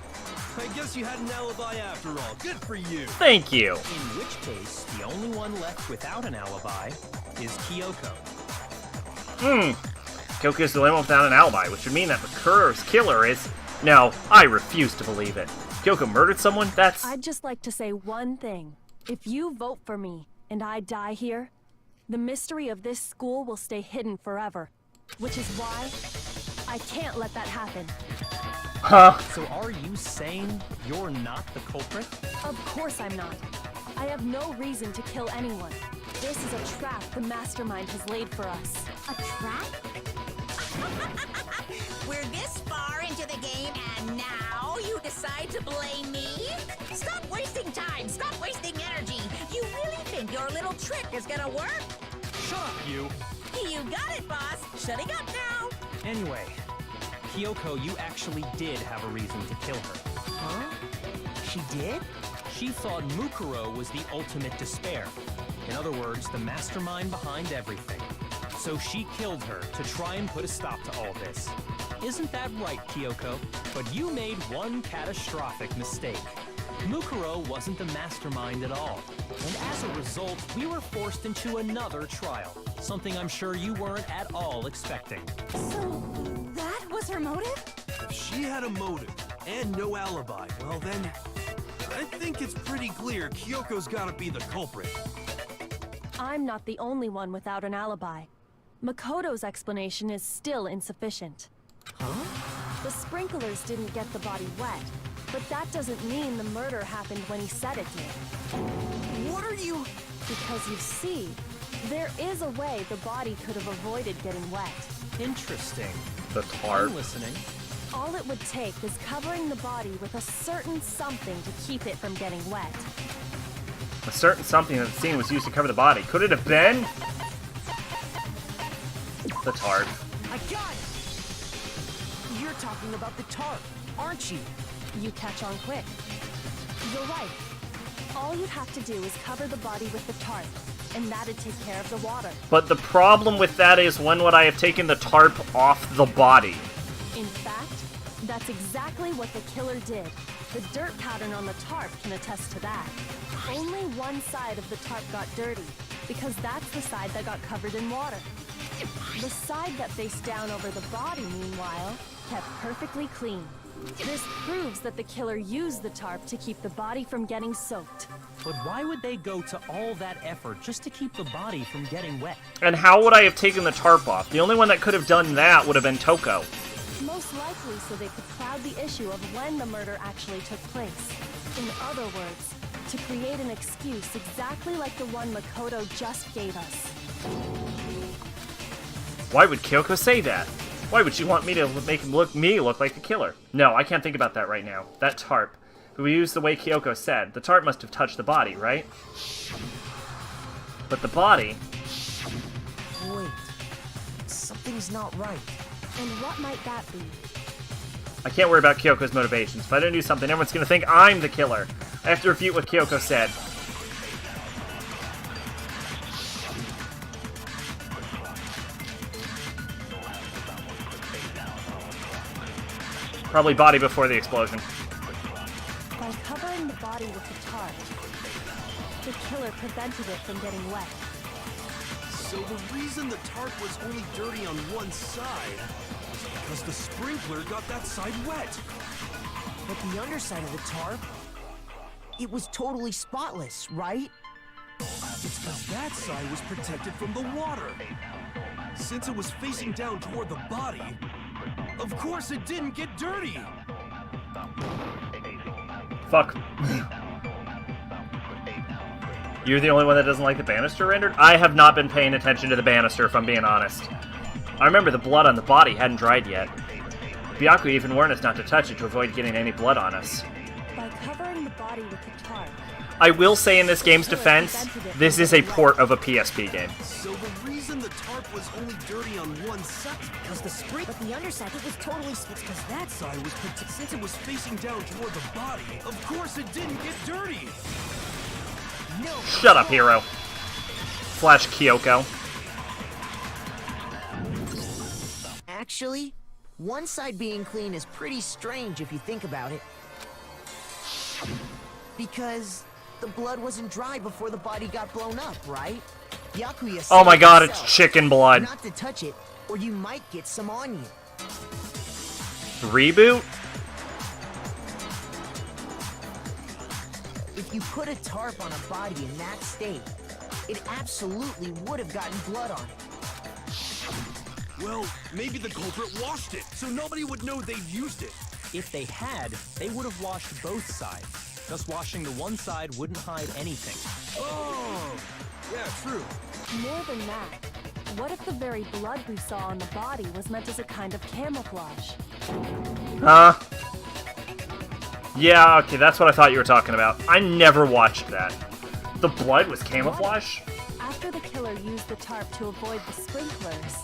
I guess you had an alibi after all. Good for you. Thank you. In which case, the only one left without an alibi is Kyoko. Kyoko is the only one without an alibi, which would mean that Makuro's killer is... No, I refuse to believe it. Kyoko murdered someone? That's... I'd just like to say one thing. If you vote for me, and I die here, the mystery of this school will stay hidden forever. Which is why I can't let that happen. Huh? So are you saying you're not the culprit? Of course I'm not. I have no reason to kill anyone. This is a trap the mastermind has laid for us. A trap? We're this far into the game, and now you decide to blame me? Stop wasting time! Stop wasting energy! You really think your little trick is gonna work? Shut up, you! You got it, boss! Shutting up now! Anyway, Kyoko, you actually did have a reason to kill her. Huh? She did? She thought Mukuro was the ultimate despair. In other words, the mastermind behind everything. So she killed her to try and put a stop to all this. Isn't that right, Kyoko? But you made one catastrophic mistake. Mukuro wasn't the mastermind at all. And as a result, we were forced into another trial. Something I'm sure you weren't at all expecting. So that was her motive? If she had a motive and no alibi, well then, I think it's pretty clear Kyoko's gotta be the culprit. I'm not the only one without an alibi. Makoto's explanation is still insufficient. Huh? The sprinklers didn't get the body wet, but that doesn't mean the murder happened when he said it did. What are you... Because you see, there is a way the body could have avoided getting wet. Interesting. The tarp. I'm listening. All it would take is covering the body with a certain something to keep it from getting wet. A certain something that the scene was used to cover the body. Could it have been? The tarp. I got it! You're talking about the tarp, aren't you? You catch on quick. You're right. All you'd have to do is cover the body with the tarp. and that'd take care of the water. But the problem with that is, when would I have taken the tarp off the body? In fact, that's exactly what the killer did. The dirt pattern on the tarp can attest to that. Only one side of the tarp got dirty, because that's the side that got covered in water. The side that faced down over the body, meanwhile, kept perfectly clean. This proves that the killer used the tarp to keep the body from getting soaked. But why would they go to all that effort just to keep the body from getting wet? And how would I have taken the tarp off? The only one that could have done that would have been Toko. Most likely so they could cloud the issue of when the murder actually took place. In other words, to create an excuse exactly like the one Makoto just gave us. Why would Kyoko say that? Why would she want me to make me look like the killer? No, I can't think about that right now. That tarp. If we use the way Kyoko said, the tarp must have touched the body, right? But the body... Wait. Something's not right. And what might that be? I can't worry about Kyoko's motivations. If I don't do something, everyone's gonna think I'm the killer. I have to refute what Kyoko said. Probably body before the explosion. By covering the body with the tarp, the killer prevented it from getting wet. So the reason the tarp was only dirty on one side was because the sprinkler got that side wet. But the underside of the tarp, it was totally spotless, right? It's because that side was protected from the water. Since it was facing down toward the body, of course it didn't get dirty. Fuck. You're the only one that doesn't like the banister rendered? I have not been paying attention to the banister, if I'm being honest. I remember the blood on the body hadn't dried yet. Byaku even warned us not to touch it to avoid getting any blood on us. By covering the body with the tarp, I will say, in this game's defense, this is a port of a PSP game. So the reason the tarp was only dirty on one side Was the spring, but the underside, it was totally because that side was protected. Since it was facing down toward the body, of course it didn't get dirty. No. Shut up, hero. Flash Kyoko. Actually, one side being clean is pretty strange if you think about it. Because the blood wasn't dry before the body got blown up, right? Byakuya said Oh my god, himself, it's chicken blood. not to touch it, or you might get some on you. Reboot? If you put a tarp on a body in that state, it absolutely would have gotten blood on it. Well, maybe the culprit washed it, so nobody would know they'd used it. If they had, they would have washed both sides. Thus washing the one side wouldn't hide anything. Oh, yeah, true. more than that, what if the very blood we saw on the body was meant as a kind of camouflage? Yeah, okay, that's what I thought you were talking about. I never watched that. The blood was camouflage? After the killer used the tarp to avoid the sprinklers.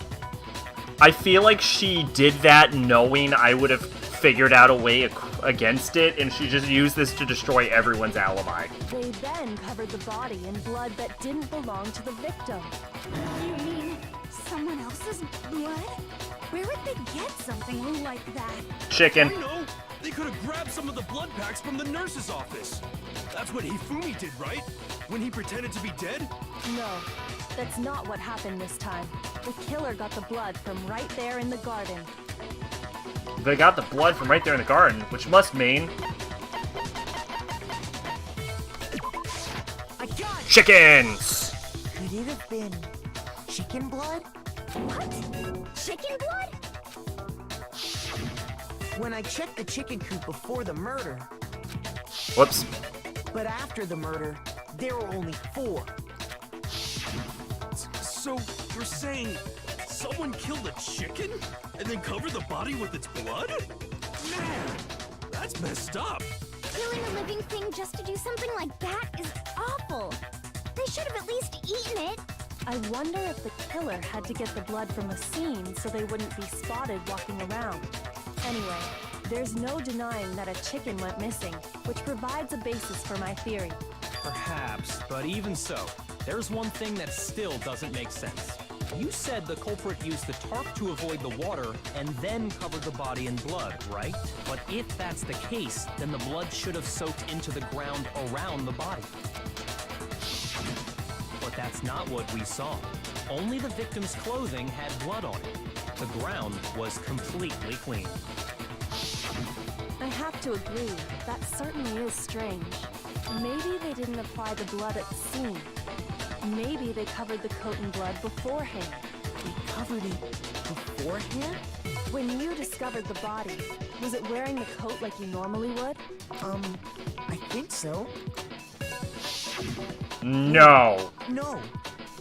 I feel like she did that knowing I would have figured out a way against it, and she just used this to destroy everyone's alibi. They then covered the body in blood that didn't belong to the victim. You mean someone else's blood? Where would they get something like that? Chicken. I know! They could have grabbed some of the blood packs from the nurse's office. That's what Hifumi did, right? When he pretended to be dead? No, that's not what happened this time. The killer got the blood from right there in the garden. They got the blood from right there in the garden, which must mean... I got it! chickens! Could it have been chicken blood? What? Chicken blood? When I checked the chicken coop before the murder, Whoops. but after the murder, there were only 4. So, you're saying someone killed a chicken and then covered the body with its blood? Man, that's messed up. Killing a living thing just to do something like that is awful. They should have at least eaten it. I wonder if the killer had to get the blood from a scene so they wouldn't be spotted walking around. Anyway, there's no denying that a chicken went missing, which provides a basis for my theory. Perhaps, but even so, there's one thing that still doesn't make sense. You said the culprit used the tarp to avoid the water and then covered the body in blood, right? But if that's the case, then the blood should have soaked into the ground around the body. But that's not what we saw. Only the victim's clothing had blood on it. The ground was completely clean. I have to agree, that certainly is strange. Maybe they didn't apply the blood at the scene. Maybe they covered the coat in blood beforehand. They covered it beforehand? When you discovered the body, was it wearing the coat like you normally would? I think so. No. No.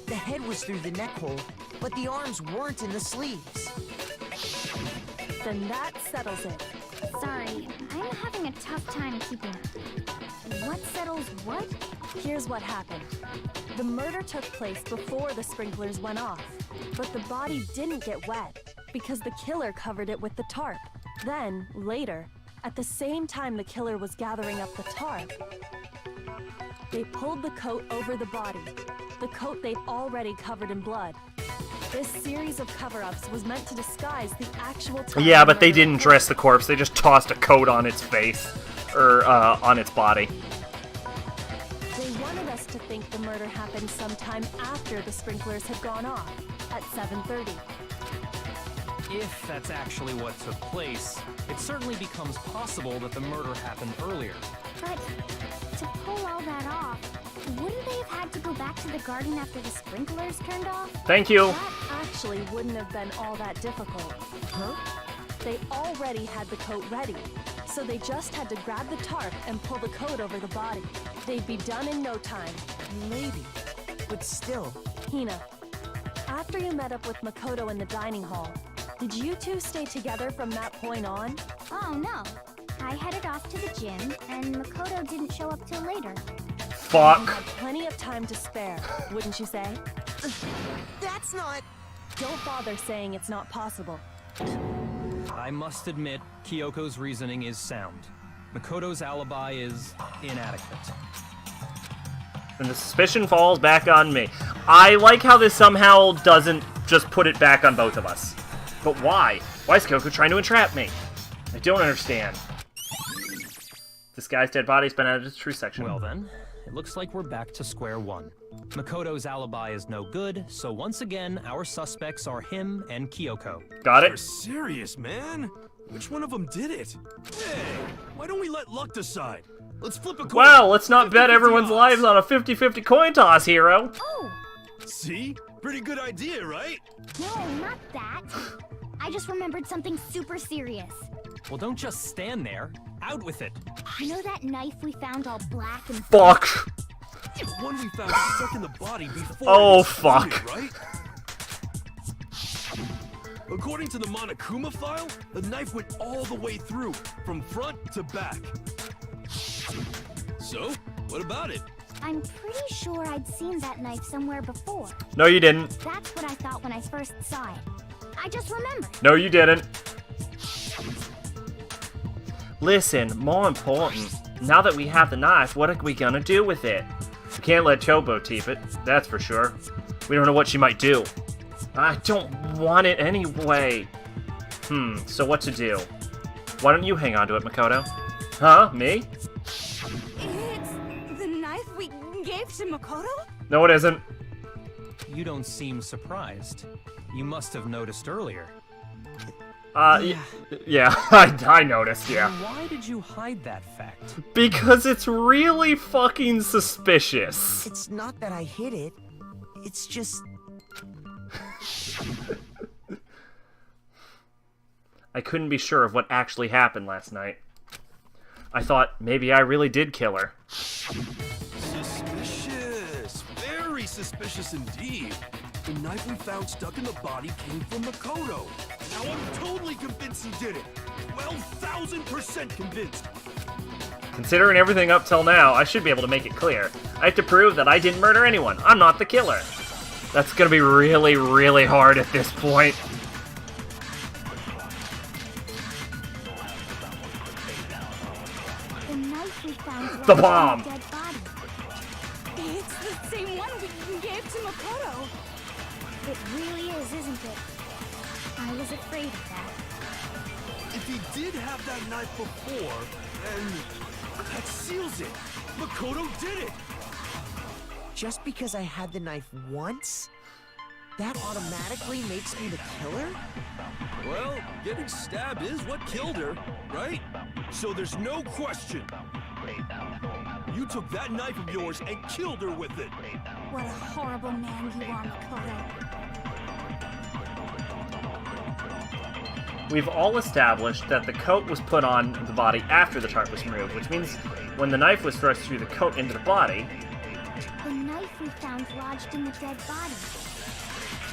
The head was through the neck hole, but the arms weren't in the sleeves. Then that settles it. Sorry, I'm having a tough time keeping up. What settles what? Here's what happened. The murder took place before the sprinklers went off, but the body didn't get wet because the killer covered it with the tarp. Then, later, at the same time the killer was gathering up the tarp, they pulled the coat over the body, the coat they'd already covered in blood. This series of cover-ups was meant to disguise the actual time. Yeah, but they didn't dress the corpse. They just tossed a coat on its face, or on its body. They wanted us to think the murder happened sometime after the sprinklers had gone off, at 7:30. If that's actually what took place, it certainly becomes possible that the murder happened earlier. But to pull all that off, wouldn't they have had to go back to the garden after the sprinklers turned off? Thank you. That actually wouldn't have been all that difficult. Huh? They already had the coat ready, so they just had to grab the tarp and pull the coat over the body. They'd be done in no time. Maybe. But still. Hina, after you met up with Makoto in the dining hall, did you two stay together from that point on? Oh no. I headed off to the gym, and Makoto didn't show up till later. You Fuck. had plenty of time to spare, wouldn't you say? That's not... Don't bother saying it's not possible. I must admit, Kyoko's reasoning is sound. Makoto's alibi is inadequate. And the suspicion falls back on me. I like how this somehow doesn't just put it back on both of us. But why? Why is Kyoko trying to entrap me? I don't understand. This guy's dead body's been added to the true section. Well then, it looks like we're back to square one. Makoto's alibi is no good, so once again, our suspects are him and Kyoko. Got You're it? serious, man? Which one of them did it? Hey, why don't we let luck decide? Let's flip a coin. Well, let's not bet 50-50 everyone's odds. lives on a 50-50 coin toss, hero. Oh! See? Pretty good idea, right? No, not that. I just remembered something super serious. Well, don't just stand there. Out with it. You know that knife we found all black and... Fuck. It's one we found stuck in the body before. Oh, it was fuck. flooded, right? According to the Monokuma file, the knife went all the way through, from front to back. So, what about it? I'm pretty sure I'd seen that knife somewhere before. No, you didn't. That's what I thought when I first saw it. I just remembered. No, you didn't. Listen, more important, now that we have the knife, what are we gonna do with it? We can't let Chobo keep it, that's for sure. We don't know what she might do. I don't want it anyway. So what to do? Why don't you hang on to it, Makoto? Huh? Me? It's the knife we gave to Makoto? No, it isn't. You don't seem surprised. You must have noticed earlier. Yeah, I noticed, yeah. Then why did you hide that fact? Because it's really fucking suspicious. It's not that I hid it. It's just... I couldn't be sure of what actually happened last night. I thought maybe I really did kill her. Suspicious. Very suspicious indeed. The knife we found stuck in the body came from Makoto. Now I'm totally convinced he did it. 12,000% convinced. Considering everything up till now, I should be able to make it clear. I have to prove that I didn't murder anyone. I'm not the killer. That's gonna be really, really hard at this point. The knife we found The was bomb. on a dead body. It's the same one we gave to Makoto. It really is, isn't it? I was afraid of that. If he did have that knife before, then that seals it. Makoto did it. Just because I had the knife once, that automatically makes me the killer? Well, getting stabbed is what killed her, right? So there's no question. You took that knife of yours and killed her with it. What a horrible man you are, Makoto. We've all established that the coat was put on the body after the tarp was removed, which means when the knife was thrust through the coat into the body... The knife we found lodged in the dead body.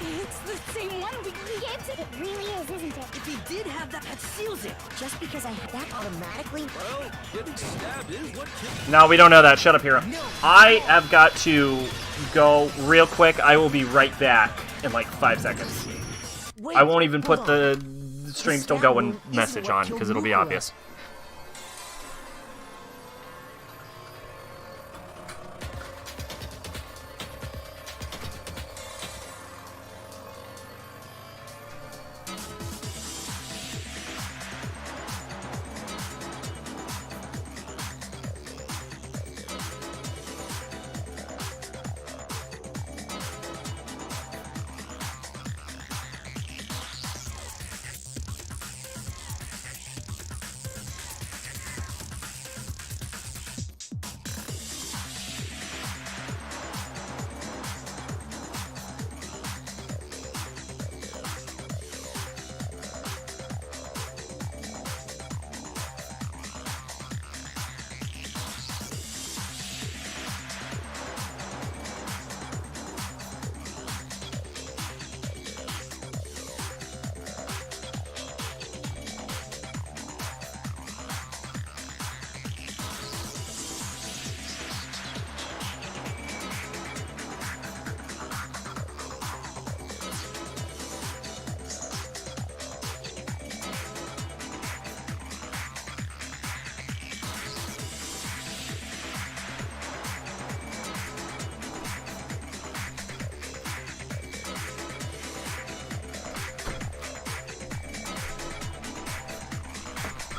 It's the same one we gave to... It really is, isn't it? If he did have that seals it. Just because I had that automatically... Well, getting stabbed is what killed... No, we don't know that. Shut up, Hero. I have got to go real quick. I will be right back in like 5 seconds. Wait, I won't even put hold on. the stream still going message on because it'll be obvious.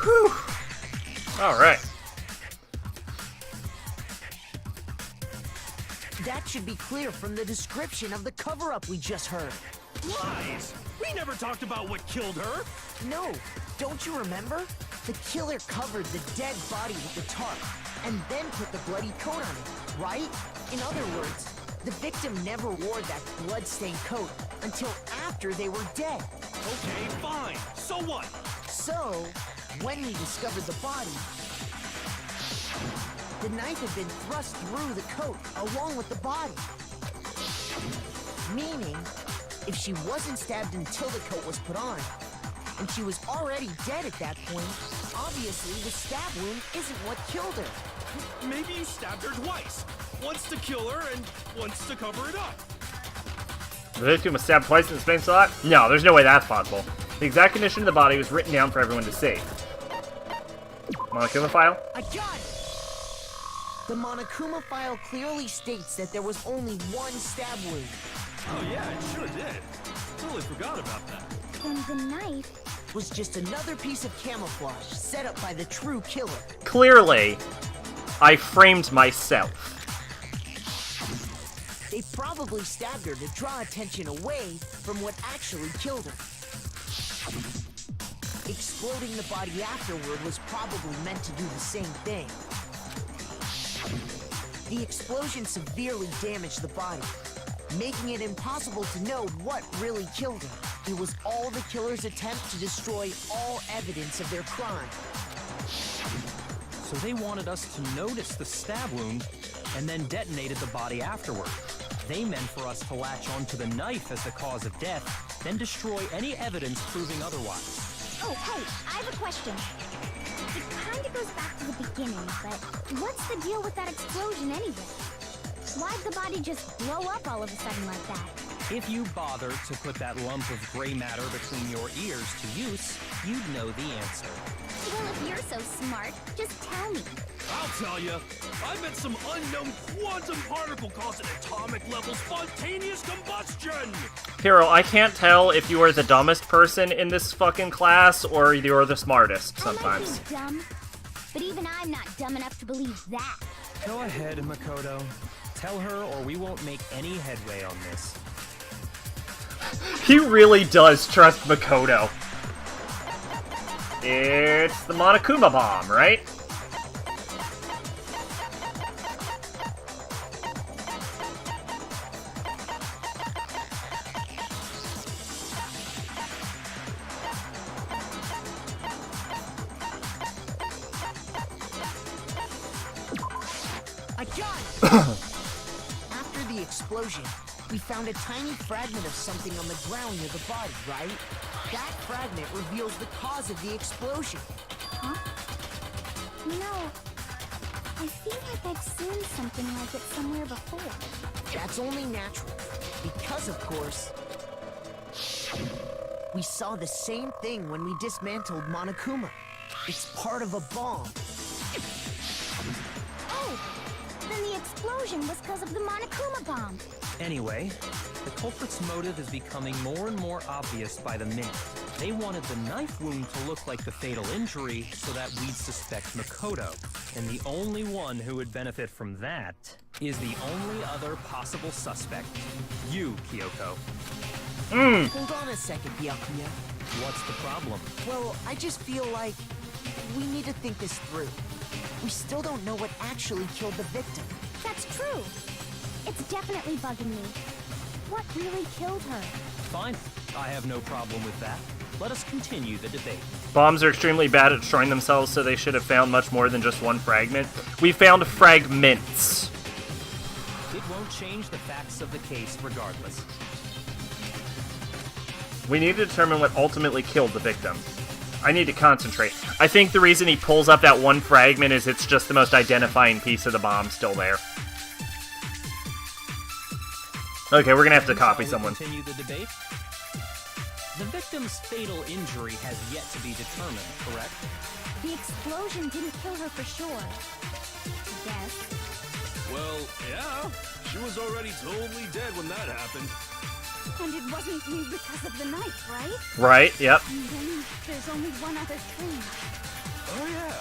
Whew. All right. That should be clear from the description of the cover-up we just heard. Lies! We never talked about what killed her! No, don't you remember? The killer covered the dead body with the tarp, and then put the bloody coat on it, right? In other words, the victim never wore that blood-stained coat until after they were dead. Okay, fine. So what? So, when we discovered the body, the knife had been thrust through the coat along with the body. Meaning, if she wasn't stabbed until the coat was put on, and she was already dead at that point, obviously the stab wound isn't what killed her. Maybe you stabbed her twice. Once to kill her and once to cover it up. The victim was stabbed twice in the same slot? No, there's no way that's possible. The exact condition of the body was written down for everyone to see. Monokuma file? I got it! The Monokuma file clearly states that there was only one stab wound. Oh yeah, it sure did. Totally forgot about that. And the knife was just another piece of camouflage set up by the true killer. Clearly, I framed myself. They probably stabbed her to draw attention away from what actually killed her. Exploding the body afterward was probably meant to do the same thing. The explosion severely damaged the body, making it impossible to know what really killed her. It was all the killer's attempt to destroy all evidence of their crime. So they wanted us to notice the stab wound and then detonated the body afterward. They meant for us to latch onto the knife as the cause of death, then destroy any evidence proving otherwise. Oh, hey, I have a question. It kinda goes back to the beginning, but what's the deal with that explosion anyway? Why'd the body just blow up all of a sudden like that? If you bothered to put that lump of gray matter between your ears to use, you'd know the answer. Well, if you're so smart, just tell me. I'll tell you. I bet some unknown quantum particle causing atomic level spontaneous combustion. Hero, I can't tell if you are the dumbest person in this fucking class or you're the smartest sometimes. I might be dumb, but even I'm not dumb enough to believe that. Go ahead, Makoto. Tell her or we won't make any headway on this. He really does trust Makoto. It's the Monokuma bomb, right? I got it! After the explosion, we found a tiny fragment of something on the ground near the body, right? That fragment reveals the cause of the explosion. Huh? No. I feel like I've seen something like it somewhere before. That's only natural. Because, of course, we saw the same thing when we dismantled Monokuma. It's part of a bomb. Oh! Then the explosion was because of the Monokuma bomb. Anyway, the culprit's motive is becoming more and more obvious by the minute. They wanted the knife wound to look like the fatal injury so that we'd suspect Makoto. And the only one who would benefit from that is the only other possible suspect. You, Kyoko. Hold on a second, Byakuya. What's the problem? Well, I just feel like we need to think this through. We still don't know what actually killed the victim. That's true. It's definitely bugging me. What really killed her? Fine. I have no problem with that. Let us continue the debate. Bombs are extremely bad at destroying themselves, so they should have found much more than just one fragment. We found fragments. It won't change the facts of the case regardless. We need to determine what ultimately killed the victim. I need to concentrate. I think the reason he pulls up that one fragment is it's just the most identifying piece of the bomb still there. Okay, we're gonna have to copy someone. Continue the debate. The victim's fatal injury has yet to be determined, correct? The explosion didn't kill her for sure. Yes. Well, yeah. She was already totally dead when that happened. And it wasn't because of the knife, right? Right, yep. And then there's only one other thing. Oh, yeah.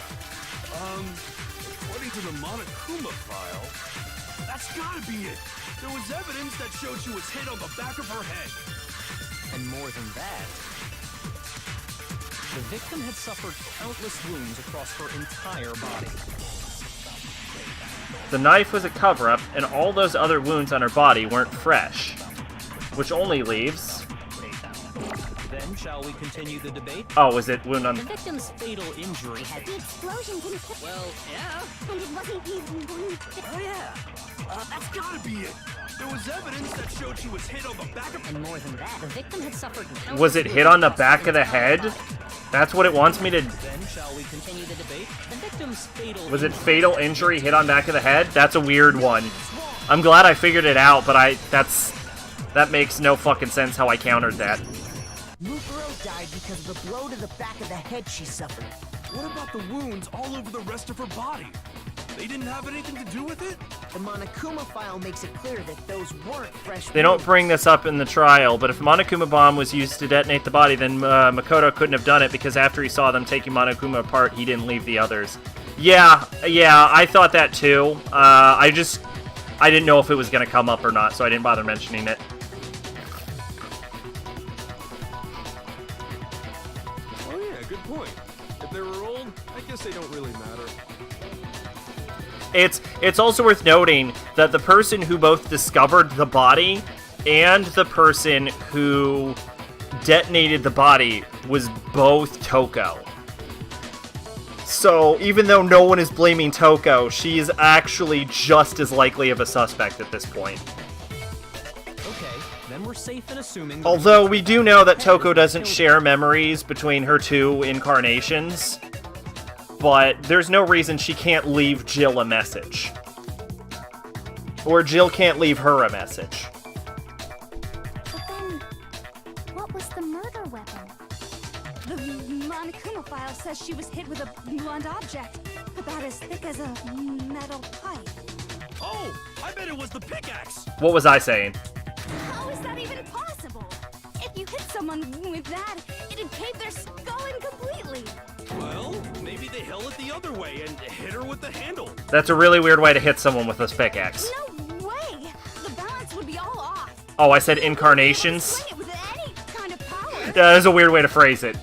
According to the Monokuma file, that's gotta be it. There was evidence that showed she was hit on the back of her head. And more than that, the victim had suffered countless wounds across her entire body. The knife was a cover-up, and all those other wounds on her body weren't fresh. Which only leaves... Then, shall we continue the debate? Oh, was it wound on... The victim's fatal injury had... The explosion didn't kill... Well, yeah. And it wasn't even one... Oh, yeah. That's gotta be it. There was evidence that showed she was hit on the back of... And more than that, the victim had suffered countless Was it hit on the back of the head? That's what it wants me to... Then, shall we continue the debate? The victim's fatal... Was it fatal injury hit on back of the head? That's a weird one. I'm glad I figured it out, but that makes no fucking sense how I countered that. Mukuro died because of the blow to the back of the head she suffered. What about the wounds all over the rest of her body? They didn't have anything to do with it? The Monokuma file makes it clear that those weren't fresh They don't wounds. bring this up in the trial, but if a Monokuma bomb was used to detonate the body, then Makoto couldn't have done it because after he saw them taking Monokuma apart, he didn't leave the others. Yeah, I thought that too. I didn't know if it was going to come up or not, so I didn't bother mentioning it. Oh yeah, good point. If they were old, I guess they don't really matter. It's also worth noting that the person who both discovered the body and the person who detonated the body was both Toko. So even though no one is blaming Toko, she is actually just as likely of a suspect at this point. Okay, then we're safe in assuming... Although we do know that Toko doesn't share memories between her two incarnations, but there's no reason she can't leave Jill a message. Or Jill can't leave her a message. weapon? The Monokuma file says she was hit with a blunt object, about as thick as a metal pipe. Oh, I bet it was the pickaxe. What was I saying? How is that even possible? If you hit someone with that, it'd cave their skull in completely. Well, maybe they held it the other way and hit her with the handle. That's a really weird way to hit someone with a pickaxe. No way! The balance would be all off. Oh, I said incarnations? Swing it with any kind of power. Yeah, that is a weird way to phrase it.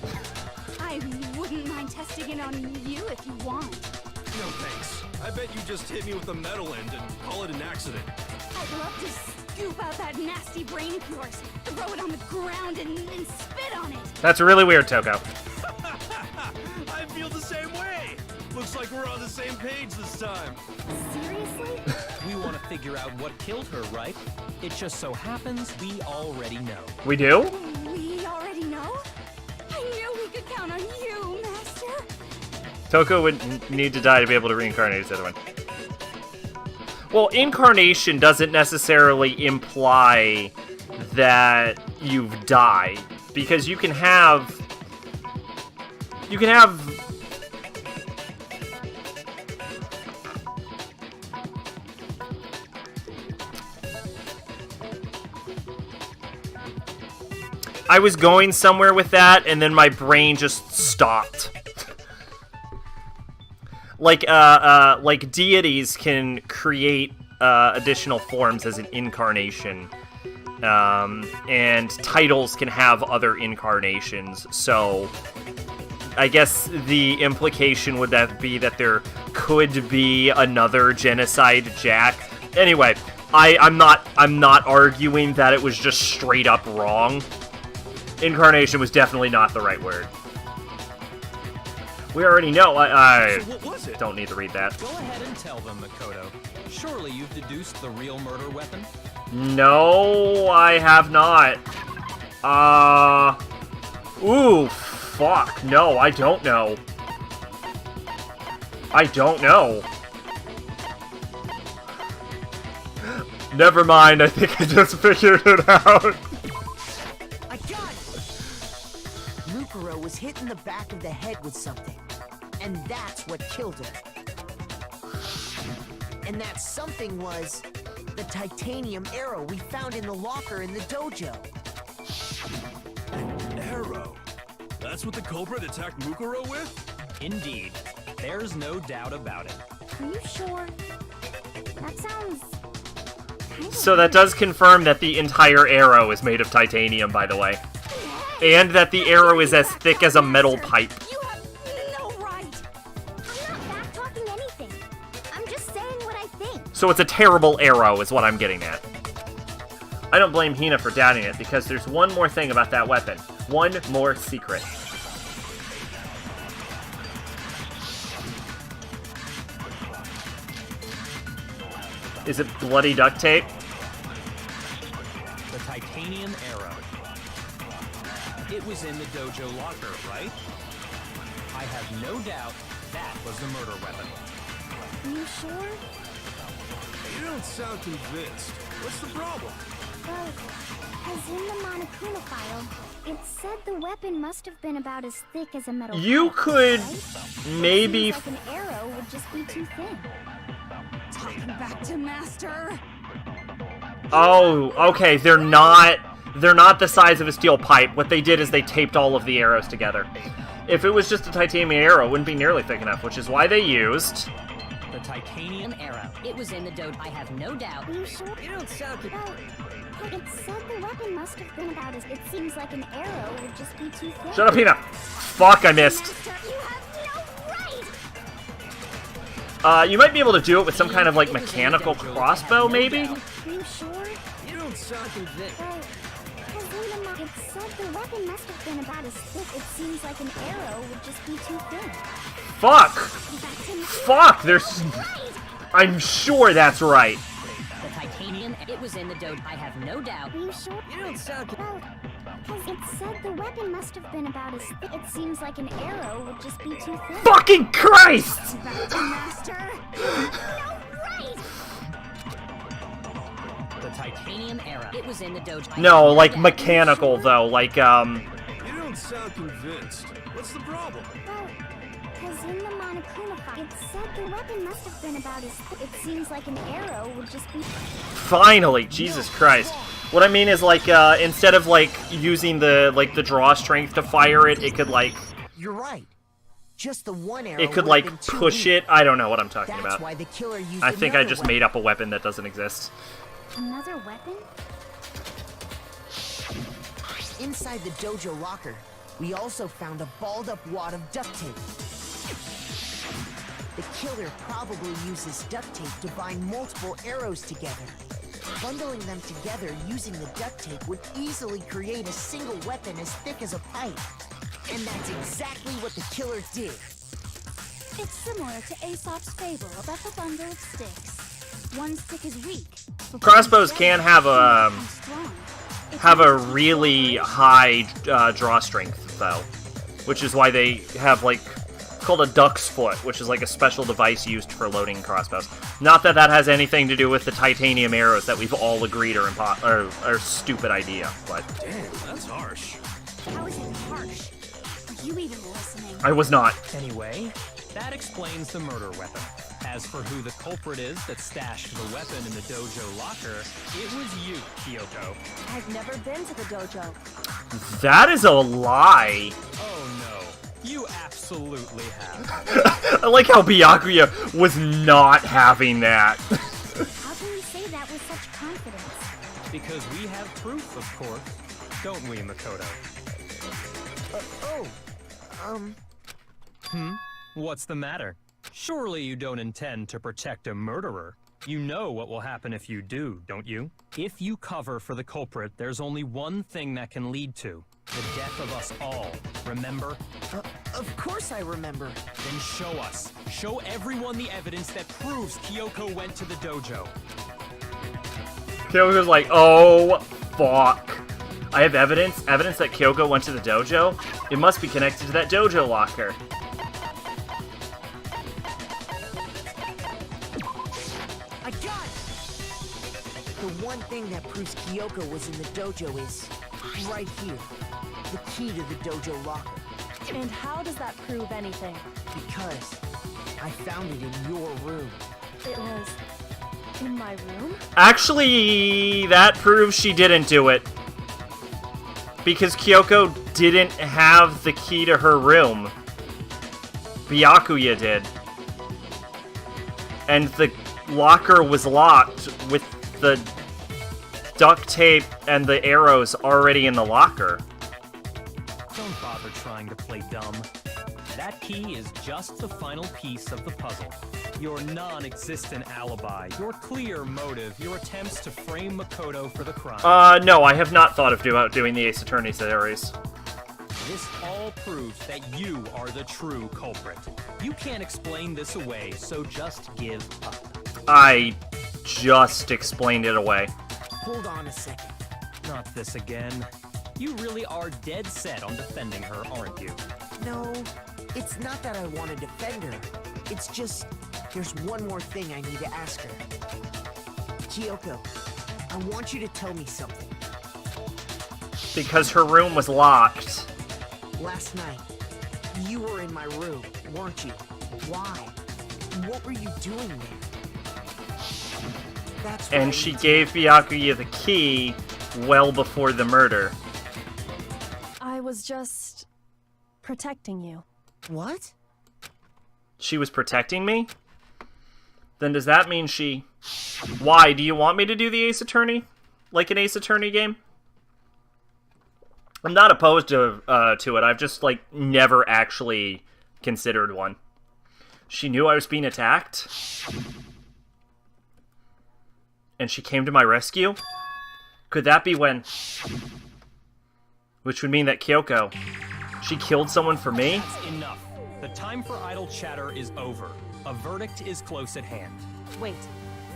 I wouldn't mind testing it on you if you want. No thanks. I bet you just hit me with the metal end and call it an accident. I'd love to scoop out that nasty brain of yours, throw it on the ground, and spit on it. That's really weird, Toko. I feel the same way. Looks like we're on the same page this time. Seriously? We want to figure out what killed her, right? It just so happens we already know. We do? We already know? I knew we could count on you, Master. Toko would need to die to be able to reincarnate as other one. Well, incarnation doesn't necessarily imply that you've died, because you can have... I was going somewhere with that, and then my brain just stopped. Like deities can create additional forms as an incarnation, and titles can have other incarnations. So, I guess the implication would be that there could be another Genocide Jack. Anyway, I'm not arguing that it was just straight up wrong. Incarnation was definitely not the right word. We already know. I So what was it? don't need to read that. Go ahead and tell them, Makoto. Surely you've deduced the real murder weapon? No, I have not. Ooh, fuck. No, I don't know. I don't know. Never mind, I think I just figured it out. I got it! Mukuro was hit in the back of the head with something, and that's what killed her. And that something was the titanium arrow we found in the locker in the dojo. An arrow? That's what the culprit attacked Mukuro with? Indeed. There's no doubt about it. Are you sure? That sounds... kind of So that does confirm that the entire arrow is made of titanium, by the way. And that the arrow is as thick as a metal pipe. You have no right. I'm not back-talking anything. I'm just saying what I think. So it's a terrible arrow, is what I'm getting at. I don't blame Hina for doubting it, because there's one more thing about that weapon. One more secret. Is it bloody duct tape? The titanium arrow. It was in the dojo locker, right? I have no doubt that was the murder weapon. Are you sure? You don't sound convinced. What's the problem? Well, as in the Monokuma file, it said the weapon must have been about as thick as a metal You pipe, could right? maybe... It seems like an arrow would just be too thin. Talking back to Master. Oh, okay, they're not the size of a steel pipe. What they did is they taped all of the arrows together. If it was just a titanium arrow, it wouldn't be nearly thick enough, which is why they used... The titanium arrow. It was in the dojo. I have no doubt. Are you sure? You don't sound good. Well, it said the weapon must have been about as... It seems like an arrow would just be too thin. Shut up, Hina! Fuck, I missed. Master, you have no right! You might be able to do it with some kind of, like, mechanical crossbow, maybe? Are you sure? You don't sound convinced. Well, it said the weapon must have been about as thick. It seems like an arrow would just be too thin. Fuck! Back to Fuck, there's... I'm sure that's right. The titanium. It was in the dojo. I have no doubt. Are you sure? You don't sound good. Well, because it said the weapon must have been about as thick. It seems like an arrow would just be too thin. Fucking Christ! Back to Master. No right! The titanium arrow. It was in the dojo. I No, have like doubt. mechanical, though. Like, You don't don't sound convinced. What's the problem? Well, because in the Monokuma file, it said the weapon must have been about as... It seems like an arrow would just be... Finally! Jesus Christ. What I mean is, like, instead of, like, using the draw strength to fire it, it could, like... You're right. Just the one arrow. It could, would have like, been too push weak. it. I don't know what I'm talking That's about. why the killer used I think I another just weapon. made up a weapon that doesn't exist. Another weapon? Inside the dojo locker, we also found a balled-up wad of duct tape. The killer probably uses duct tape to bind multiple arrows together. Bundling them together using the duct tape would easily create a single weapon as thick as a pipe. And that's exactly what the killer did. It's similar to Aesop's fable about the bundle of sticks. One stick is weak. but Crossbows when can it's have strong, it's strong. It have a has really cooperation. high draw strength, though. Which is why they have, like, called a duck's foot, which is like a special device used for loading crossbows. Not that that has anything to do with the titanium arrows that we've all agreed are a stupid idea, but... Damn, that's harsh. How is it harsh? Are you even listening? I was not. Anyway, that explains the murder weapon. As for who the culprit is that stashed the weapon in the dojo locker, it was you, Kyoko. I've never been to the dojo. That is a lie. Oh no, you absolutely have. I like how Byakuya was not having that. How can you say that with such confidence? Because we have proof, of course. Don't we, Makoto? What's the matter? Surely you don't intend to protect a murderer. You know what will happen if you do, don't you? If you cover for the culprit, there's only one thing that can lead to the death of us all. Remember? Of course I remember. Then show us. Show everyone the evidence that proves Kyoko went to the dojo. Kyoko's like, oh, fuck. I have evidence that Kyoko went to the dojo? It must be connected to that dojo locker. I got it! The one thing that proves Kyoko was in the dojo is right here. The key to the dojo locker. And how does that prove anything? Because I found it in your room. It was in my room? Actually, that proves she didn't do it. Because Kyoko didn't have the key to her room. Byakuya did. And the locker was locked with the duct tape and the arrows already in the locker. Don't bother trying to play dumb. That key is just the final piece of the puzzle. Your non-existent alibi, your clear motive, your attempts to frame Makoto for the crime. No, I have not thought of doing the Ace Attorney series. This all proves that you are the true culprit. You can't explain this away, so just give up. I just explained it away. Hold on a second. Not this again. You really are dead set on defending her, aren't you? No, it's not that I want to defend her. It's just, there's one more thing I need to ask her. Kyoko, I want you to tell me something. Because her room was locked. Last night, you were in my room, weren't you? Why? What were you doing there? That's what I And she need to gave Byakuya the key well before the murder. I was just protecting you. What? She was protecting me? Then does that mean she... Why? Do you want me to do the Ace Attorney? Like an Ace Attorney game? I'm not opposed to it. I've just, like, never actually considered one. She knew I was being attacked? And she came to my rescue? Could that be when... Which would mean that Kyoko... She killed someone for me? That's enough. The time for idle chatter is over. A verdict is close at hand. Wait,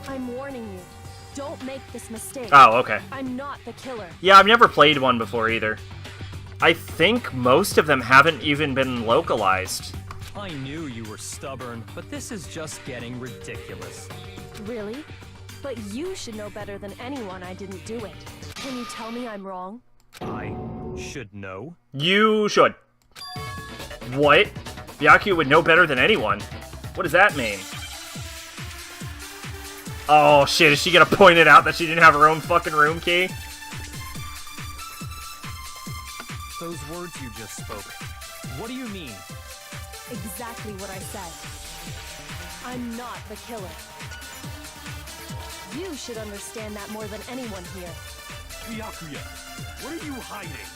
I'm warning you. Don't make this mistake. Oh, okay. I'm not the killer. Yeah, I've never played one before either. I think most of them haven't even been localized. I knew you were stubborn, but this is just getting ridiculous. Really? But you should know better than anyone I didn't do it. Can you tell me I'm wrong? I should know. You should. What? Byakuya would know better than anyone. What does that mean? Oh shit, is she gonna point it out that she didn't have her own fucking room key? Those words you just spoke, what do you mean? Exactly what I said. I'm not the killer. You should understand that more than anyone here. Byakuya, what are you hiding?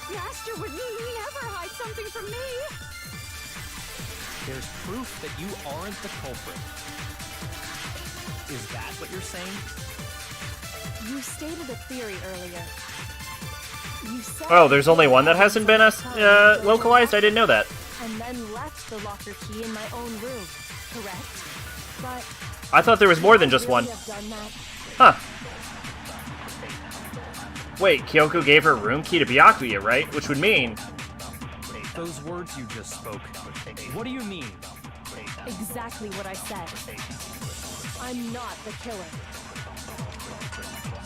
Master would never hide something from me. There's proof that you aren't the culprit. Is that what you're saying? You stated a theory earlier. You said Oh, there's only one that hasn't been localized? I didn't know that. and then left the locker key in my own room, correct? But I thought there was more than just one. really have done that? Huh. Wait, Kyoko gave her room key to Byakuya, right? Which would mean... Those words you just spoke, what do you mean? Exactly what I said. I'm not the killer.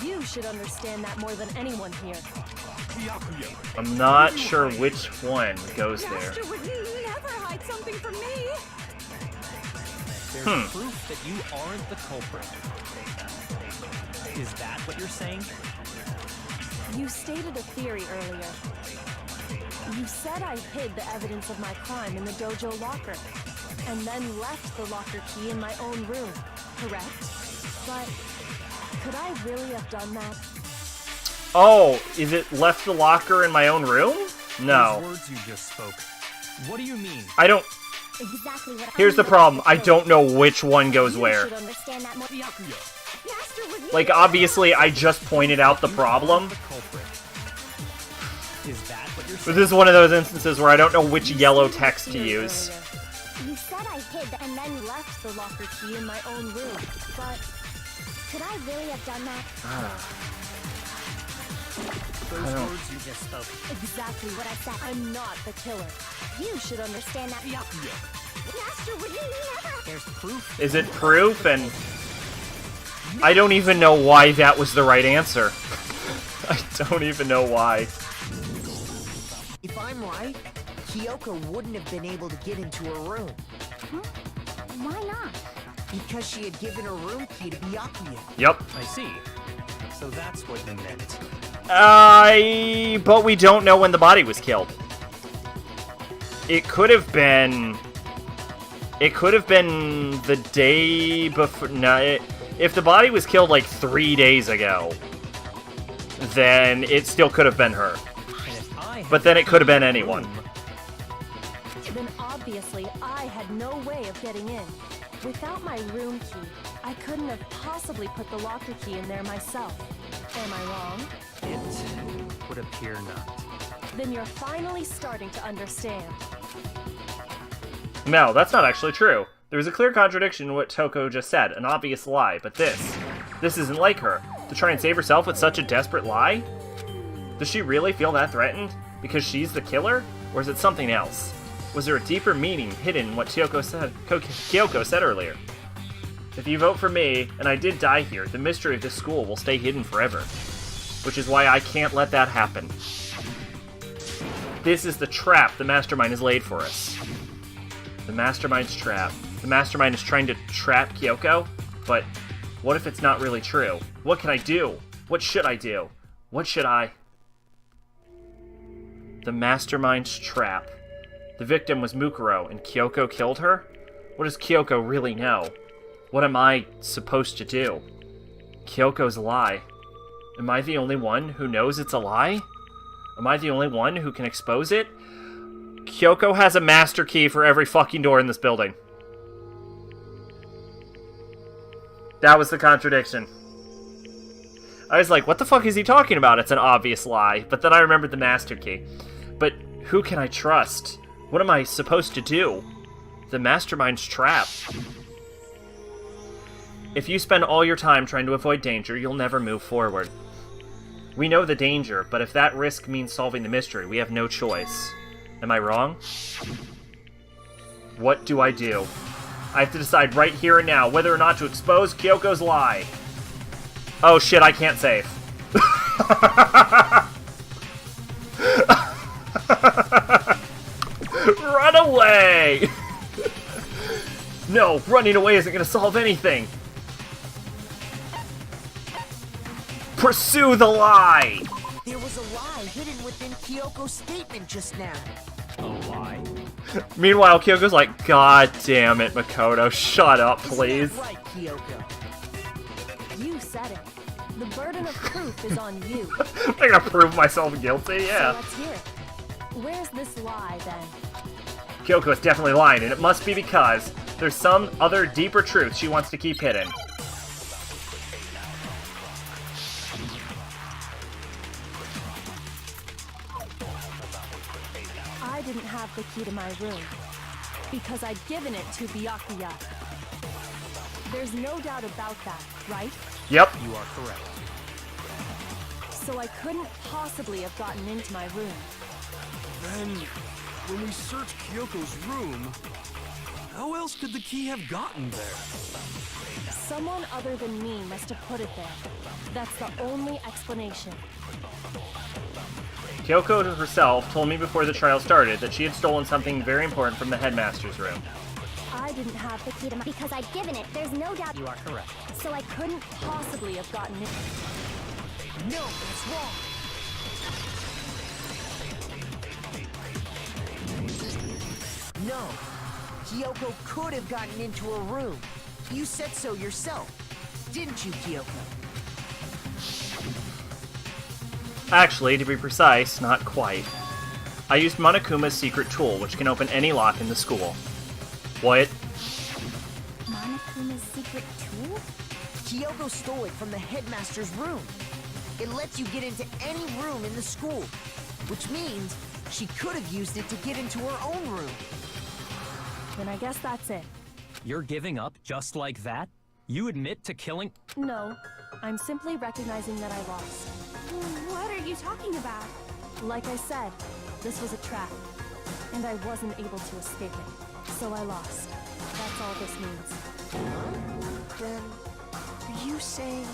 You should understand that more than anyone here. Byakuya, I'm not sure which one goes there. Master would never hide something from me. There's proof that you aren't the culprit. Is that what you're saying? You stated a theory earlier. You said I hid the evidence of my crime in the dojo locker, and then left the locker key in my own room, correct? But could I really have done that? Oh, is it left the locker in my own room? No. Those words you just spoke, what do you mean? I don't... Exactly what Here's the problem. I don't know which one goes where. You should understand that more. Byakuya, Master would Like, obviously, I just pointed out the problem. The culprit. Is that what you're But saying? this is one of those instances where I don't know which yellow text to use. You said I hid and then left the locker key in my own room, but could I really have done that? Those words you just spoke. Exactly what I said. I'm not the killer. You should understand that. Byakuya, Master would never. There's proof. Is it proof? And I don't even know why that was the right answer. I don't even know why. If I'm right, Kyoko wouldn't have been able to get into her room. Why not? Because she had given her room key to Byakuya. Yep. I see. So that's what you meant. But we don't know when the body was killed. It could have been... It could have been the day before... No, if the body was killed like 3 days ago, then it still could have been her. And if I But then it could have been anyone. Then obviously I had no way of getting in. Without my room key, I couldn't have possibly put the locker key in there myself. Am I wrong? It would appear not. Then you're finally starting to understand. No, that's not actually true. There is a clear contradiction in what Toko just said, an obvious lie, but this isn't like her. To try and save herself with such a desperate lie? Does she really feel that threatened? Because she's the killer? Or is it something else? Was there a deeper meaning hidden in what Kyoko said earlier? If you vote for me, and I did die here, the mystery of this school will stay hidden forever. Which is why I can't let that happen. This is the trap the Mastermind has laid for us. The Mastermind's trap. The Mastermind is trying to trap Kyoko? But what if it's not really true? What can I do? What should I do? What should I... The Mastermind's trap. The victim was Mukuro, and Kyoko killed her? What does Kyoko really know? What am I supposed to do? Kyoko's lie. Am I the only one who knows it's a lie? Am I the only one who can expose it? Kyoko has a master key for every fucking door in this building. That was the contradiction. I was like, what the fuck is he talking about? It's an obvious lie. But then I remembered the master key. But who can I trust? What am I supposed to do? The Mastermind's trap. If you spend all your time trying to avoid danger, you'll never move forward. We know the danger, but if that risk means solving the mystery, we have no choice. Am I wrong? What do I do? I have to decide right here and now whether or not to expose Kyoko's lie. Oh shit, I can't save. Run away! No, running away isn't going to solve anything. Pursue the lie! There was a lie hidden within Kyoko's statement just now. A lie? Meanwhile, Kyoko's like, God damn it, Makoto, shut up, please. Isn't that right, Kyoko? You said it. The burden of proof is on you. I'm gonna prove myself guilty, yeah. So let's hear it. Where's this lie, then? Kyoko is definitely lying, and it must be because there's some other deeper truth she wants to keep hidden. I didn't have the key to my room because I'd given it to Byakuya. There's no doubt about that, right? Yep. You are correct. So I couldn't possibly have gotten into my room. Then, when we searched Kyoko's room, how else could the key have gotten there? Someone other than me must have put it there. That's the only explanation. Kyoko herself told me before the trial started that she had stolen something very important from the headmaster's room. I didn't have the key to my... Because I'd given it, there's no doubt. You are correct. So I couldn't possibly have gotten it. No, that's wrong. No. Kyoko could have gotten into her room. You said so yourself. Didn't you, Kyoko? Actually, to be precise, not quite. I used Monokuma's secret tool, which can open any lock in the school. What? Monokuma's secret tool? Kyoko stole it from the headmaster's room. It lets you get into any room in the school, which means she could have used it to get into her own room. Then I guess that's it. You're giving up just like that? You admit to killing... No, I'm simply recognizing that I lost. What are you talking about? Like I said, this was a trap, and I wasn't able to escape it. So I lost. That's all this means. Then, are you saying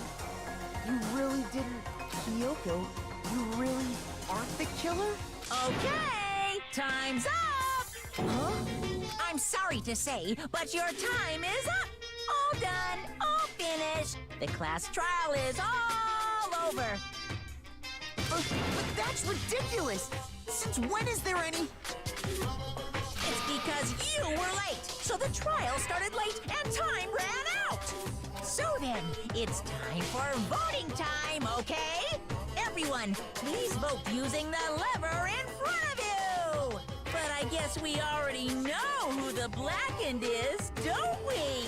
you really didn't, Kyoko? You really aren't the killer? Okay, time's up! Huh? I'm sorry to say, but your time is up! All done, all finished! The class trial is all over! But that's ridiculous! Since when is there any... It's because you were late, so the trial started late and time ran out! So then, it's time for voting time, okay? Everyone, please vote using the lever in front of you! But I guess we already know who the blackened is, don't we?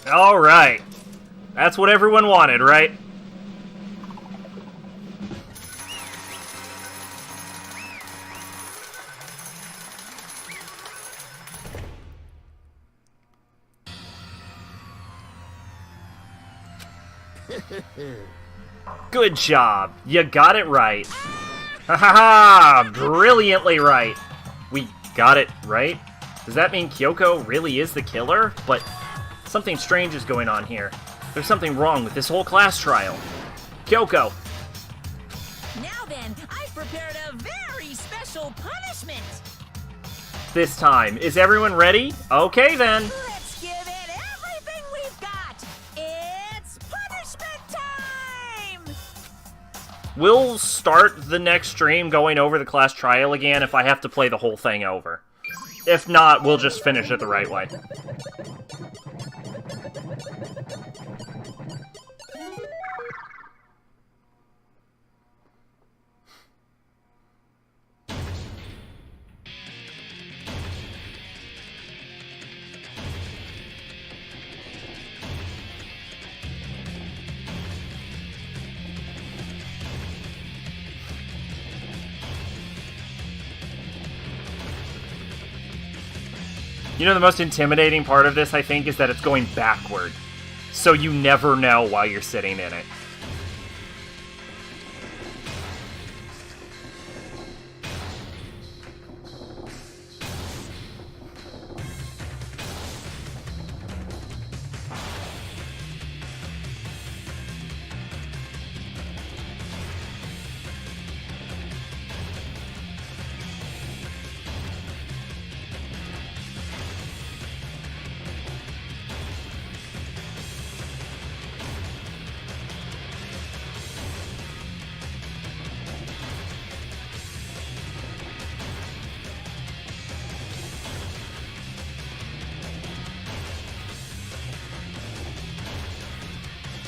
Alright. That's what everyone wanted, right? Good job. You got it right. Ha ha ha! Brilliantly right. We got it right? Does that mean Kyoko really is the killer? But something strange is going on here. There's something wrong with this whole class trial. Kyoko! Now then, I've prepared a very special punishment! This time, is everyone ready? Okay then. Let's give it everything we've got! It's punishment time! We'll start the next stream going over the class trial again if I have to play the whole thing over. If not, we'll just finish it the right way. You know, the most intimidating part of this, I think, is that it's going backward. So you never know while you're sitting in it.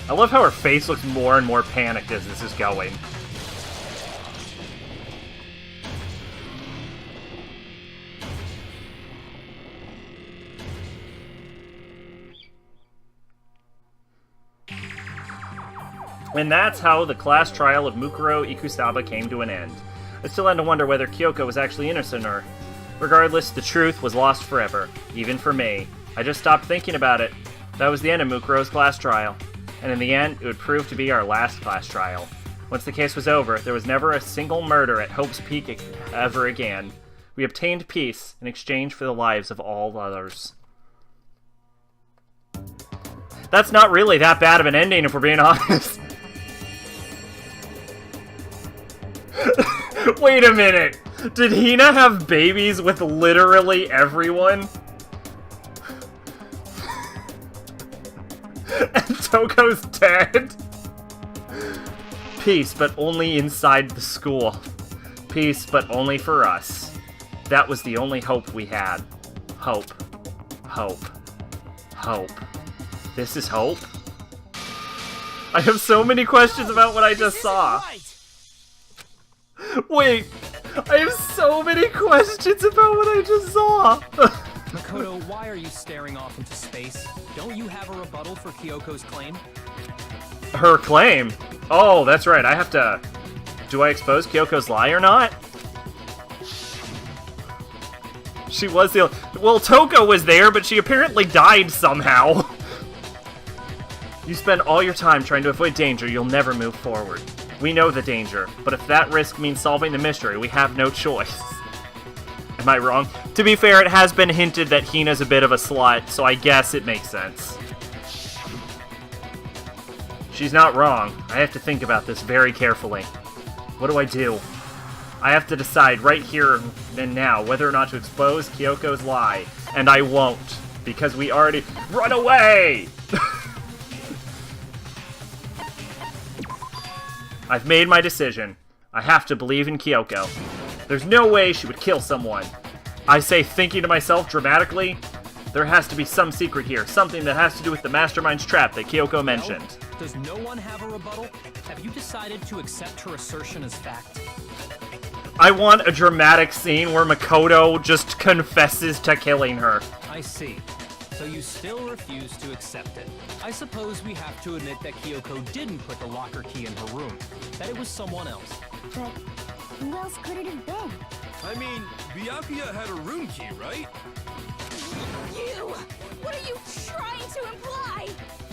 I love how her face looks more and more panicked as this is going. And that's how the class trial of Mukuro Ikusaba came to an end. I still had to wonder whether Kyoko was actually innocent or... Regardless, the truth was lost forever, even for me. I just stopped thinking about it. That was the end of Mukuro's class trial. And in the end, it would prove to be our last class trial. Once the case was over, there was never a single murder at Hope's Peak ever again. We obtained peace in exchange for the lives of all others. That's not really that bad of an ending, if we're being honest. Wait a minute! Did Hina have babies with literally everyone? And Toko's dead? Peace, but only inside the school. Peace, but only for us. That was the only hope we had. Hope. Hope. Hope. This is hope? I have so many questions about what I just saw. Wait, I have so many questions about what I just saw. Makoto, why are you staring off into space? Don't you have a rebuttal for Kyoko's claim? Her claim? Oh, that's right, I have to... Do I expose Kyoko's lie or not? She was the... Well, Toko was there, but she apparently died somehow. You spend all your time trying to avoid danger, you'll never move forward. We know the danger, but if that risk means solving the mystery, we have no choice. Am I wrong? To be fair, it has been hinted that Hina's a bit of a slut, so I guess it makes sense. She's not wrong. I have to think about this very carefully. What do I do? I have to decide right here and now whether or not to expose Kyoko's lie. And I won't, because we already... Run away! I've made my decision. I have to believe in Kyoko. There's no way she would kill someone. I say, thinking to myself dramatically, there has to be some secret here, something that has to do with the Mastermind's trap that Kyoko mentioned. Well, does no one have a rebuttal? Have you decided to accept her assertion as fact? I want a dramatic scene where Makoto just confesses to killing her. I see. So you still refuse to accept it. I suppose we have to admit that Kyoko didn't put the locker key in her room. That it was someone else. But who else could it have been? I mean, Byakuya had a room key, right? You! What are you trying to imply?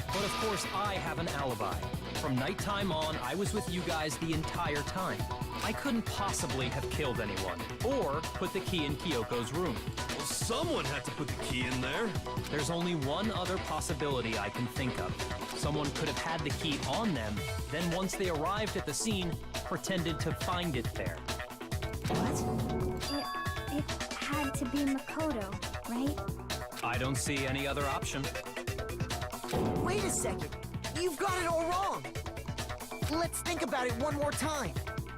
But of course, I have an alibi. From nighttime on, I was with you guys the entire time. I couldn't possibly have killed anyone, or put the key in Kyoko's room. Well, someone had to put the key in there. There's only one other possibility I can think of. Someone could have had the key on them, then once they arrived at the scene, pretended to find it there. It had to be Makoto, right? I don't see any other option. Wait a second. You've got it all wrong. Let's think about it one more time.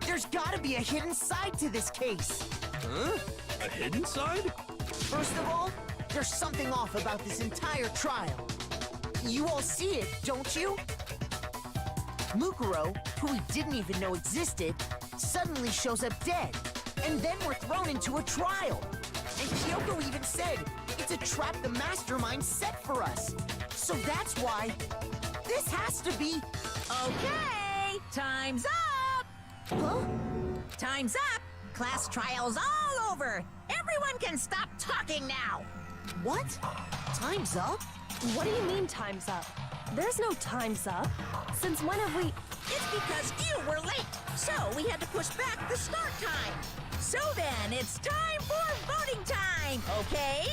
There's gotta be a hidden side to this case. Huh? A hidden side? First of all, there's something off about this entire trial. You all see it, don't you? Mukuro, who we didn't even know existed, suddenly shows up dead. And then we're thrown into a trial. And Kyoko even said, it's a trap the Mastermind set for us. So that's why this has to be... Okay, time's up! Huh? Time's up! Class trial's all over! Everyone can stop talking now! What? Time's up? What do you mean time's up? There's no time's up. Since when have we... It's because you were late, so we had to push back the start time. So then, it's time for voting time, okay?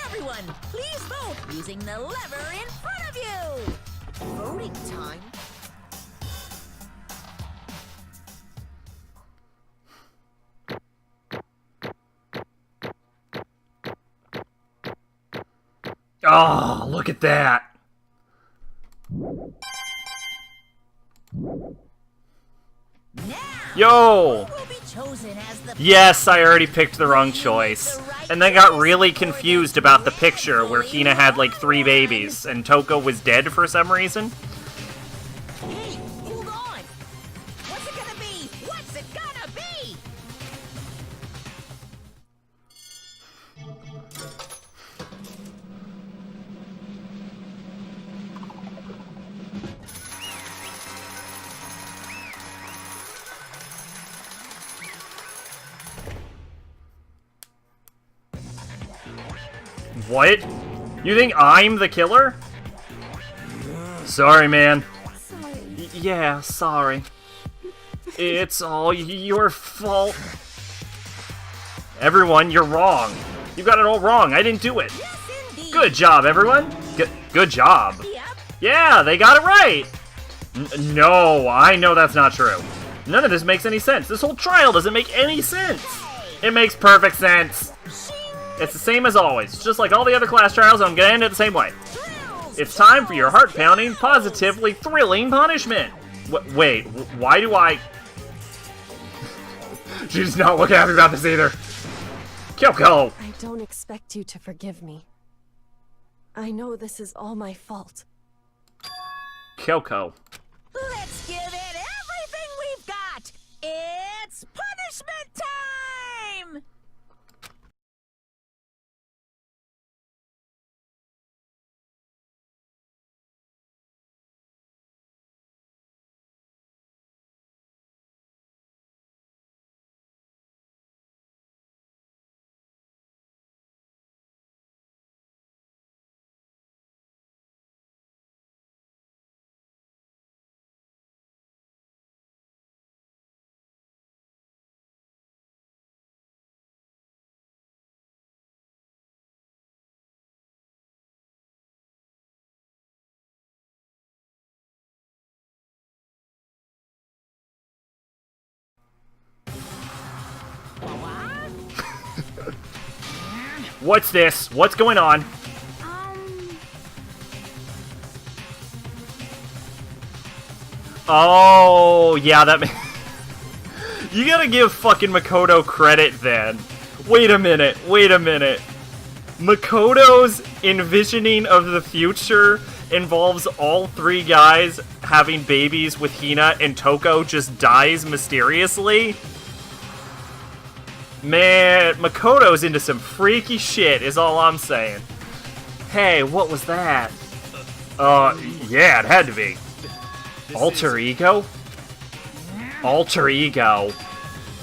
Everyone, please vote using the lever in front of you! Voting time? Oh, look at that! Now, Yo! who will be chosen as the... Yes, I already picked the wrong choice. And then got really confused about the picture where Hina had like 3 babies and Toko was dead for some reason. What's it gonna be? What? You think I'm the killer? Sorry, man. Sorry. Yeah, sorry. It's all your fault. Everyone, you're wrong. You got it all wrong. I didn't do it. Yes, indeed. Good job, everyone. Good job. Yep. Yeah, they got it right. No, I know that's not true. None of this makes any sense. This whole trial doesn't make any sense. It makes perfect sense. It's the same as always. Just like all the other class trials, I'm gonna end it the same way. It's time for your heart-pounding, positively thrilling punishment. Wait, why do I... She does not look happy about this either. Kyoko! I don't expect you to forgive me. I know this is all my fault. Kyoko. Let's give it everything we've got. It's punishment time! What's this? What's going on? Oh, yeah, that makes... You gotta give fucking Makoto credit then. Wait a minute. Makoto's envisioning of the future involves all three guys having babies with Hina, and Toko just dies mysteriously? Man, Makoto's into some freaky shit is all I'm saying. Hey, what was that? Yeah, it had to be. Alter ego? Alter ego.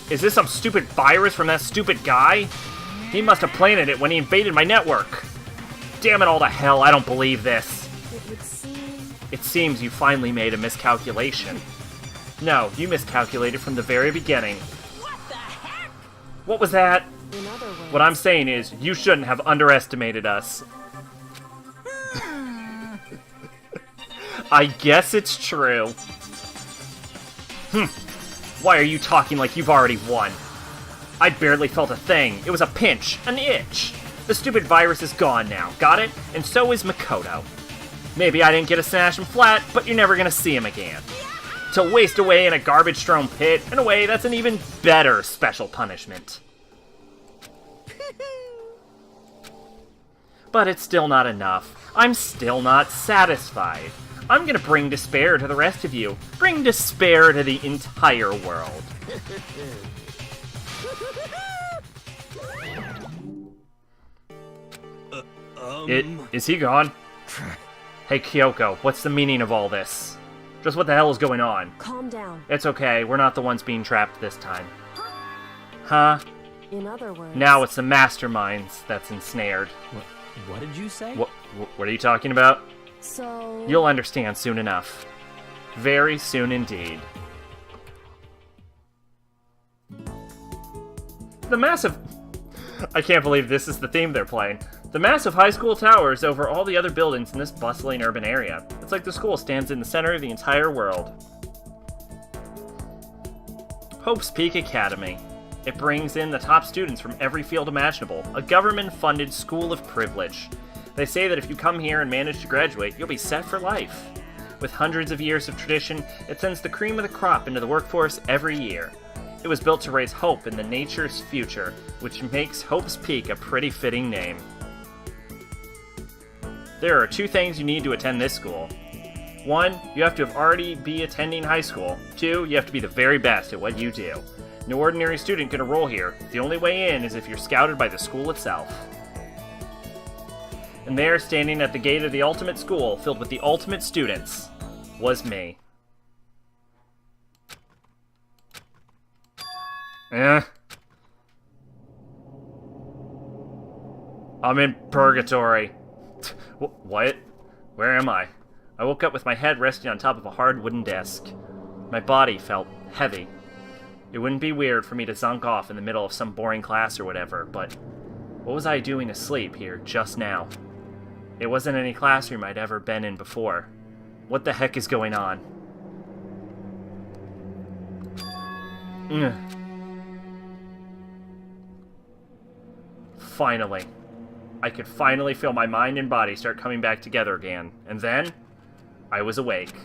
Is this some stupid virus from that stupid guy? He must have planted it when he invaded my network. Damn it all to hell, I don't believe this. It would seem... It seems you finally made a miscalculation. No, you miscalculated from the very beginning. What the heck? What was that? In other words... What I'm saying is, you shouldn't have underestimated us. I guess it's true. Why are you talking like you've already won? I barely felt a thing. It was a pinch, an itch. The stupid virus is gone now, got it? And so is Makoto. Maybe I didn't get to smash him flat, but you're never gonna see him again. To waste away in a garbage-strewn pit, in a way, that's an even better special punishment. But it's still not enough. I'm still not satisfied. I'm gonna bring despair to the rest of you. Bring despair to the entire world. Is he gone? Hey, Kyoko, what's the meaning of all this? Just what the hell is going on? Calm down. It's okay, we're not the ones being trapped this time. Huh? In other words... Now it's the masterminds that's ensnared. What did you say? What are you talking about? So... You'll understand soon enough. Very soon indeed. The massive... I can't believe this is the theme they're playing. The massive high school towers over all the other buildings in this bustling urban area. It's like the school stands in the center of the entire world. Hope's Peak Academy. It brings in the top students from every field imaginable. A government-funded school of privilege. They say that if you come here and manage to graduate, you'll be set for life. With hundreds of years of tradition, it sends the cream of the crop into the workforce every year. It was built to raise hope in the nature's future, which makes Hope's Peak a pretty fitting name. There are 2 things you need to attend this school. 1, you have to already be attending high school. 2, you have to be the very best at what you do. No ordinary student can enroll here. The only way in is if you're scouted by the school itself. And there, standing at the gate of the ultimate school, filled with the ultimate students, was me. I'm in purgatory. What? Where am I? I woke up with my head resting on top of a hard wooden desk. My body felt heavy. It wouldn't be weird for me to zonk off in the middle of some boring class or whatever, but what was I doing asleep here just now? It wasn't any classroom I'd ever been in before. What the heck is going on? Finally. I could finally feel my mind and body start coming back together again. And then, I was awake.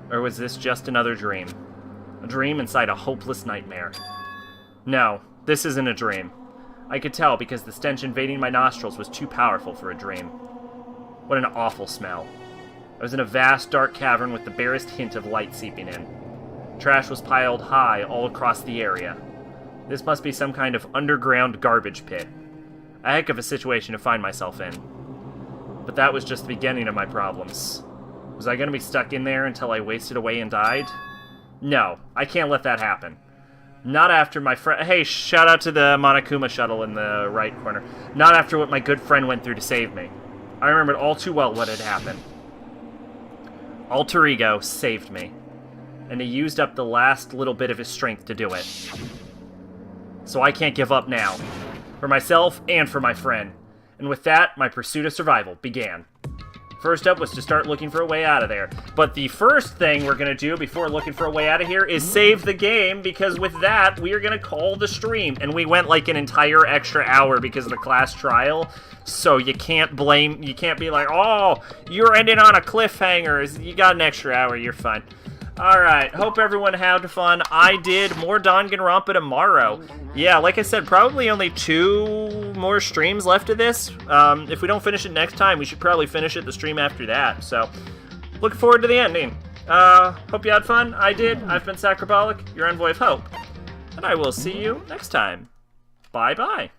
Or was this just another dream? A dream inside a hopeless nightmare. No, this isn't a dream. I could tell because the stench invading my nostrils was too powerful for a dream. What an awful smell. I was in a vast, dark cavern with the barest hint of light seeping in. Trash was piled high all across the area. This must be some kind of underground garbage pit. A heck of a situation to find myself in. But that was just the beginning of my problems. Was I going to be stuck in there until I wasted away and died? No, I can't let that happen. Not after my friend... Hey, shout out to the Monokuma shuttle in the right corner. Not after what my good friend went through to save me. I remembered all too well what had happened. Alter Ego saved me. And he used up the last little bit of his strength to do it. So I can't give up now. For myself and for my friend. And with that, my pursuit of survival began. First up was to start looking for a way out of there. But the first thing we're going to do before looking for a way out of here is save the game, because with that, we are going to call the stream. And we went like an entire extra hour because of the class trial. So you can't be like, oh, you're ending on a cliffhanger. You got an extra hour, you're fine. Alright, hope everyone had fun. I did. More Danganronpa tomorrow. Yeah, like I said, probably only 2 more streams left of this. If we don't finish it next time, we should probably finish it the stream after that. So, looking forward to the ending. Hope you had fun. I did. I've been Sacrobolic, your envoy of hope. And I will see you next time. Bye-bye.